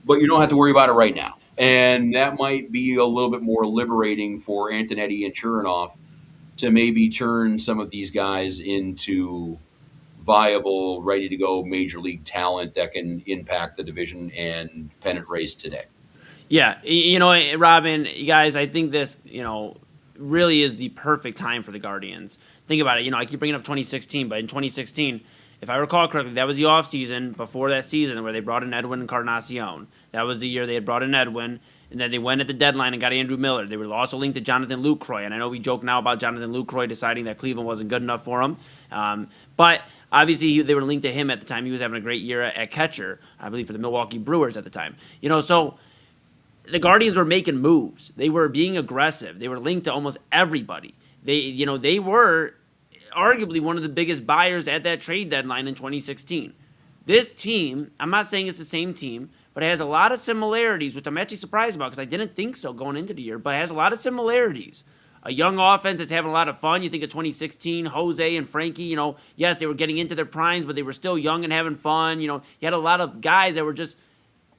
but you don't have to worry about it right now. And that might be a little bit more liberating for Antonetti and Chernoff to maybe turn some of these guys into viable, ready-to-go major league talent that can impact the division and pennant race today. Yeah, Robin, you guys, I think this, really is the perfect time for the Guardians. Think about it. I keep bringing up 2016, but in 2016, if I recall correctly, that was the offseason before that season where they brought in Edwin Encarnacion. That was the year they had brought in Edwin, and then they went at the deadline and got Andrew Miller. They were also linked to Jonathan Lucroy, and I know we joke now about Jonathan Lucroy deciding that Cleveland wasn't good enough for him, but obviously they were linked to him at the time. He was having a great year at catcher, I believe, for the Milwaukee Brewers at the time. So the Guardians were making moves. They were being aggressive. They were linked to almost everybody. They were arguably one of the biggest buyers at that trade deadline in 2016. This team, I'm not saying it's the same team, but it has a lot of similarities, which I'm actually surprised about because I didn't think so going into the year, but it has a lot of similarities. A young offense that's having a lot of fun. You think of 2016, Jose and Frankie, yes, they were getting into their primes, but they were still young and having fun. You had a lot of guys that were just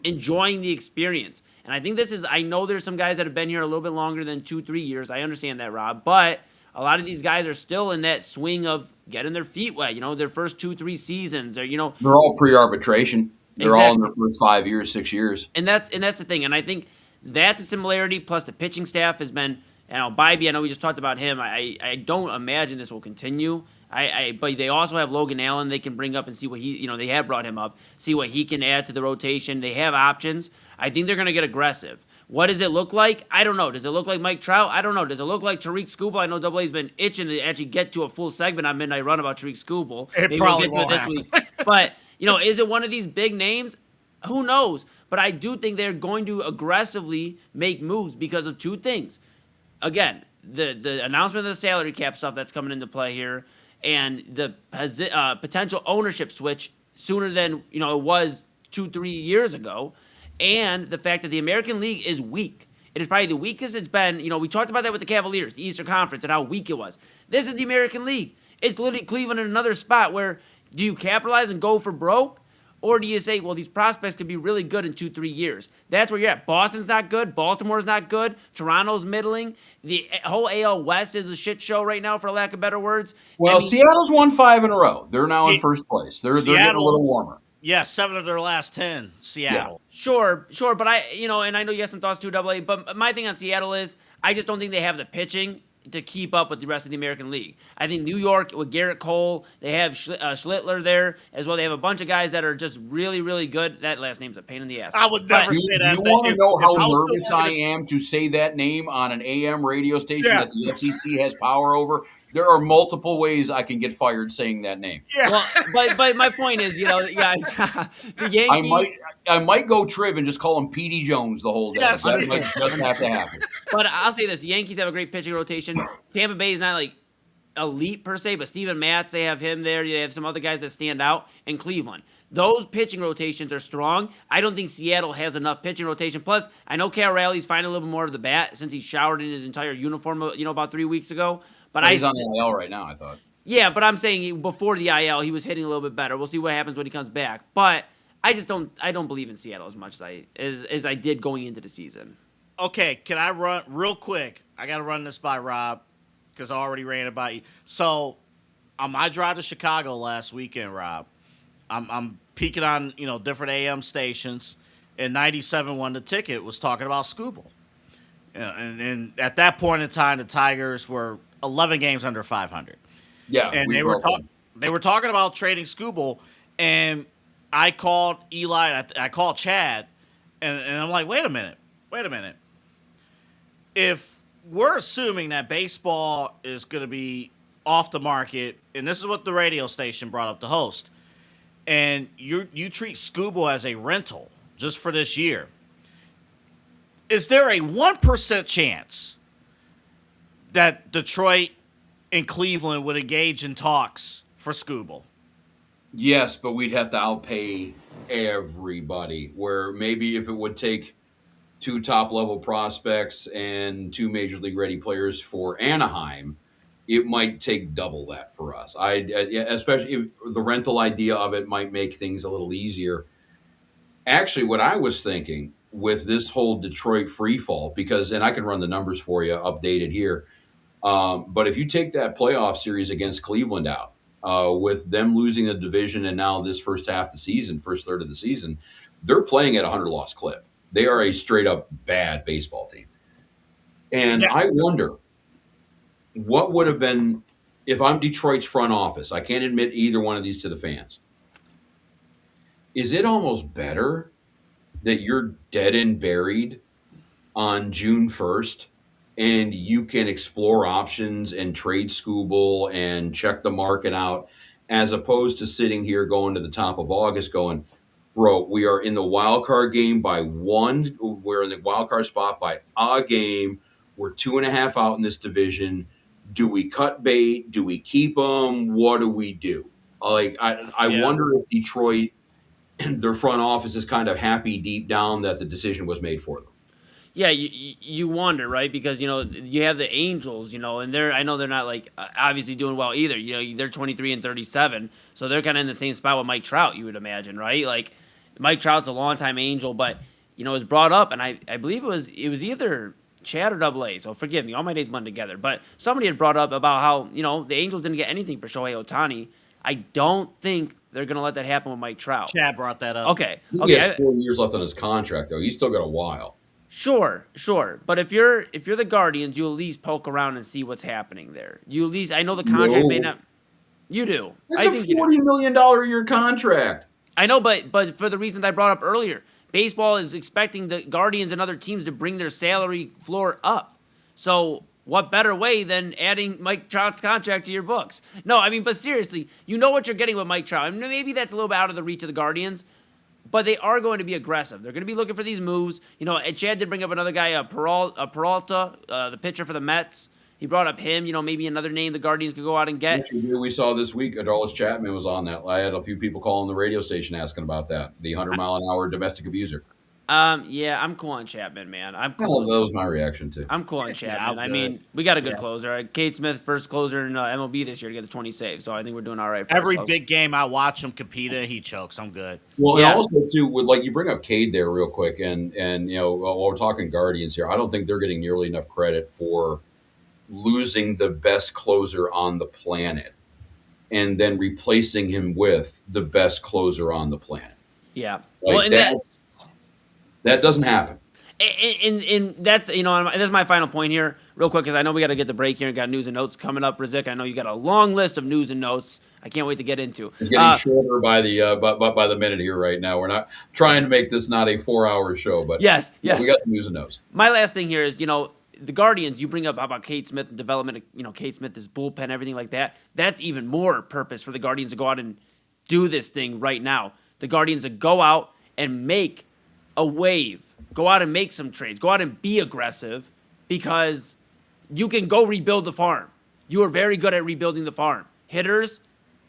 enjoying the experience. And I think I know there's some guys that have been here a little bit longer than 2-3 years. I understand that, Rob. But a lot of these guys are still in that swing of getting their feet wet, their first 2-3 seasons. They're all pre-arbitration. They're exactly. all in their first 5 years, 6 years. And that's the thing. And I think that's a similarity. Plus the pitching staff has been, Bybee, I know we just talked about him. I don't imagine this will continue. But they also have Logan Allen they can bring up and see what he, they have brought him up, see what he can add to the rotation. They have options. I think they're going to get aggressive. What does it look like? I don't know. Does it look like Mike Trout? I don't know. Does it look like Tariq Skubal? I know AA's been itching to actually get to a full segment on Midnight Run about Tariq Skubal. Maybe probably we'll get to it this week. But, is it one of these big names? Who knows? But I do think they're going to aggressively make moves because of two things. Again, the announcement of the salary cap stuff that's coming into play here and the potential ownership switch sooner than, it was 2-3 years ago. And the fact that the American League is weak. It is probably the weakest it's been. We talked about that with the Cavaliers, the Eastern Conference, and how weak it was. This is the American League. It's literally Cleveland in another spot where do you capitalize and go for broke? Or do you say, well, these prospects could be really good in 2-3 years? That's where you're at. Boston's not good. Baltimore's not good. Toronto's middling. The whole AL West is a shit show right now, for lack of better words. Well, Seattle's won 5 in a row. They're now in first place. They're getting a little warmer. Yeah, 7 of their last 10, Seattle. Yeah. Sure, but and I know you have some thoughts too, AA, but my thing on Seattle is I just don't think they have the pitching to keep up with the rest of the American League. I think New York with Garrett Cole, they have Schlittler there as well. They have a bunch of guys that are just really, really good. That last name's a pain in the ass. I would never say that. You want to know how nervous I am to say that name on an AM radio station that the FCC has power over? There are multiple ways I can get fired saying that name. Yeah. Well, but my point is, guys, the Yankees. I might go trib and just call him Petey Jones the whole day. Yes. That might just have to happen. But I'll say this: the Yankees have a great pitching rotation. Tampa Bay is not like elite per se, but Steven Matz, they have him there. You have some other guys that stand out. And Cleveland. Those pitching rotations are strong. I don't think Seattle has enough pitching rotation. Plus, I know Cal Raleig's finding a little bit more of the bat since he showered in his entire uniform, about 3 weeks ago. But he's on the IL right now, I thought. Yeah, but I'm saying before the IL, he was hitting a little bit better. We'll see what happens when he comes back. But I don't believe in Seattle as much as I did going into the season. Okay, can I run real quick? I got to run this by Rob because I already ran it by you. So on my drive to Chicago last weekend, Rob, I'm peeking on different AM stations, and 97 the ticket was talking about Scooble, and at that point in time, the Tigers were 11 games under 500. Yeah, And they were talking about trading Scooble, and I called Eli, I called Chad, and I'm like, wait a minute. If we're assuming that baseball is going to be off the market, and this is what the radio station brought up the host, and you treat Scooble as a rental just for this year, is there a 1% chance that Detroit and Cleveland would engage in talks for Scooble? Yes, but we'd have to outpay everybody. Where maybe if it would take 2 top-level prospects and 2 major league ready players for Anaheim, it might take double that for us. Especially if the rental idea of it might make things a little easier. Actually, what I was thinking with this whole Detroit free fall, and I can run the numbers for you updated here, but if you take that playoff series against Cleveland out, with them losing the division and now this first third of the season, they're playing at a 100-loss clip. They are a straight-up bad baseball team. And yeah. I wonder what would have been if I'm Detroit's front office. I can't admit either one of these to the fans. Is it almost better that you're dead and buried on June 1st and you can explore options and trade Scooble and check the market out, as opposed to sitting here going to the top of August going, bro, we are in the wild card game by 1. We're in the wild card spot by a game. We're 2.5 out in this division. Do we cut bait? Do we keep them? What do we do? I wonder if Detroit, their front office is kind of happy deep down that the decision was made for them. Yeah, you wonder, right? Because, you have the Angels, and I know they're not, obviously doing well either. They're 23-37, so they're kind of in the same spot with Mike Trout, you would imagine, right? Like, Mike Trout's a longtime Angel, but, it was brought up, and I believe it was either Chad or Double A, so forgive me, all my days blend together. But somebody had brought up about how, the Angels didn't get anything for Shohei Ohtani. I don't think they're going to let that happen with Mike Trout. Chad brought that up. Okay. He has 4 years left on his contract, though. He's still got a while. Sure. But if you're the Guardians, you at least poke around and see what's happening there. You at least, I know the contract may not. You do. That's a $40 million a year contract. I know, but for the reasons I brought up earlier, baseball is expecting the Guardians and other teams to bring their salary floor up. So what better way than adding Mike Trout's contract to your books? No, but seriously, you know what you're getting with Mike Trout. Maybe that's a little bit out of the reach of the Guardians, but they are going to be aggressive. They're going to be looking for these moves. Chad did bring up another guy, Peralta, the pitcher for the Mets. He brought up him, maybe another name the Guardians could go out and get. We saw this week, Adolis Chapman was on that. I had a few people calling the radio station asking about that, the 100-mile-an-hour domestic abuser. Yeah, I'm cool on Chapman, man. I'm cool. Well, that was my reaction, too. I'm cool on Chapman. We got a good closer. Kate Smith, first closer in MLB this year to get the 20 saves, so I think we're doing all right. Every big game I watch him compete in, he chokes. I'm good. Well, and also, too, with you bring up Cade there real quick, and while we're talking Guardians here, I don't think they're getting nearly enough credit for losing the best closer on the planet and then replacing him with the best closer on the planet. Yeah. That doesn't happen. And that's, that's my final point here, real quick, because I know we got to get the break here and got news and notes coming up, Rozycki. I know you got a long list of news and notes I can't wait to get into. It's getting shorter by the minute here right now. We're not trying to make this not a 4-hour show, but yes. We got some news and notes. My last thing here is, the Guardians, you bring up about Kate Smith and development, Kate Smith, this bullpen, everything like that. That's even more purpose for the Guardians to go out and do this thing right now. The Guardians to go out and make a wave. Go out and make some trades. Go out and be aggressive because you can go rebuild the farm. You are very good at rebuilding the farm. Hitters,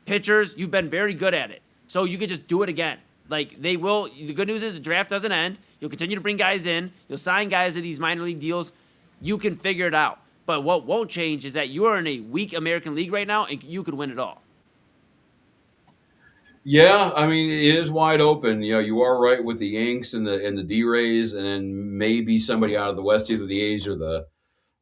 pitchers, you've been very good at it. So you can just do it again. They will. The good news is the draft doesn't end. You'll continue to bring guys in. You'll sign guys to these minor league deals. You can figure it out. But what won't change is that you are in a weak American League right now, and you could win it all. Yeah, it is wide open. You are right with the Yanks and the D-Rays, and then maybe somebody out of the West, either the A's or the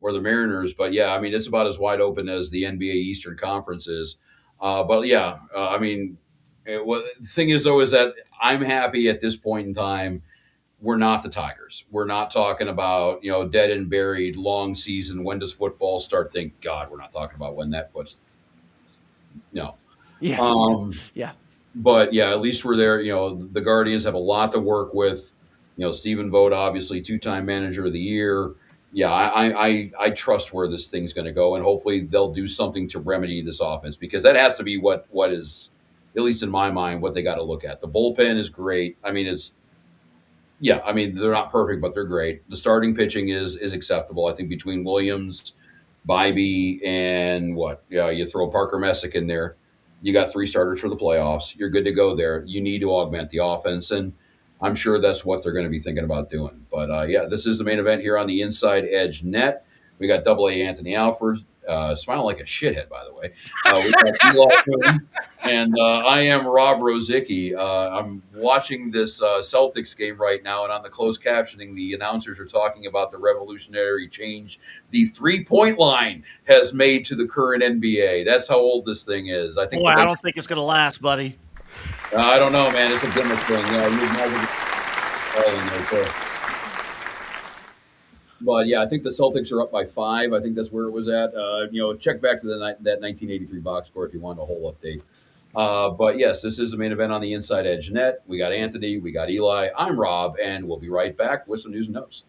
Mariners. But yeah, it's about as wide open as the NBA Eastern Conference is. But yeah, I mean, the thing is though is that I'm happy at this point in time. We're not the Tigers. We're not talking about dead and buried long season. When does football start? Thank God we're not talking about when that puts. No. Yeah. Um, Yeah. but yeah, at least we're there. The Guardians have a lot to work with. Stephen Vogt, obviously 2-time manager of the year. Yeah, I trust where this thing's going to go, and hopefully they'll do something to remedy this offense, because that has to be what is, at least in my mind, what they got to look at. The bullpen is great. I mean, they're not perfect, but they're great. The starting pitching is acceptable. I think between Williams, Bybee, and you throw Parker Messick in there, you got 3 starters for the playoffs. You're good to go there. You need to augment the offense, and I'm sure that's what they're going to be thinking about doing. But this is the main event here on the Inside Edge Net. We got Double A Anthony Alford, smiling like a shithead, by the way. We got Eli Moon, and I am Rob Rozycki. I'm watching this Celtics game right now, and on the closed captioning, the announcers are talking about the revolutionary change the 3-point line has made to the current NBA. That's how old this thing is. I think. Boy, I don't think it's going to last, buddy. I don't know, man. It's a gimmick thing. All in there too. But yeah, I think the Celtics are up by 5. I think that's where it was at. Check back to that 1983 box score if you want a whole update. But yes, this is the main event on the Inside Edge Net. We got Anthony, we got Eli. I'm Rob, and we'll be right back with some news and notes.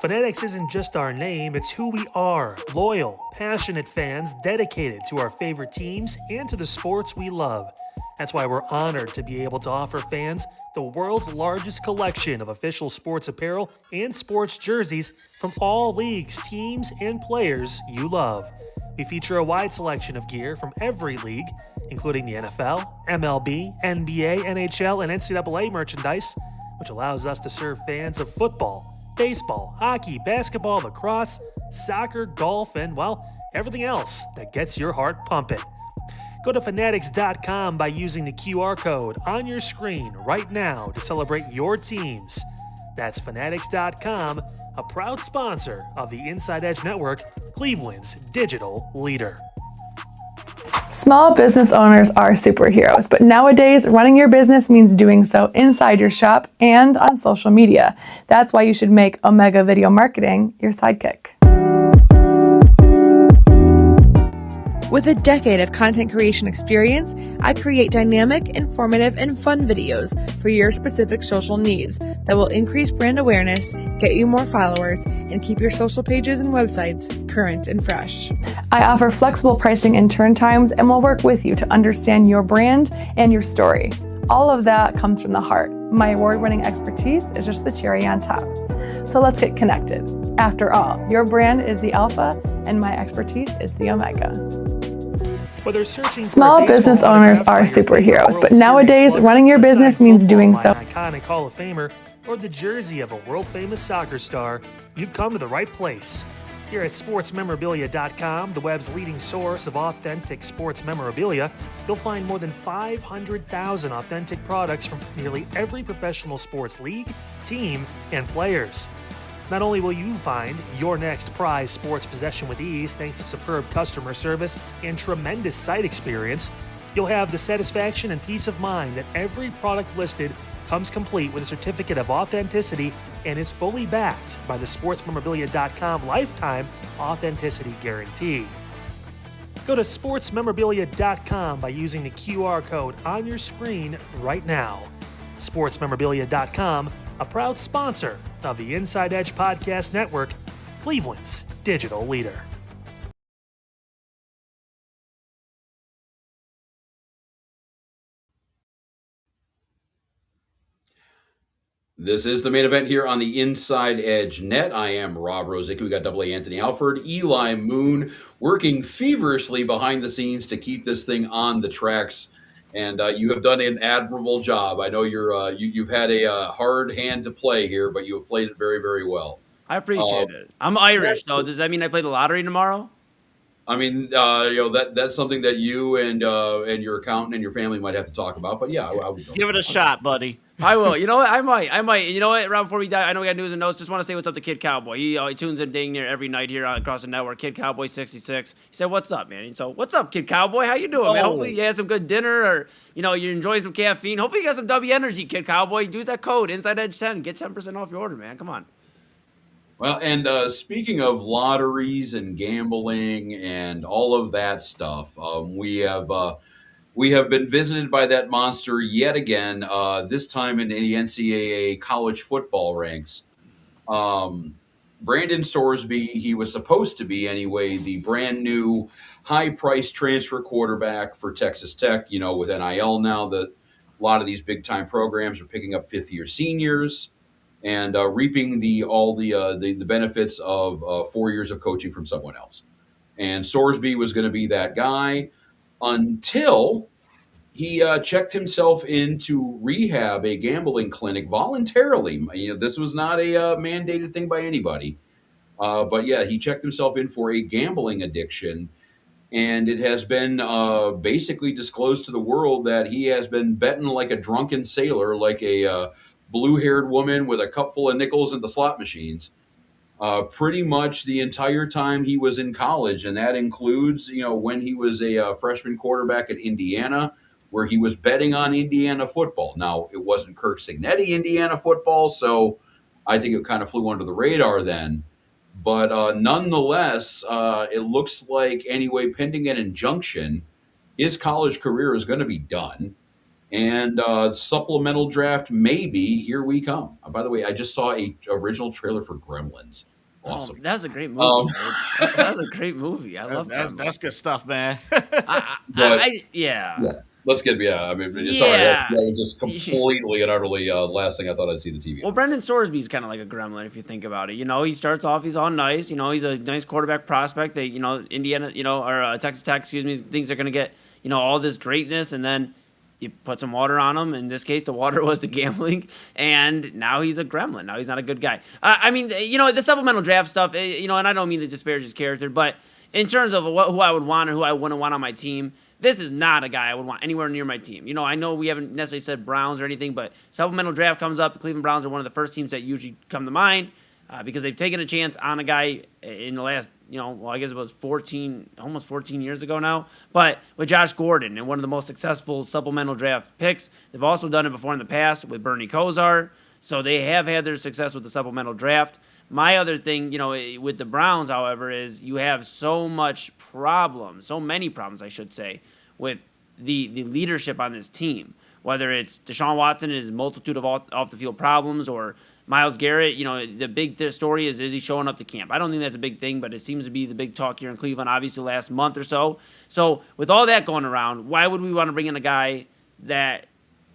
Fanatics isn't just our name, it's who we are. Loyal, passionate fans dedicated to our favorite teams and to the sports we love. That's why we're honored to be able to offer fans the world's largest collection of official sports apparel and sports jerseys from all leagues, teams, and players you love. We feature a wide selection of gear from every league, including the NFL, MLB, NBA, NHL, and NCAA merchandise, which allows us to serve fans of football, baseball, hockey, basketball, lacrosse, soccer, golf, and, well, everything else that gets your heart pumping. Go to fanatics.com by using the QR code on your screen right now to celebrate your teams. That's fanatics.com, a proud sponsor of the Inside Edge Network, Cleveland's digital leader. Small business owners are superheroes, but nowadays running your business means doing so inside your shop and on social media. That's why you should make Omega Video Marketing your sidekick. With a decade of content creation experience, I create dynamic, informative, and fun videos for your specific social needs that will increase brand awareness, get you more followers, and keep your social pages and websites current and fresh. I offer flexible pricing and turn times and will work with you to understand your brand and your story. All of that comes from the heart. My award-winning expertise is just the cherry on top. So let's get connected. After all, your brand is the alpha and my expertise is the omega. Whether searching Small business owners are superheroes, but nowadays running your business means doing so. An iconic Hall of Famer or the jersey of a world-famous soccer star, you've come to the right place. Here at sportsmemorabilia.com, the web's leading source of authentic sports memorabilia, you'll find more than 500,000 authentic products from nearly every professional sports league, team, and players. Not only will you find your next prized sports possession with ease thanks to superb customer service and tremendous site experience, you'll have the satisfaction and peace of mind that every product listed comes complete with a certificate of authenticity and is fully backed by the sportsmemorabilia.com lifetime authenticity guarantee. Go to sportsmemorabilia.com by using the QR code on your screen right now. Sportsmemorabilia.com, a proud sponsor of the Inside Edge Podcast Network, Cleveland's digital leader. This is the main event here on the Inside Edge Net. I am Rob Rozycki. We got AA Anthony Alford, Eli Moon, working feverishly behind the scenes to keep this thing on the tracks. And you have done an admirable job. I know you've had a hard hand to play here, but you have played it very, very well. I appreciate it. I'm Irish, though. Does that mean I play the lottery tomorrow? I mean, that's something that you and your accountant and your family might have to talk about. But yeah, I would go. Give it a shot, buddy. I will. You know what? I might. You know what? Rob, before we die, I know we got news and notes. Just want to say what's up to Kid Cowboy. He tunes in dang near every night here across the network. Kid Cowboy 66. He said, "What's up, man?" And so, what's up, Kid Cowboy? How you doing, man? Hopefully you had some good dinner, or you enjoy some caffeine. Hopefully you got some W energy, Kid Cowboy. Use that code Inside Edge 10. Get 10% off your order, man. Come on. Well, and speaking of lotteries and gambling and all of that stuff, we have been visited by that monster yet again. This time in the NCAA college football ranks. Brandon Sorsby, he was supposed to be anyway, the brand new high-priced transfer quarterback for Texas Tech. With NIL now, that a lot of these big-time programs are picking up fifth-year seniors and reaping all the benefits of 4 years of coaching from someone else. And Sorsby was going to be that guy until he checked himself into rehab, a gambling clinic, voluntarily. This was not a mandated thing by anybody. But yeah, he checked himself in for a gambling addiction. And it has been basically disclosed to the world that he has been betting like a drunken sailor, like a blue-haired woman with a cup full of nickels in the slot machines, pretty much the entire time he was in college. And that includes, when he was a freshman quarterback at Indiana, where he was betting on Indiana football. Now, it wasn't Kirk Cignetti Indiana football, so I think it kind of flew under the radar then. But nonetheless, it looks like, anyway, pending an injunction, his college career is going to be done. And supplemental draft, maybe, here we come. By the way, I just saw a original trailer for Gremlins. Awesome. Oh, that's a great movie. That's a great movie. I love that. That's good stuff, man. Yeah. Let's get, I mean, sorry, that was just completely and utterly last thing I thought I'd see the TV. Well, Brendan Sorsby's kind of like a gremlin if you think about it. He starts off, he's all nice. He's a nice quarterback prospect. They, Indiana, or Texas Tech, thinks they're going to get, all this greatness, and then you put some water on him. In this case, the water was the gambling, and now he's a gremlin. Now he's not a good guy. I mean, the supplemental draft stuff, and I don't mean to disparage his character, but in terms of who I would want or who I wouldn't want on my team, this is not a guy I would want anywhere near my team. I know we haven't necessarily said Browns or anything, but supplemental draft comes up. The Cleveland Browns are one of the first teams that usually come to mind because they've taken a chance on a guy in the last, I guess it was almost 14 years ago now, but with Josh Gordon and one of the most successful supplemental draft picks. They've also done it before in the past with Bernie Kosar, so they have had their success with the supplemental draft. My other thing, with the Browns, however, is you have so many problems, I should say, with the leadership on this team. Whether it's Deshaun Watson and his multitude of off-the-field problems, or Myles Garrett, the big story is he showing up to camp? I don't think that's a big thing, but it seems to be the big talk here in Cleveland, obviously, last month or so. So with all that going around, why would we want to bring in a guy that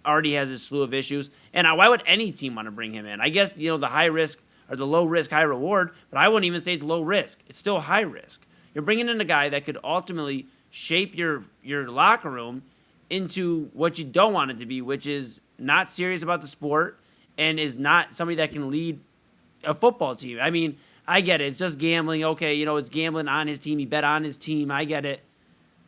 already has a slew of issues? And why would any team want to bring him in? I guess, the high risk or the low risk, high reward, but I wouldn't even say it's low risk. It's still high risk. You're bringing in a guy that could ultimately shape your locker room into what you don't want it to be, which is not serious about the sport and is not somebody that can lead a football team. I mean, I get it. It's just gambling. Okay, it's gambling on his team. He bet on his team. I get it.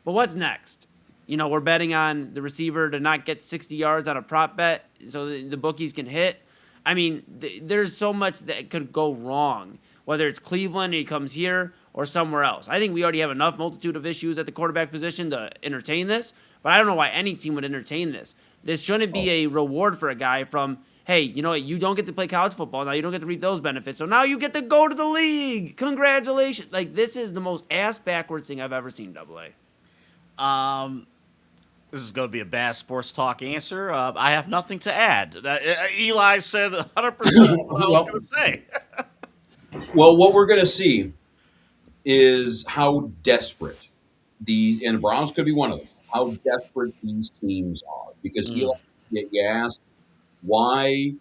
But what's next? We're betting on the receiver to not get 60 yards on a prop bet so the bookies can hit. I mean, there's so much that could go wrong, whether it's Cleveland and he comes here or somewhere else. I think we already have enough multitude of issues at the quarterback position to entertain this, but I don't know why any team would entertain this. This shouldn't be a reward for a guy from, hey, you don't get to play college football. Now you don't get to reap those benefits. So now you get to go to the league. Congratulations. Like, this is the most ass-backwards thing I've ever seen, AA. This is going to be a bad sports talk answer. I have nothing to add. Eli said 100% what I was going to say. Well, what we're going to see is how desperate and the Browns could be one of them, how desperate these teams are. Because you asked, why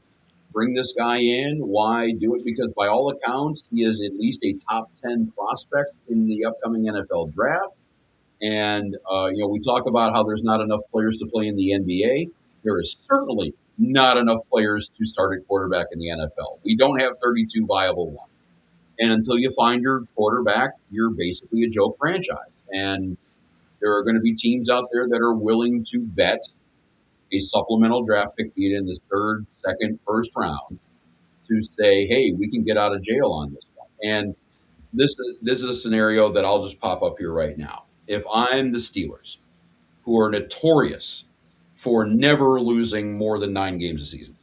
bring this guy in? Why do it? Because by all accounts, he is at least a top 10 prospect in the upcoming NFL draft. And, we talk about how there's not enough players to play in the NBA. There is certainly not enough players to start at quarterback in the NFL. We don't have 32 viable ones. And until you find your quarterback, you're basically a joke franchise. And there are going to be teams out there that are willing to bet a supplemental draft pick be it in the third, second, first round to say, hey, we can get out of jail on this one. And this is a scenario that I'll just pop up here right now. If I'm the Steelers, who are notorious for never losing more than 9 games a season,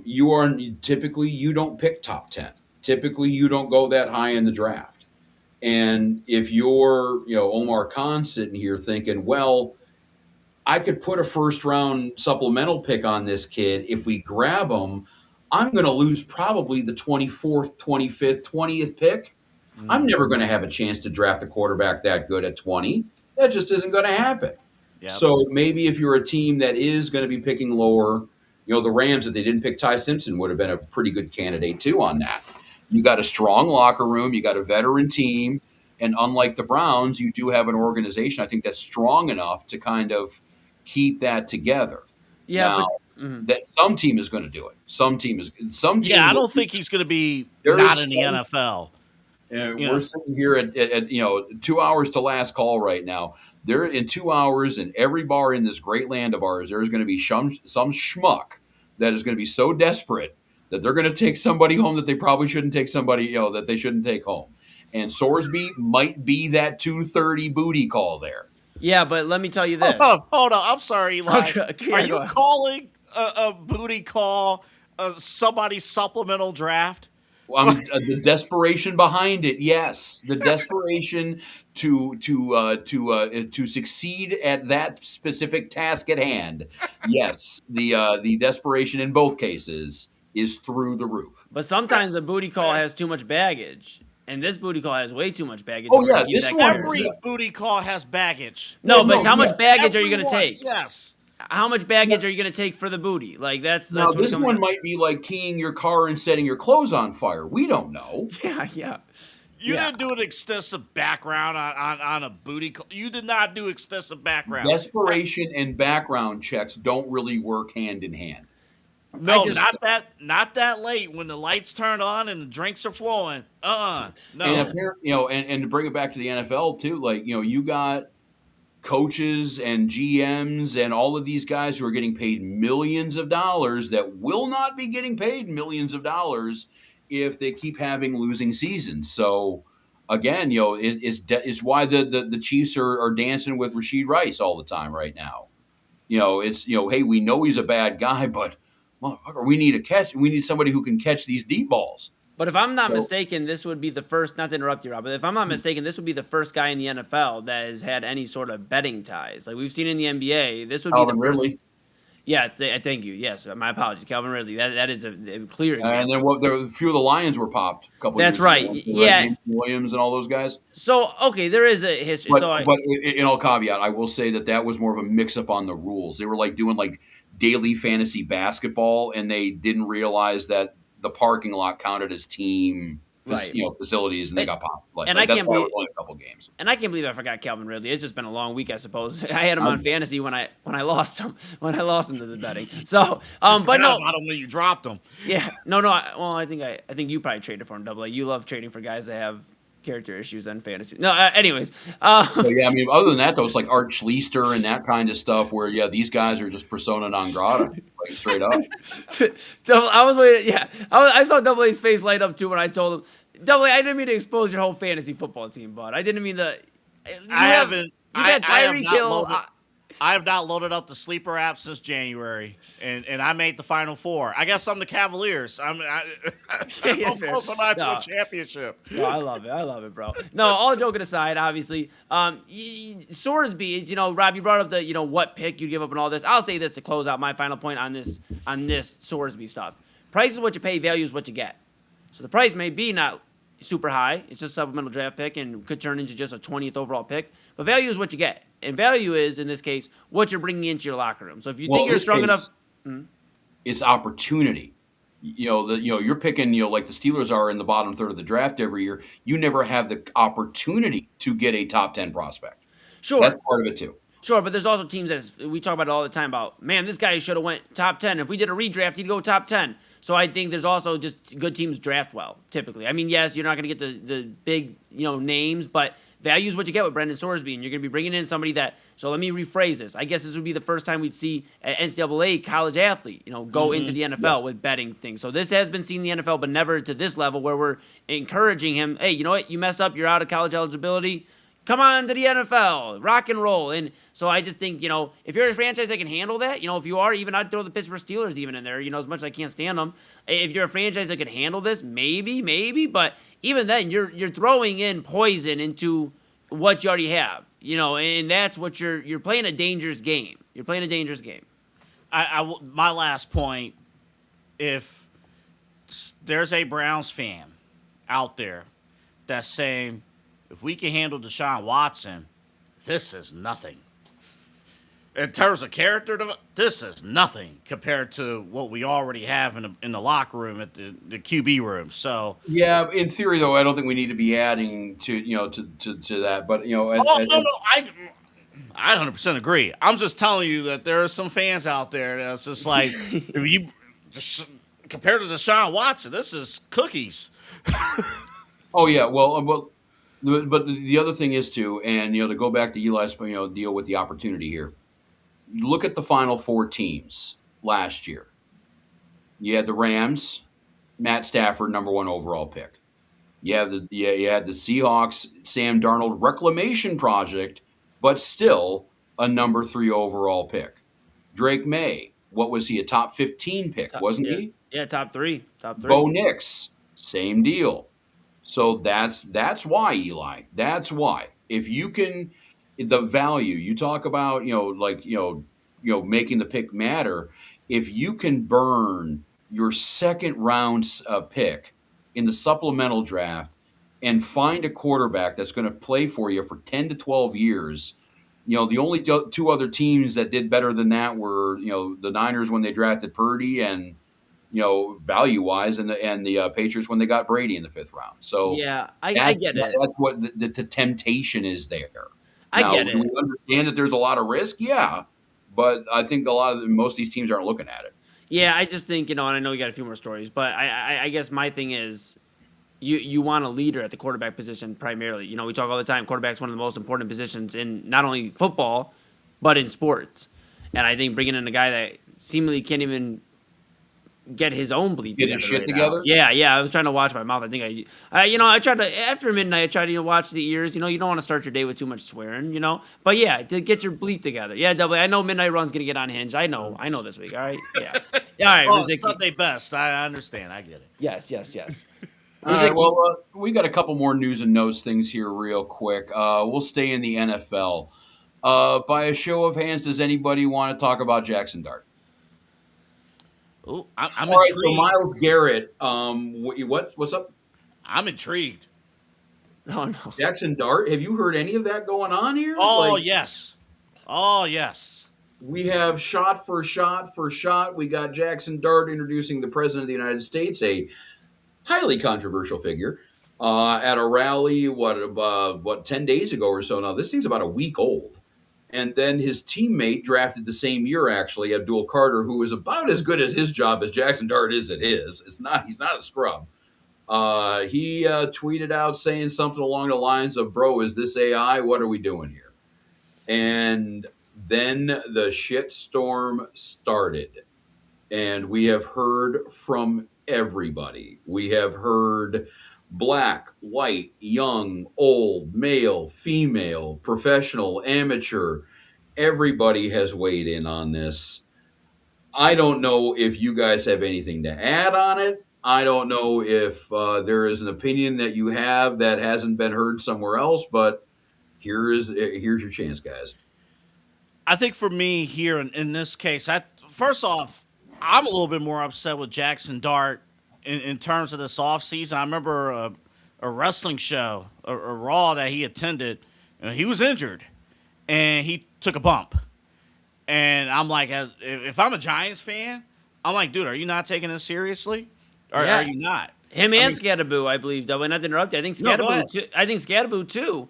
you don't pick top 10. Typically, you don't go that high in the draft. And if you're, Omar Khan sitting here thinking, well, I could put a first-round supplemental pick on this kid. If we grab him, I'm going to lose probably the 24th, 25th, 20th pick. I'm never going to have a chance to draft a quarterback that good at 20. That just isn't going to happen. Yep. So maybe if you're a team that is going to be picking lower, the Rams, if they didn't pick Ty Simpson, would have been a pretty good candidate too on that. You got a strong locker room. You got a veteran team. And unlike the Browns, you do have an organization, I think, that's strong enough to kind of keep that together. Yeah, now, that some team is going to do it. Some team. Yeah, I don't think he's going to be not in the NFL. And we're sitting here at 2 hours to last call right now. There in 2 hours, in every bar in this great land of ours, there's going to be some schmuck that is going to be so desperate that they're going to take somebody home that they probably shouldn't take somebody, that they shouldn't take home. And Sorsby might be that 2:30 booty call there. Yeah, but let me tell you this. Hold on. I'm sorry, Eli. Okay, are you calling a booty call somebody's supplemental draft? The desperation behind it, yes. The desperation to succeed at that specific task at hand, yes. The desperation in both cases is through the roof. But sometimes a booty call has too much baggage, and this booty call has way too much baggage. Oh yeah, this one. Every booty call has baggage. No, but how much baggage are you going to take? Yes. How much baggage are you going to take for the booty? Like that's now this one might be like keying your car and setting your clothes on fire. We don't know. Yeah. You Yeah. didn't do an extensive background on a booty call. You did not do extensive background. Desperation and background checks don't really work hand in hand. No, just- not that late when the lights turn on and the drinks are flowing. No. And and to bring it back to the NFL too, like, you got coaches and GMs and all of these guys who are getting paid millions of dollars that will not be getting paid millions of dollars if they keep having losing seasons. So again, it's why the Chiefs are dancing with Rashid Rice all the time right now. It's hey, we know he's a bad guy, but motherfucker, we need a catch. We need somebody who can catch these deep balls. But if I'm not mistaken, this would be the first, not to interrupt you, Rob, but if I'm not mistaken, this would be the first guy in the NFL that has had any sort of betting ties. Like we've seen in the NBA, this would be Calvin the first. Ridley. Yeah, thank you. Yes, my apologies. Calvin Ridley. That is a clear example. And then a few of the Lions were popped a couple That's years right. ago. Yeah. James Williams and all those guys. So, okay, there is a history. But in all caveat, I will say that was more of a mix-up on the rules. They were doing daily fantasy basketball, and they didn't realize that the parking lot counted as team facilities, and they got popped. That's why it was only a couple games. And I can't believe I forgot Calvin Ridley. It's just been a long week, I suppose. I had him on fantasy when I lost him to the betting. So, but no, about him when you dropped him. yeah, no. I think you probably traded for him. Double A. You love trading for guys that have character issues on fantasy. No, anyways. Yeah, I mean, other than that, though, it's like Art Schleister and that kind of stuff where, these guys are just persona non grata, straight up. I was waiting. Yeah, I saw Double A's face light up too when I told him, Double A, I didn't mean to expose your whole fantasy football team, bud. I didn't mean to. I have Tyreek Hill. I have not loaded up the sleeper app since January, and I made the Final Four. I got some of the Cavaliers. I'm close to a championship. No, I love it, bro. No, all joking aside, obviously, Sorsby, Rob, you brought up the, what pick you give up and all this. I'll say this to close out my final point on this Sorsby stuff. Price is what you pay, value is what you get. So the price may be not super high. It's just a supplemental draft pick and could turn into just a 20th overall pick. But value is what you get. And value is, in this case, what you're bringing into your locker room. So if you think you're strong enough... It's opportunity. You're picking, like the Steelers are in the bottom third of the draft every year. You never have the opportunity to get a top 10 prospect. Sure. That's part of it, too. Sure, but there's also teams that we talk about it all the time about, man, this guy should have went top 10. If we did a redraft, he'd go top 10. So I think there's also just good teams draft well, typically. I mean, yes, you're not going to get the big, names, but value is what you get with Brendan Sorsby, and you're going to be bringing in somebody that, so let me rephrase this. I guess this would be the first time we'd see an NCAA college athlete, go into the NFL with betting things. So this has been seen in the NFL, but never to this level where we're encouraging him, hey, you know what, you messed up, you're out of college eligibility, come on to the NFL, rock and roll. And so I just think, if you're a franchise that can handle that, if you are, even I'd throw the Pittsburgh Steelers even in there, as much as I can't stand them. If you're a franchise that can handle this, maybe, but even then you're throwing in poison into what you already have, and that's what you're playing a dangerous game. You're playing a dangerous game. My last point, if there's a Browns fan out there that's saying, if we can handle Deshaun Watson, this is nothing. In terms of character, this is nothing compared to what we already have in the locker room at the QB room. So yeah, in theory, though, I don't think we need to be adding to that. But I 100% agree. I'm just telling you that there are some fans out there that's just like, if you just compared to Deshaun Watson, this is cookies. Oh yeah, well. But the other thing is too, and to go back to Eli's deal with the opportunity here. Look at the final four teams last year. You had the Rams, Matt Stafford, number 1 overall pick. You had the Seahawks, Sam Darnold reclamation project, but still a number 3 overall pick. Drake May, what was he, a top 15 pick, wasn't he? Yeah, top 3. Bo Nix, same deal. So that's why, Eli. That's why. If you can, the value you talk about, making the pick matter. If you can burn your second round pick in the supplemental draft and find a quarterback that's going to play for you for 10 to 12 years, the only 2 other teams that did better than that were, the Niners when they drafted Purdy and value wise, and the Patriots when they got Brady in the 5th round. So Yeah, I get it. that's what the temptation is there. I Now, get do we it. understand that there's a lot of risk? Yeah, but I think most of these teams aren't looking at it. Yeah, I just think, and I know you got a few more stories, but I guess my thing is you want a leader at the quarterback position primarily. We talk all the time, quarterback's one of the most important positions in not only football, but in sports. And I think bringing in a guy that seemingly can't even get his own bleep Get his shit right together? now. Yeah. I was trying to watch my mouth. I think I tried to, after midnight, I tried to watch the ears. You don't want to start your day with too much swearing, But yeah, to get your bleep together. Yeah, double. I know midnight run's gonna get unhinged. I know this week. All right. Yeah. Yeah. All right. Oh, Rozycki. Sunday best. I understand. I get it. Yes. All right, well, we got a couple more news and notes things here real quick. We'll stay in the NFL. By a show of hands, does anybody want to talk about Jackson Dart? Oh, I'm All right, intrigued. so Myles Garrett, what's up? I'm intrigued. Oh no. Jackson Dart, have you heard any of that going on here? Oh, yes. Oh, yes. We have shot for shot for shot. We got Jackson Dart introducing the President of the United States, a highly controversial figure, at a rally, 10 days ago or so now. This thing's about a week old. And then his teammate drafted the same year, actually, Abdul Carter, who is about as good at his job as Jackson Dart is at his. He's not a scrub. He tweeted out saying something along the lines of, "Bro, is this AI? What are we doing here?" And then the shitstorm started. And we have heard from everybody. We have heard black, white, young, old, male, female, professional, amateur. Everybody has weighed in on this. I don't know if you guys have anything to add on it. I don't know if there is an opinion that you have that hasn't been heard somewhere else, but here's your chance, guys. I think for me here in this case, first off, I'm a little bit more upset with Jackson Dart in terms of this offseason. I remember a wrestling show, a Raw that he attended. He was injured, and he took a bump. And I'm like, if I'm a Giants fan, I'm like, dude, are you not taking this seriously? Or are you not? Him and Scatterboo, I believe. Double, not to interrupt you. I think Scatterboo too.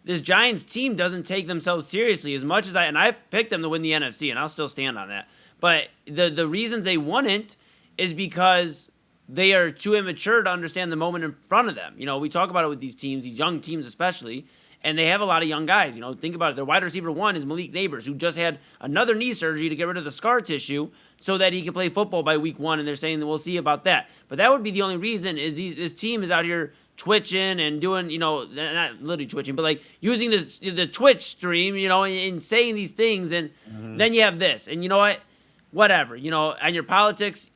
This Giants team doesn't take themselves seriously as much as I picked them to win the NFC, and I'll still stand on that. But the reasons they wouldn't is because they are too immature to understand the moment in front of them. We talk about it with these teams, these young teams especially, and they have a lot of young guys. Think about it. Their wide receiver one is Malik Neighbors, who just had another knee surgery to get rid of the scar tissue so that he can play football by week 1, and they're saying that we'll see about that. But that would be the only reason is this team is out here twitching and doing, not literally twitching, but like using the Twitch stream, and saying these things, and then you have this. And you know what? Whatever. And your politics,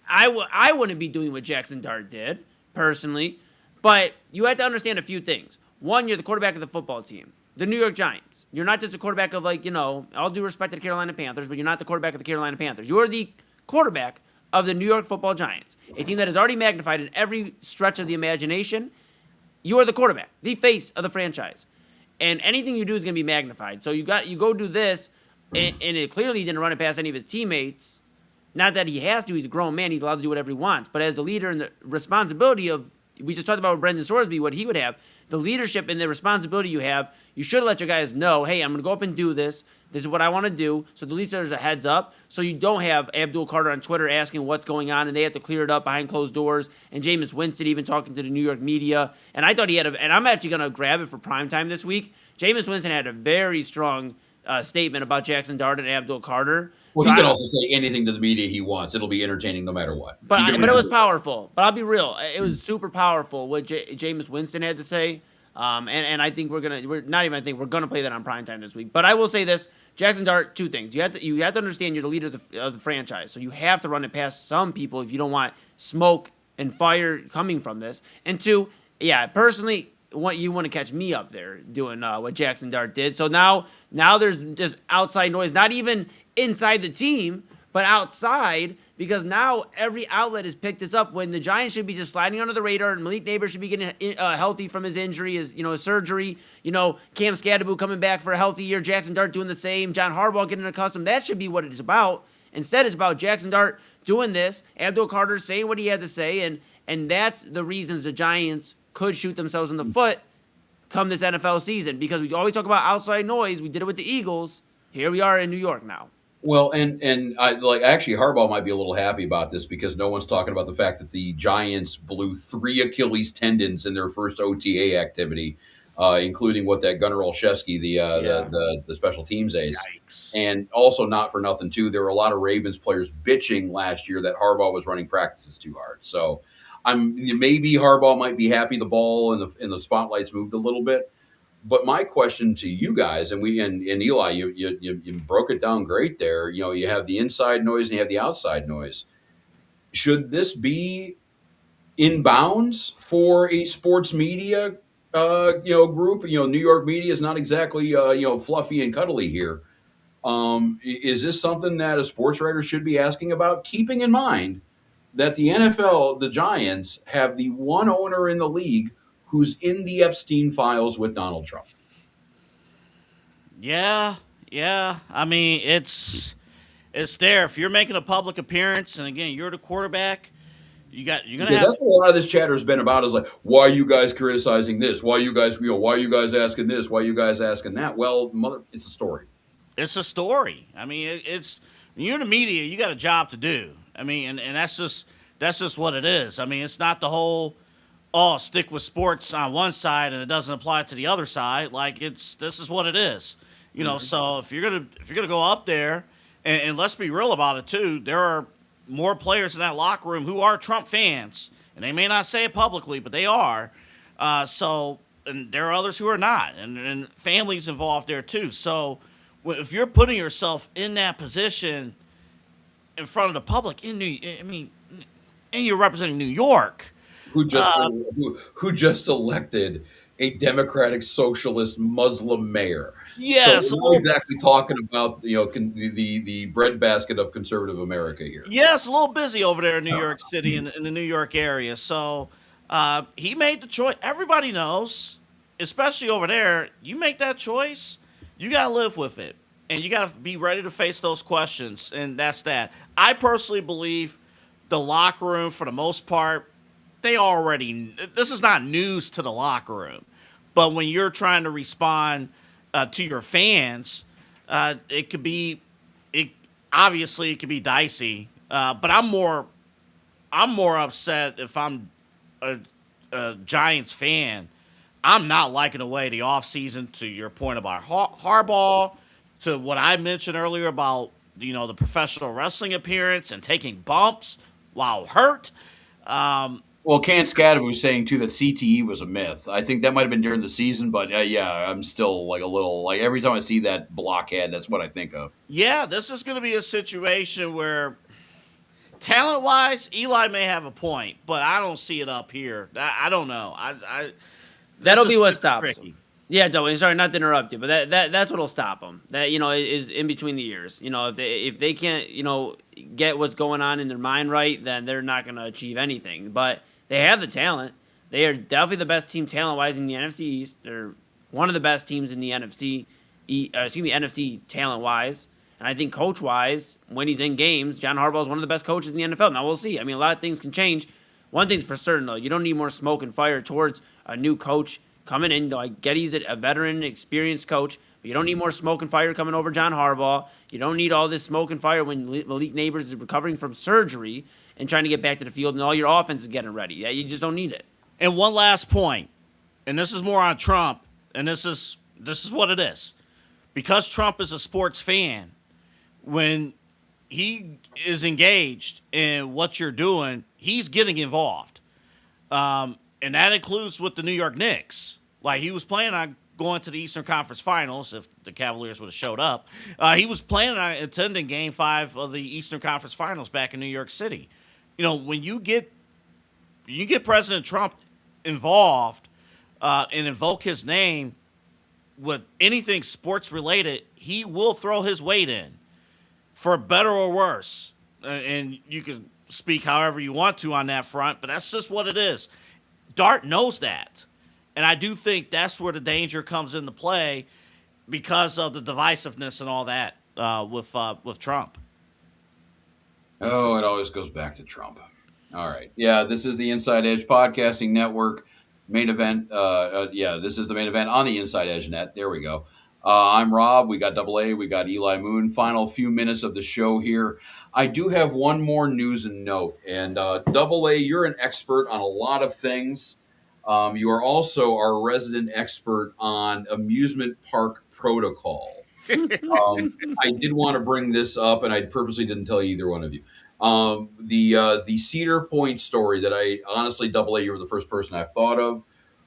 I wouldn't be doing what Jackson Dart did, personally. But you have to understand a few things. One, you're the quarterback of the football team, the New York Giants. You're not just a quarterback of all due respect to the Carolina Panthers, but you're not the quarterback of the Carolina Panthers. You're the quarterback of the New York Football Giants, a team that is already magnified in every stretch of the imagination. You are the quarterback, the face of the franchise, and anything you do is going to be magnified. So you go do this, and it clearly didn't run it past any of his teammates. Not that he has to; he's a grown man; he's allowed to do whatever he wants. But as the leader and the responsibility of, we just talked about with Brendan Sorsby, what he would have, the leadership and the responsibility you have, you should let your guys know, hey, I'm going to go up and do this. This is what I want to do. So at least there's a heads up. So you don't have Abdul Carter on Twitter asking what's going on, and they have to clear it up behind closed doors. And Jameis Winston even talking to the New York media. And I thought he had and I'm actually going to grab it for primetime this week. Jameis Winston had a very strong statement about Jackson Dart and Abdul Carter. Well, he can also say anything to the media he wants. It'll be entertaining no matter what. But it was powerful. But I'll be real. It was super powerful what Jameis Winston had to say. And I think we're gonna play that on primetime this week. But I will say this: Jackson Dart, two things. You have to understand you're the leader of the franchise, so you have to run it past some people if you don't want smoke and fire coming from this. And two, personally, you want to catch me up there doing what Jackson Dart did. So now there's just outside noise, not even inside the team, but outside. Because now every outlet has picked this up when the Giants should be just sliding under the radar, and Malik Neighbors should be getting healthy from his injury, his surgery. Cam Scatterboo coming back for a healthy year, Jackson Dart doing the same, John Harbaugh getting accustomed. That should be what it's about. Instead, it's about Jackson Dart doing this, Abdul Carter saying what he had to say, and that's the reasons the Giants could shoot themselves in the foot come this NFL season, because we always talk about outside noise. We did it with the Eagles. Here we are in New York now. Well, and I like actually Harbaugh might be a little happy about this because no one's talking about the fact that the Giants blew 3 Achilles tendons in their first OTA activity, including that Gunnar Olszewski, the special teams ace. Yikes. And also, not for nothing too, there were a lot of Ravens players bitching last year that Harbaugh was running practices too hard. So maybe Harbaugh might be happy the ball and the spotlights moved a little bit. But my question to you guys, and Eli, you broke it down great there. You have the inside noise and you have the outside noise. Should this be in bounds for a sports media, group? New York media is not exactly, fluffy and cuddly here. Is this something that a sports writer should be asking about? Keeping in mind that the NFL, the Giants, have the one owner in the league who's in the Epstein files with Donald Trump. Yeah. I mean, it's there. If you're making a public appearance, and again, you're the quarterback, you're gonna because have. That's what a lot of this chatter has been about. Is like, why are you guys criticizing this? Why are you guys, why are you guys asking this? Why are you guys asking that? Well, it's a story. It's a story. I mean, it's when you're in the media, you got a job to do. I mean, and that's just what it is. I mean, it's not the whole. Stick with sports on one side and it doesn't apply to the other side. Like this is what it is, So if you're gonna go up there, and let's be real about it too, there are more players in that locker room who are Trump fans, and they may not say it publicly, but they are. And there are others who are not, and families involved there too. So if you're putting yourself in that position in front of the public and you're representing New York. Who just elected a Democratic Socialist Muslim mayor? Yes, so we're not exactly talking about the breadbasket of conservative America here. Yeah, it's a little busy over there in New York City in the New York area. So he made the choice. Everybody knows, especially over there. You make that choice, you gotta live with it, and you gotta be ready to face those questions. And that's that. I personally believe the locker room, for the most part. This is not news to the locker room, but when you're trying to respond to your fans, it could be dicey. But I'm more upset if I'm a Giants fan. I'm not liking the way the offseason, to your point about Harbaugh, to what I mentioned earlier about the professional wrestling appearance and taking bumps while hurt. Well, Kent Scadab was saying, too, that CTE was a myth. I think that might have been during the season, but, I'm still, a little, every time I see that blockhead, that's what I think of. Yeah, this is going to be a situation where, talent-wise, Eli may have a point, but I don't see it up here. I don't know. That'll be what stops tricky. him. Yeah, Joey, sorry, not to interrupt you, but that's what'll stop them. That, is in between the years. If they can't, get what's going on in their mind right, then they're not going to achieve anything. But they have the talent. They are definitely the best team talent-wise in the NFC East. They're one of the best teams in the NFC talent-wise. And I think coach-wise, when he's in games, John Harbaugh is one of the best coaches in the NFL. Now, we'll see. I mean, a lot of things can change. One thing's for certain, though. You don't need more smoke and fire towards a new coach coming in. I get he's a veteran, experienced coach, but you don't need more smoke and fire coming over John Harbaugh. You don't need all this smoke and fire when Malik Neighbors is recovering from surgery and trying to get back to the field and all your offense is getting ready. Yeah, you just don't need it. And one last point, and this is more on Trump, and this is what it is. Because Trump is a sports fan, when he is engaged in what you're doing, he's getting involved. And that includes with the New York Knicks. Like, he was planning on going to the Eastern Conference Finals if the Cavaliers would have showed up. He was planning on attending Game 5 of the Eastern Conference Finals back in New York City. When you get President Trump involved and invoke his name with anything sports related, he will throw his weight in, for better or worse. And you can speak however you want to on that front, but that's just what it is. Dart knows that. And I do think that's where the danger comes into play because of the divisiveness and all that with Trump. Oh, it always goes back to Trump. All right. Yeah, this is the Inside Edge Podcasting Network main event. Yeah, this is the main event on the Inside Edge net. There we go. I'm Rob. We got Double A. We got Eli Moon. Final few minutes of the show here. I do have one more news and note. And Double A, you're an expert on a lot of things. You are also our resident expert on amusement park protocol. I did want to bring this up, and I purposely didn't tell either one of you. The Cedar Point story that I honestly, Double A, you were the first person I thought of.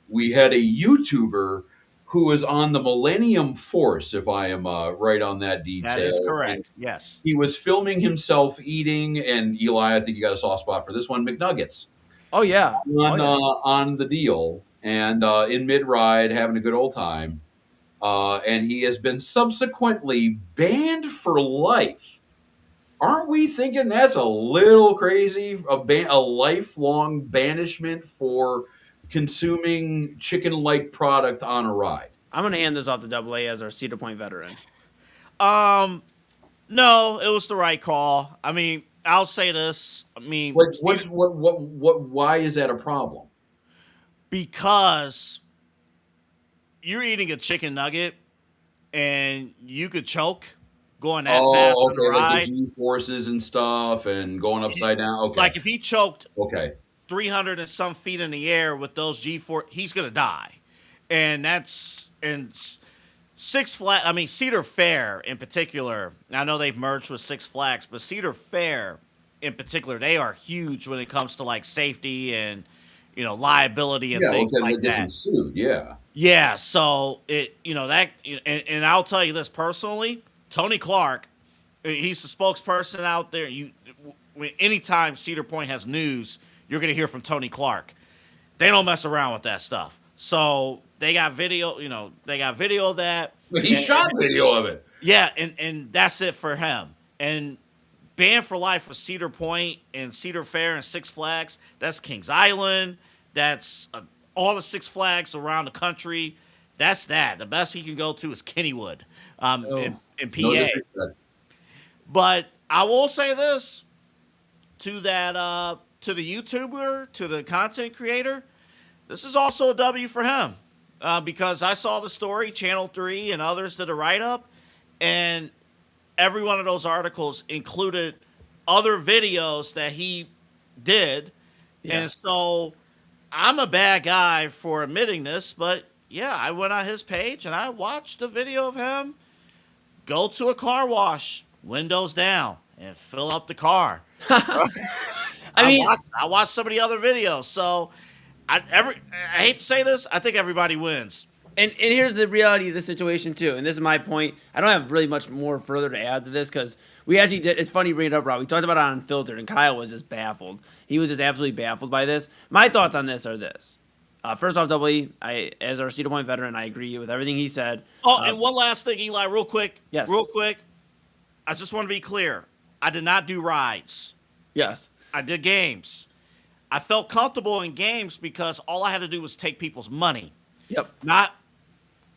We had a YouTuber who was on the Millennium Force, if I am right on that detail. That is And correct. Yes. he was filming himself eating, and Eli, I think you got a soft spot for this one, McNuggets Oh yeah. on the deal, and in mid ride, having a good old time. And he has been subsequently banned for life. Aren't we thinking that's a little crazy? A lifelong banishment for consuming chicken-like product on a ride. I'm gonna hand this off to Double A as our Cedar Point veteran. No, it was the right call. I mean, I'll say this. I mean, Why is that a problem? because you're eating a chicken nugget and you could choke going that fast on the Okay, like ride. the G forces and stuff, and going upside down. Okay, Like if he choked okay. 300 and some feet in the air with those G4, he's gonna die. And that's Six Flags. I mean, Cedar Fair in particular. I know they've merged with Six Flags, but Cedar Fair in particular, they are huge when it comes to like safety and liability and Yeah, things okay, like that gets him that. sued. Yeah. Yeah, so and I'll tell you this personally, Tony Clark, he's the spokesperson out there. Anytime Cedar Point has news, you're gonna hear from Tony Clark. They don't mess around with that stuff. So they got video, they got video of that. He shot video of it. Yeah, and that's it for him. And banned for life for Cedar Point and Cedar Fair and Six Flags. That's Kings Island. That's all the Six Flags around the country. That's that. The best he can go to is Kennywood in PA. No disrespect. But I will say this to that to the YouTuber, to the content creator, this is also a W for him. Because I saw the story, Channel 3 and others did a write-up, and every one of those articles included other videos that he did. Yeah. And so I'm a bad guy for admitting this, but yeah, I went on his page and I watched a video of him go to a car wash, windows down, and fill up the car. I watched some of the other videos. So I hate to say this, I think everybody wins. And here's the reality of the situation too, and this is my point. I don't have really much more further to add to this because we actually did. It's funny you bring it up, Rob. We talked about it on Unfiltered, and Kyle was just baffled. He was just absolutely baffled by this. My thoughts on this are this: first off, Double E, as our Cedar Point veteran, I agree with everything he said. And one last thing, Eli, real quick. Yes. Real quick. I just want to be clear. I did not do rides. Yes. I did games. I felt comfortable in games because all I had to do was take people's money, Yep. not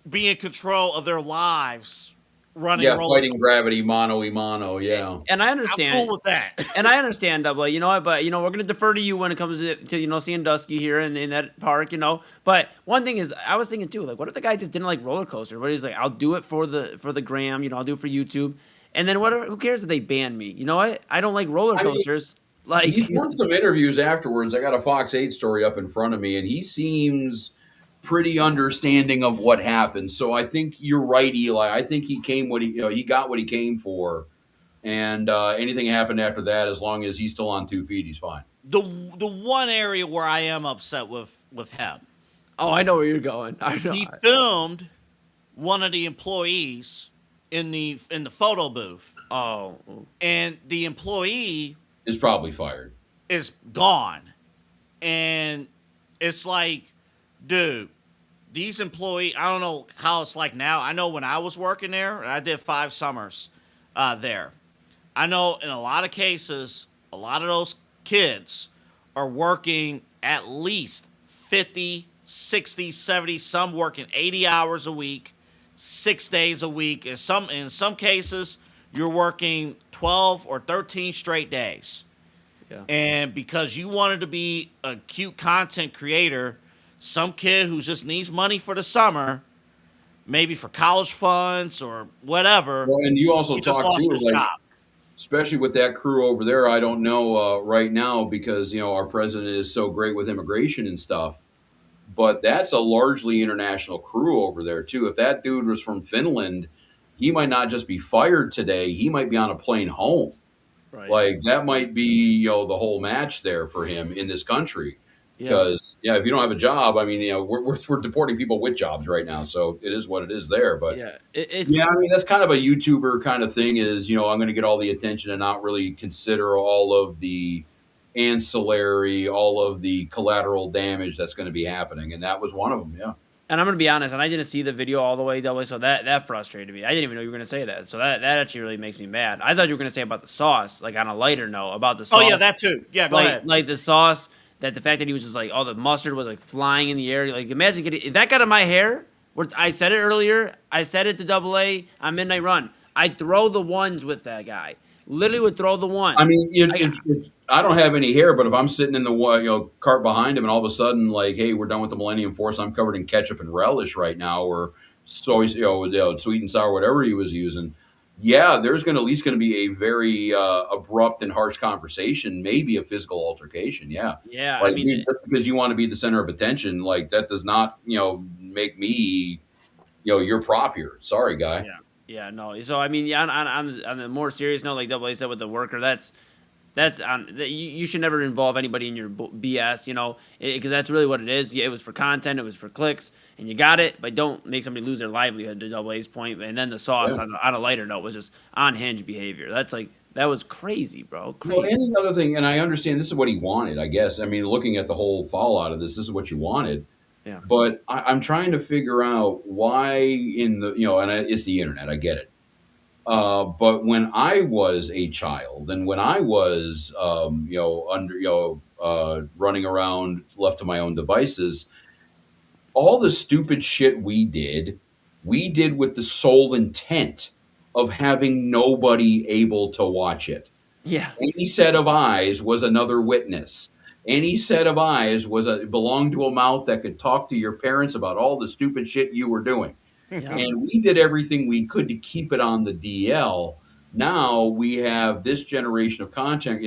be in control of their lives running. Yeah, roller fighting gravity, mano y mano. Yeah. And I I'm understand. cool with that. And I understand, Double. You know what? But we're gonna defer to you when it comes to seeing Dusky here in that park. But one thing is, I was thinking too, like, what if the guy just didn't like roller coaster? But he's like, I'll do it for the gram. I'll do it for YouTube. And then whatever. Who cares if they ban me? You know what? I don't like roller coasters. He's done some interviews afterwards. I got a Fox 8 story up in front of me, and he seems pretty understanding of what happened. So I think you're right, Eli. I think he got what he came for, and anything happened after that, as long as he's still on 2 feet, he's fine. The one area where I am upset with him, Oh, I know where you're going. I know. he filmed one of the employees in the photo booth, Oh. and the employee Is probably fired. is gone. And it's like, dude, these employees, I don't know how it's like now. I know when I was working there, and I did 5 summers there. I know in a lot of cases, a lot of those kids are working at least 50, 60, 70, some working 80 hours a week, 6 days a week. In some cases, you're working 12 or 13 straight days. Yeah. And because you wanted to be a cute content creator, some kid who just needs money for the summer, maybe for college funds or whatever, Well, and you also he just talked lost too, his like, job. especially with that crew over there. I don't know right now because our president is so great with immigration and stuff. But that's a largely international crew over there too. If that dude was from Finland, he might not just be fired today. He might be on a plane home. Right. Like that might be the whole match there for him in this country. Yeah. Because if you don't have a job, I mean, we're deporting people with jobs right now, so it is what it is there. But Yeah. It's I mean, that's kind of a YouTuber kind of thing. Is I'm going to get all the attention and not really consider all of the ancillary, all of the collateral damage that's going to be happening, and that was one of them. Yeah. And I'm gonna be honest, and I didn't see the video all the way, so that frustrated me. I didn't even know you were gonna say that. So that actually really makes me mad. I thought you were gonna say about the sauce, like on a lighter note, about the sauce. Oh, yeah, that too. Yeah, go ahead. Like the sauce, that the fact that he was just like, oh, the mustard was like flying in the air. Like imagine getting if that got in my hair. I said it earlier. I said it to AA on Midnight Run. I'd throw the ones with that guy. Literally would throw the ones. I mean, if I don't have any hair, but if I'm sitting in the cart behind him, and all of a sudden, like, hey, we're done with the Millennium Force, I'm covered in ketchup and relish right now, or soy, sweet and sour, whatever he was using. Yeah, there's at least going to be a very abrupt and harsh conversation, maybe a physical altercation. Yeah, Yeah, like, I mean, dude, just because you want to be the center of attention, like that does not make me your prop here. Sorry, guy. yeah. Yeah, no. So I mean, yeah, on the more serious note, like AA said with the worker, that's on. You should never involve anybody in your BS, because that's really what it is. It was for content, it was for clicks, and you got it, but don't make somebody lose their livelihood. To AA's point, and then the sauce on a lighter note was just unhinged behavior. That was crazy, bro. Crazy. Well, and the other thing, and I understand this is what he wanted. I guess. I mean, looking at the whole fallout of this is what you wanted. Yeah. But I'm trying to figure out why and it's the internet. I get it. But when I was a child and when I was, running around left to my own devices, all the stupid shit we did with the sole intent of having nobody able to watch it. Yeah. Any set of eyes was another witness. Any set of eyes belonged to a mouth that could talk to your parents about all the stupid shit you were doing. Yeah. And we did everything we could to keep it on the DL. Now we have this generation of content,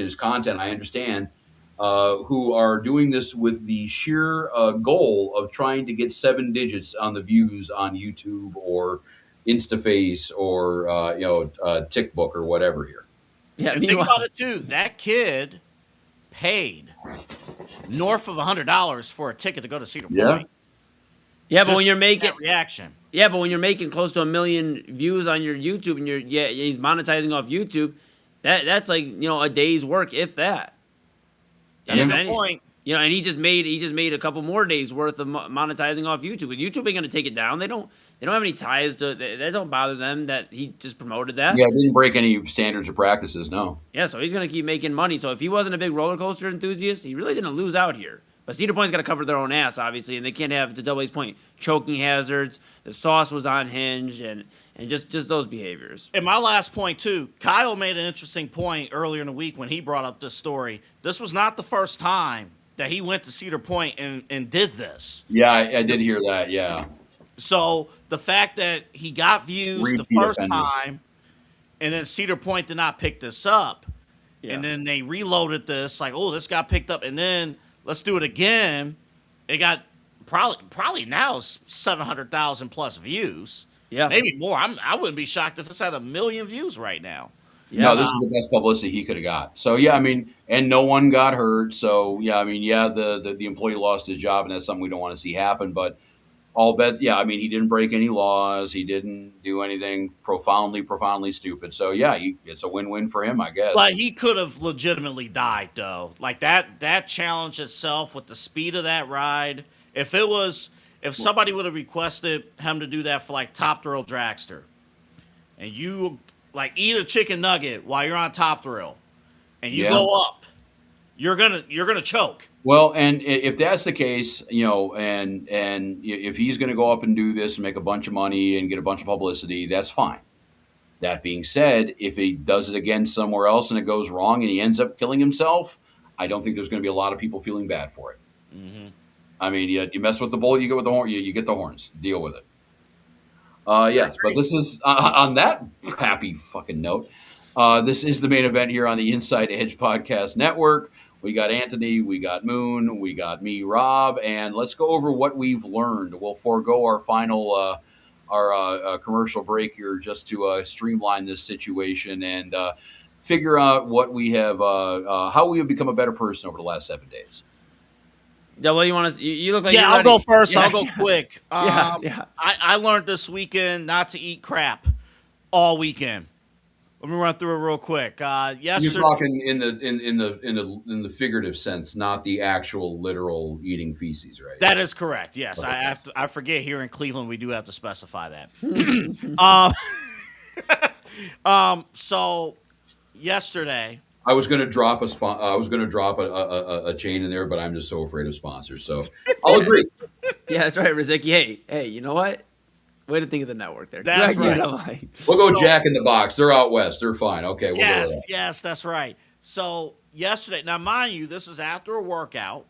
I understand, who are doing this with the sheer goal of trying to get 7 digits on the views on YouTube or InstaFace or TickBook or whatever here. Yeah. And think about it too. That kid paid north of $100 for a ticket to go to Cedar Point. Yeah, but when you're making reaction. Yeah, but when you're making close to 1 million views on your YouTube and he's monetizing off YouTube, that's like a day's work, if that. That's a good point. And he just made a couple more days worth of monetizing off YouTube. And YouTube ain't gonna take it down. They don't have any ties to. That don't bother them that he just promoted that. Yeah, it didn't break any standards or practices. No. Yeah, so he's gonna keep making money. So if he wasn't a big roller coaster enthusiast, he really didn't lose out here. But Cedar Point's got to cover their own ass, obviously, and they can't have, to AA's point, choking hazards. The sauce was unhinged, and just those behaviors. And my last point, too, Kyle made an interesting point earlier in the week when he brought up this story. This was not the first time that he went to Cedar Point and did this. Yeah, I did hear that, yeah. So the fact that he got views the first time, and then Cedar Point did not pick this up, and then they reloaded this, like, oh, this got picked up, and then let's do it again. It got probably now 700,000 plus views. Yeah, maybe more. I wouldn't be shocked if it's at 1 million views right now. Yeah, no, this is the best publicity he could have got. So yeah, I mean, and no one got hurt. So yeah, I mean, yeah, the employee lost his job, and that's something we don't want to see happen. But all bet, yeah, I mean, he didn't break any laws. He didn't do anything profoundly stupid. So yeah, it's a win-win for him, I guess. But he could have legitimately died, though. Like that challenge itself with the speed of that ride. If somebody would have requested him to do that for like Top Thrill Dragster, and you like eat a chicken nugget while you're on Top Thrill, and you go up, you're gonna choke. Well, and if that's the case, and if he's going to go up and do this and make a bunch of money and get a bunch of publicity, that's fine. That being said, if he does it again somewhere else and it goes wrong and he ends up killing himself, I don't think there's going to be a lot of people feeling bad for it. Mm-hmm. I mean, you mess with the bull, you get with the horn. You get the horns. Deal with it. Yes, but this is on that happy fucking note. This is the main event here on the Inside Edge Podcast Network. We got Anthony, we got Moon, we got me, Rob, and let's go over what we've learned. We'll forego our final commercial break here just to streamline this situation and figure out what we have, how we have become a better person over the last 7 days. Double, you want to? You look like Yeah, you're I'll ready. go first. Yeah, I'll go yeah. quick. Yeah. I learned this weekend not to eat crap all weekend. Let me run through it real quick. You're talking in the figurative sense, not the actual literal eating feces, right? That is correct. Yes, Okay. I forget here in Cleveland we do have to specify that. So yesterday, I was going to drop a chain in there, but I'm just so afraid of sponsors. So I'll agree. Yeah, that's right, Rozycki. Hey, you know what? Way to think of the network there. That's Correct, right. you know, like- We'll go Jack in the Box. They're out west. They're fine. Okay, we'll go with that. yes, that's right. So yesterday, now mind you, this is after a workout.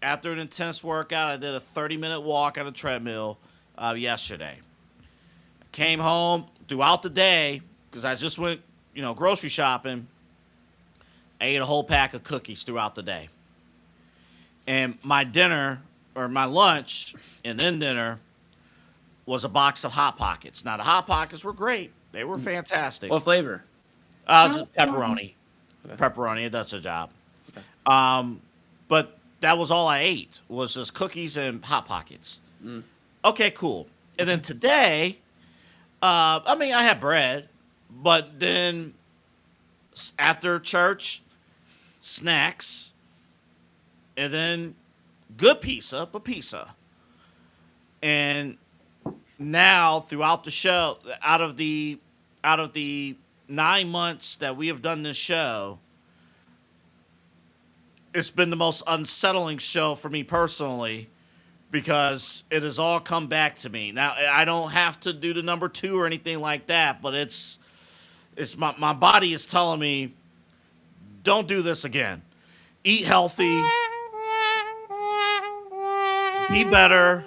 After an intense workout, I did a 30-minute walk on a treadmill yesterday. Came home throughout the day because I just went, grocery shopping. I ate a whole pack of cookies throughout the day. And my dinner, or my lunch, and then dinner, was a box of Hot Pockets. Now, the Hot Pockets were great. They were fantastic. What flavor? Just pepperoni. Pepperoni, it does the job. But that was all I ate, was just cookies and Hot Pockets. Okay, cool. And then today, I had bread, but then after church, snacks, and then good pizza, but pizza. And now throughout the show, out of the 9 months that we have done this show, it's been the most unsettling show for me personally because it has all come back to me. Now, I don't have to do the number 2 or anything like that, but it's my body is telling me, don't do this again. Eat healthy, be better,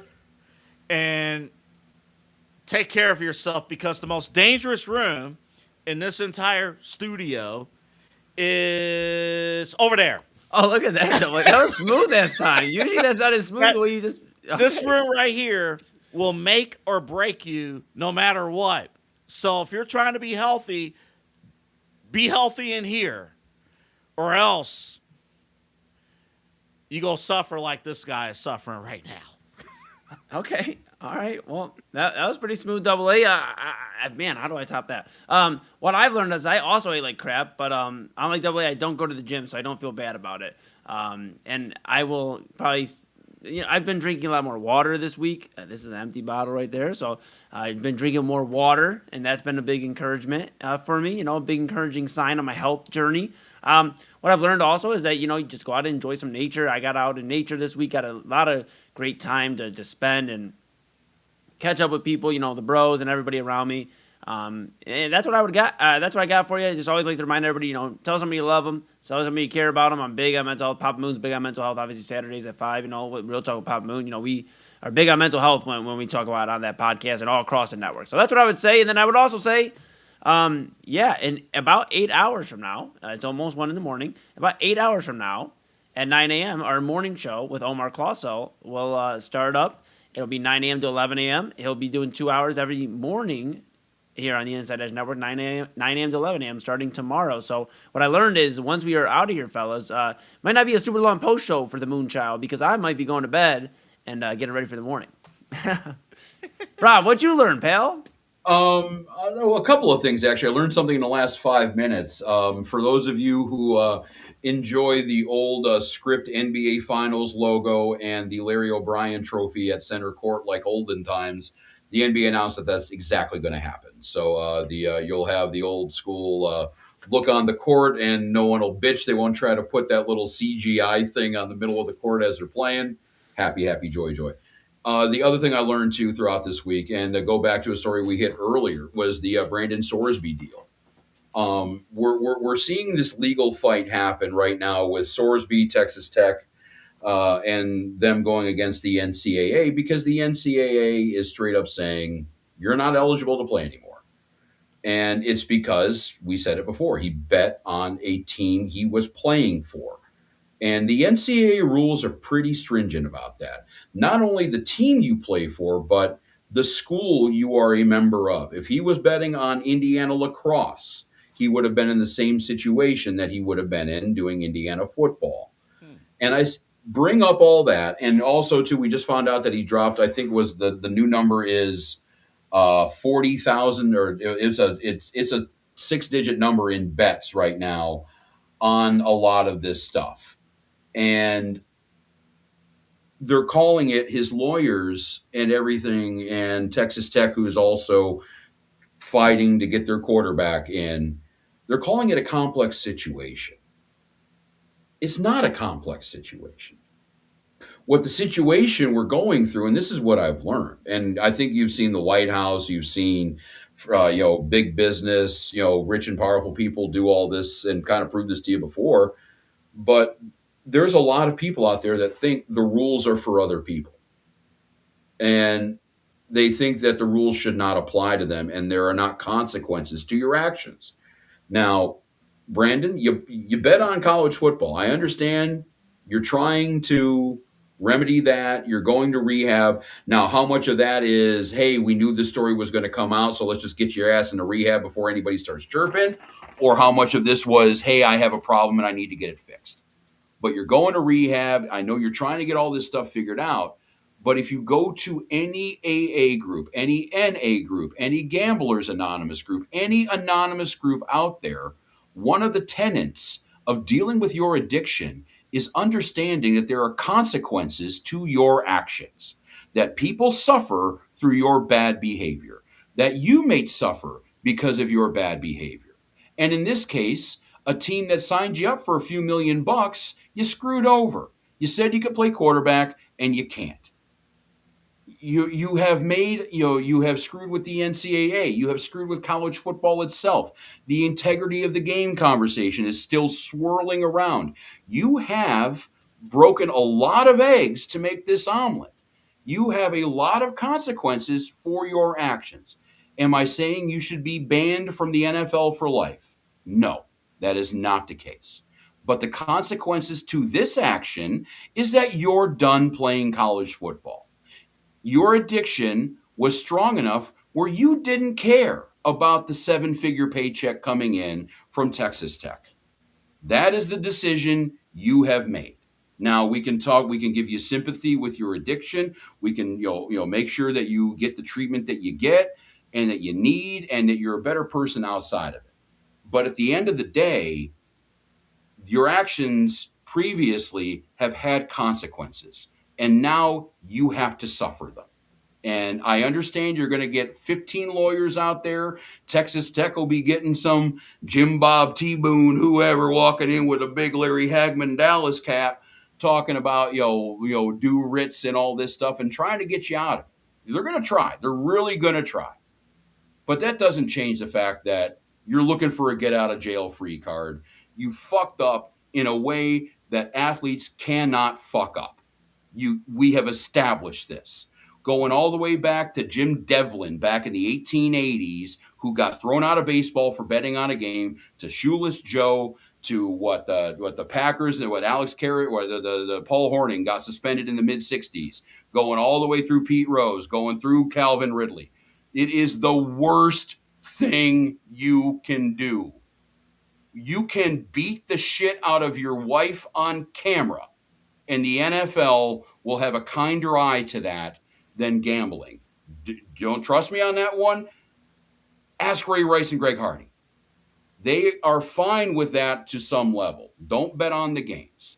and take care of yourself, because the most dangerous room in this entire studio is over there. Oh, look at that. Like, that was smooth this time. Usually that's not as smooth the way you just... This room right here will make or break you no matter what. So if you're trying to be healthy in here, or else you go suffer like this guy is suffering right now. Okay. All right. Well, that was pretty smooth, Double A. Man, how do I top that? What I've learned is I also ate like crap, but unlike Double A, I don't go to the gym, so I don't feel bad about it. And I will probably, I've been drinking a lot more water this week. This is an empty bottle right there, so I've been drinking more water, and that's been a big encouragement for me. A big encouraging sign on my health journey. What I've learned also is that, you just go out and enjoy some nature. I got out in nature this week, got a lot of great time to spend and catch up with people, the bros and everybody around me. And that's what I would got. That's what I got for you. I just always like to remind everybody, tell somebody you love them, tell somebody you care about them. I'm big on mental health. Papa Moon's big on mental health. Obviously Saturdays at 5, with Real Talk with Papa Moon. We are big on mental health when we talk about it on that podcast and all across the network. So that's what I would say. And then I would also say, in about 8 hours from now, it's almost 1 a.m. About 8 hours from now at 9 a.m., our morning show with Omar Clauso will start up. It'll be 9 a.m. to 11 a.m. He'll be doing 2 hours every morning here on the Inside Edge Network, 9 a.m. to 11 a.m. starting tomorrow. So what I learned is once we are out of here, fellas, might not be a super long post show for the Moonchild because I might be going to bed and getting ready for the morning. Rob, what'd you learn, pal? I know a couple of things, actually. I learned something in the last 5 minutes. For those of you who enjoy the old script NBA Finals logo and the Larry O'Brien trophy at center court like olden times, the NBA announced that that's exactly going to happen. So you'll have the old school look on the court, and no one will bitch. They won't try to put that little CGI thing on the middle of the court as they're playing. Happy, happy, joy, joy. The other thing I learned too throughout this week, and to go back to a story we hit earlier, was the Brandon Sorsby deal. We're seeing this legal fight happen right now with Sorsby, Texas Tech, and them going against the NCAA because the NCAA is straight up saying you're not eligible to play anymore. And it's because, we said it before, he bet on a team he was playing for. And the NCAA rules are pretty stringent about that. Not only the team you play for, but the school you are a member of. If he was betting on Indiana lacrosse, he would have been in the same situation that he would have been in doing Indiana football. And I bring up all that. And also, too, we just found out that he dropped, I think was the new number is 40,000, or it's a 6-digit number in bets right now on a lot of this stuff. And they're calling it, his lawyers and everything, and Texas Tech, who is also fighting to get their quarterback in, they're calling it a complex situation. It's not a complex situation. What the situation we're going through, and this is what I've learned, and I think you've seen the White House, you've seen, big business, rich and powerful people do all this and kind of prove this to you before, but there's a lot of people out there that think the rules are for other people. And they think that the rules should not apply to them and there are not consequences to your actions. Now, Brandon, you bet on college football. I understand you're trying to remedy that. You're going to rehab. Now, how much of that is, hey, we knew this story was going to come out, so let's just get your ass into rehab before anybody starts chirping? Or how much of this was, hey, I have a problem and I need to get it fixed? But you're going to rehab. I know you're trying to get all this stuff figured out. But if you go to any AA group, any NA group, any Gamblers Anonymous group, any anonymous group out there, one of the tenets of dealing with your addiction is understanding that there are consequences to your actions, that people suffer through your bad behavior, that you may suffer because of your bad behavior. And in this case, a team that signed you up for a few $1,000,000, you screwed over. You said you could play quarterback and you can't. You have made, you have screwed with the NCAA. You have screwed with college football itself. The integrity of the game conversation is still swirling around. You have broken a lot of eggs to make this omelet. You have a lot of consequences for your actions. Am I saying you should be banned from the NFL for life? No, that is not the case. But the consequences to this action is that you're done playing college football. Your addiction was strong enough where you didn't care about the 7-figure paycheck coming in from Texas Tech. That is the decision you have made. Now we can give you sympathy with your addiction. We can, make sure that you get the treatment that you get and that you need and that you're a better person outside of it. But at the end of the day, your actions previously have had consequences, and now you have to suffer them. And I understand you're going to get 15 lawyers out there. Texas Tech will be getting some Jim Bob T-Boone, whoever, walking in with a big Larry Hagman Dallas cap, talking about, do writs and all this stuff and trying to get you out of it. They're going to try. They're really going to try. But that doesn't change the fact that you're looking for a get out of jail free card. You fucked up in a way that athletes cannot fuck up. We have established this. Going all the way back to Jim Devlin back in the 1880s, who got thrown out of baseball for betting on a game, to Shoeless Joe, to what the Packers and what Alex Carey or the Paul Hornung got suspended in the mid 60s, going all the way through Pete Rose, going through Calvin Ridley. It is the worst thing you can do. You can beat the shit out of your wife on camera, and the NFL will have a kinder eye to that than gambling. Don't trust me on that one? Ask Ray Rice and Greg Hardy. They are fine with that to some level. Don't bet on the games.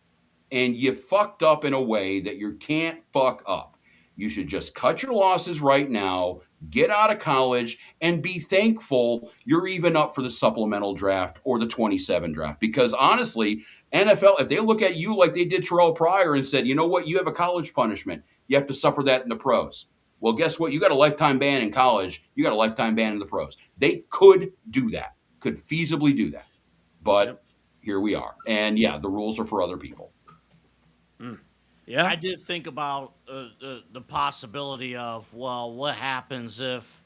And you fucked up in a way that you can't fuck up. You should just cut your losses right now, get out of college, and be thankful you're even up for the supplemental draft or the 27 draft. Because honestly, NFL, if they look at you like they did Terrell Pryor and said, you know what, you have a college punishment, You have to suffer that in the pros. Well, guess what? You got a lifetime ban in college. You got a lifetime ban in the pros. They could do that, could feasibly do that. But here we are. And yeah, the rules are for other people. Yeah. I did think about the possibility of, well, what happens if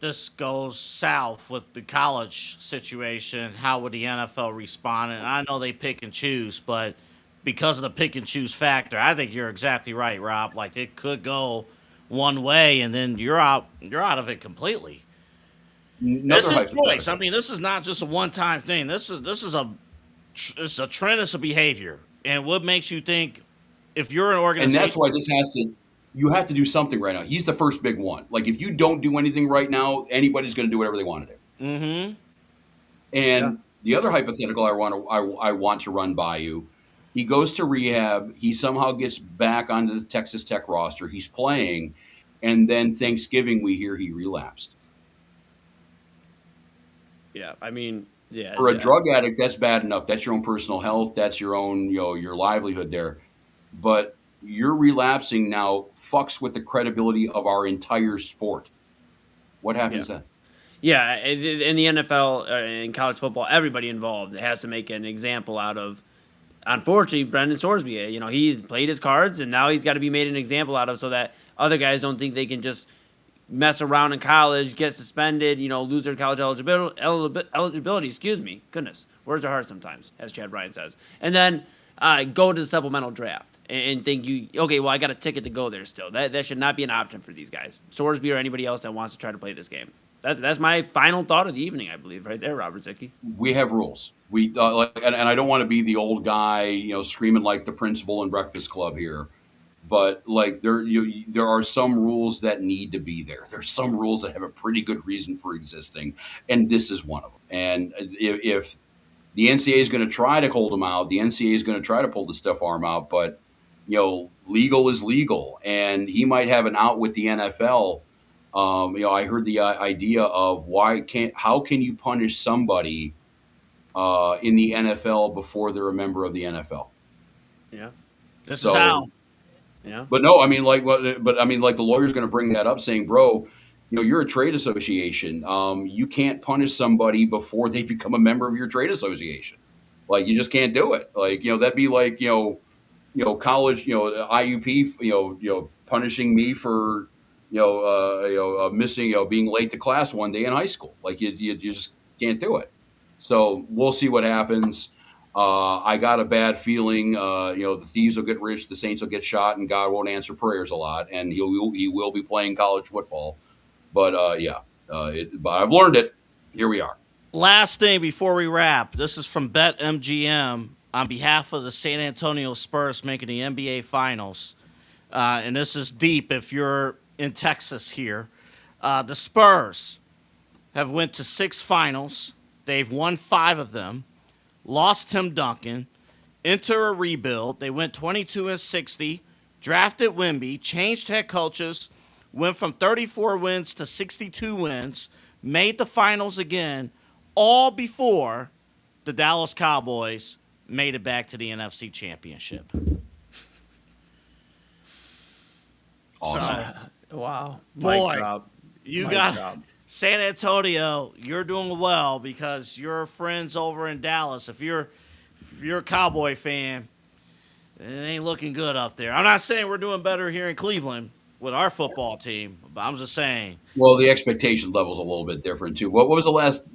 this goes south with the college situation? How would the NFL respond? And I know they pick and choose, but because of the pick and choose factor, I think you're exactly right, Rob. Like, it could go one way, and then you're out of it completely. This is choice. I mean, this is not just a one-time thing. This is a trend. It's a behavior. And what makes you think, if you're an organization, and that's why you have to do something right now. He's the first big one. Like, if you don't do anything right now, anybody's going to do whatever they want to do. Mm-hmm. And the other hypothetical I want to run by you, he goes to rehab. He somehow gets back onto the Texas Tech roster. He's playing, and then Thanksgiving we hear he relapsed. Yeah, I mean, for a drug addict, that's bad enough. That's your own personal health. That's your own, your livelihood there. But you're relapsing now fucks with the credibility of our entire sport. What happens then? Yeah, in the NFL, in college football, everybody involved has to make an example out of, unfortunately, Brendan Sorsby. He's played his cards, and now he's got to be made an example out of so that other guys don't think they can just mess around in college, get suspended, lose their college eligibility. Excuse me. Goodness, words are hard sometimes, as Chad Bryan says. And then go to the supplemental draft and think I got a ticket to go there still. That should not be an option for these guys, Sorsby or anybody else that wants to try to play this game. That's my final thought of the evening, I believe, right there, Robert Rozycki. We have rules. We and I don't want to be the old guy, screaming like the principal in Breakfast Club here. But there are some rules that need to be there. There's some rules that have a pretty good reason for existing, and this is one of them. And if the NCAA is going to try to hold them out, the NCAA is going to try to pull the stiff arm out. But legal is legal, and he might have an out with the NFL. I heard the idea of how can you punish somebody in the NFL before they're a member of the NFL? Yeah, this is how. Yeah. But no, I mean, like the lawyer's going to bring that up, saying, "Bro, you're a trade association. You can't punish somebody before they become a member of your trade association. Like, you just can't do it. Like, that'd be like, college, IUP, punishing me for, missing, being late to class one day in high school. Like, you just can't do it. So we'll see what happens. I got a bad feeling, the thieves will get rich, the saints will get shot, and God won't answer prayers a lot, and he will be playing college football. But but I've learned it. Here we are. Last thing before we wrap, this is from BetMGM on behalf of the San Antonio Spurs making the NBA Finals, and this is deep if you're in Texas here. The Spurs have went to 6 finals. They've won 5 of them. Lost Tim Duncan, enter a rebuild. They went 22-60, drafted Wemby, changed head coaches, went from 34 wins to 62 wins, made the finals again, all before the Dallas Cowboys made it back to the NFC Championship. Awesome. Wow. Boy, you got San Antonio, you're doing well because your friends over in Dallas, if you're a Cowboy fan, it ain't looking good up there. I'm not saying we're doing better here in Cleveland with our football team, but I'm just saying. Well, the expectation level's a little bit different, too. What was the last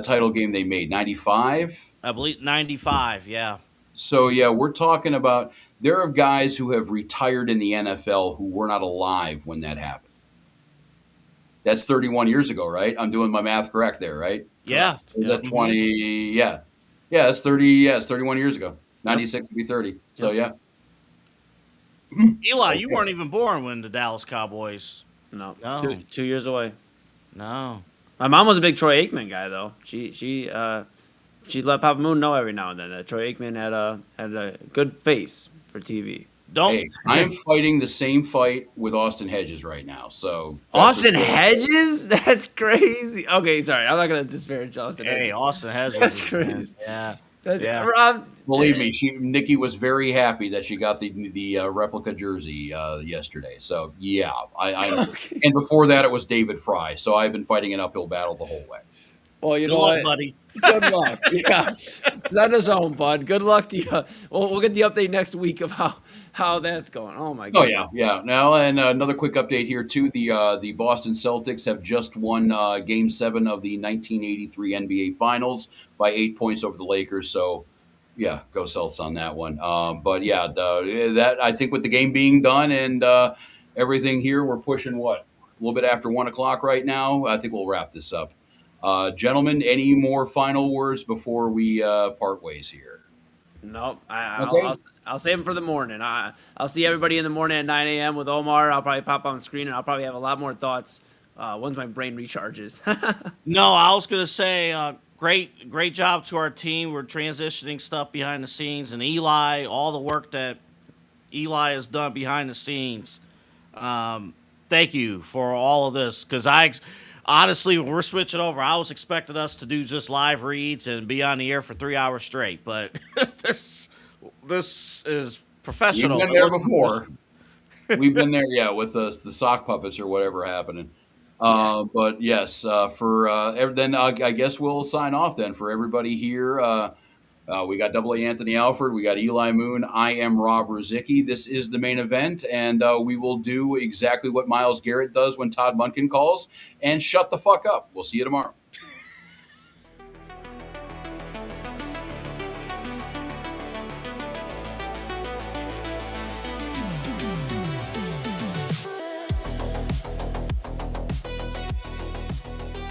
title game they made, 95? I believe 95, yeah. So, yeah, we're talking about there are guys who have retired in the NFL who were not alive when that happened. That's 31 years ago, right? I'm doing my math correct there, right? Yeah. Is that 20? Yeah. Yeah, it's 30. Yeah, it's 31 years ago. 96 to be 30. So, yeah. Eli, you weren't even born when the Dallas Cowboys. No. 2 years away. No. My mom was a big Troy Aikman guy, though. She let Papa Moon know every now and then that Troy Aikman had a good face for TV. Hey, I am fighting the same fight with Austin Hedges right now. So Austin Hedges? That's crazy. Okay, sorry. I'm not going to disparage Austin Hedges. Hey, Austin Hedges. That's crazy. Yeah. Yeah. Rob, Believe me, Nikki was very happy that she got the replica jersey yesterday. So yeah, I and before that it was David Fry. So I've been fighting an uphill battle the whole way. well, you Good know luck, what? buddy. Good luck. Yeah. Send us home, bud. Good luck to you. We'll get the update next week of how that's going. Oh my Oh god. yeah. Now and another quick update here too. The Boston Celtics have just won Game 7 of the 1983 NBA Finals by 8 points over the Lakers. So yeah, go Celts on that one. But yeah, that I think with the game being done and everything here, we're pushing what a little bit after 1 o'clock right now. I think we'll wrap this up. Gentlemen, any more final words before we part ways here? Nope. Okay. I'll save them for the morning. I'll see everybody in the morning at 9 a.m. with Omar. I'll probably pop on the screen and I'll probably have a lot more thoughts once my brain recharges. No, I was gonna say, great job to our team. We're transitioning stuff behind the scenes, and Eli, all the work that Eli has done behind the scenes. Thank you for all of this, because honestly, when we're switching over, I was expecting us to do just live reads and be on the air for 3 hours straight, but this is professional. We've been there before. We've been there, yeah, with the sock puppets or whatever happening. But yes, then I guess we'll sign off then for everybody here. We got Double A Anthony Alford. We got Eli Moon. I am Rob Rozycki. This is the main event, and we will do exactly what Myles Garrett does when Todd Monken calls and shut the fuck up. We'll see you tomorrow.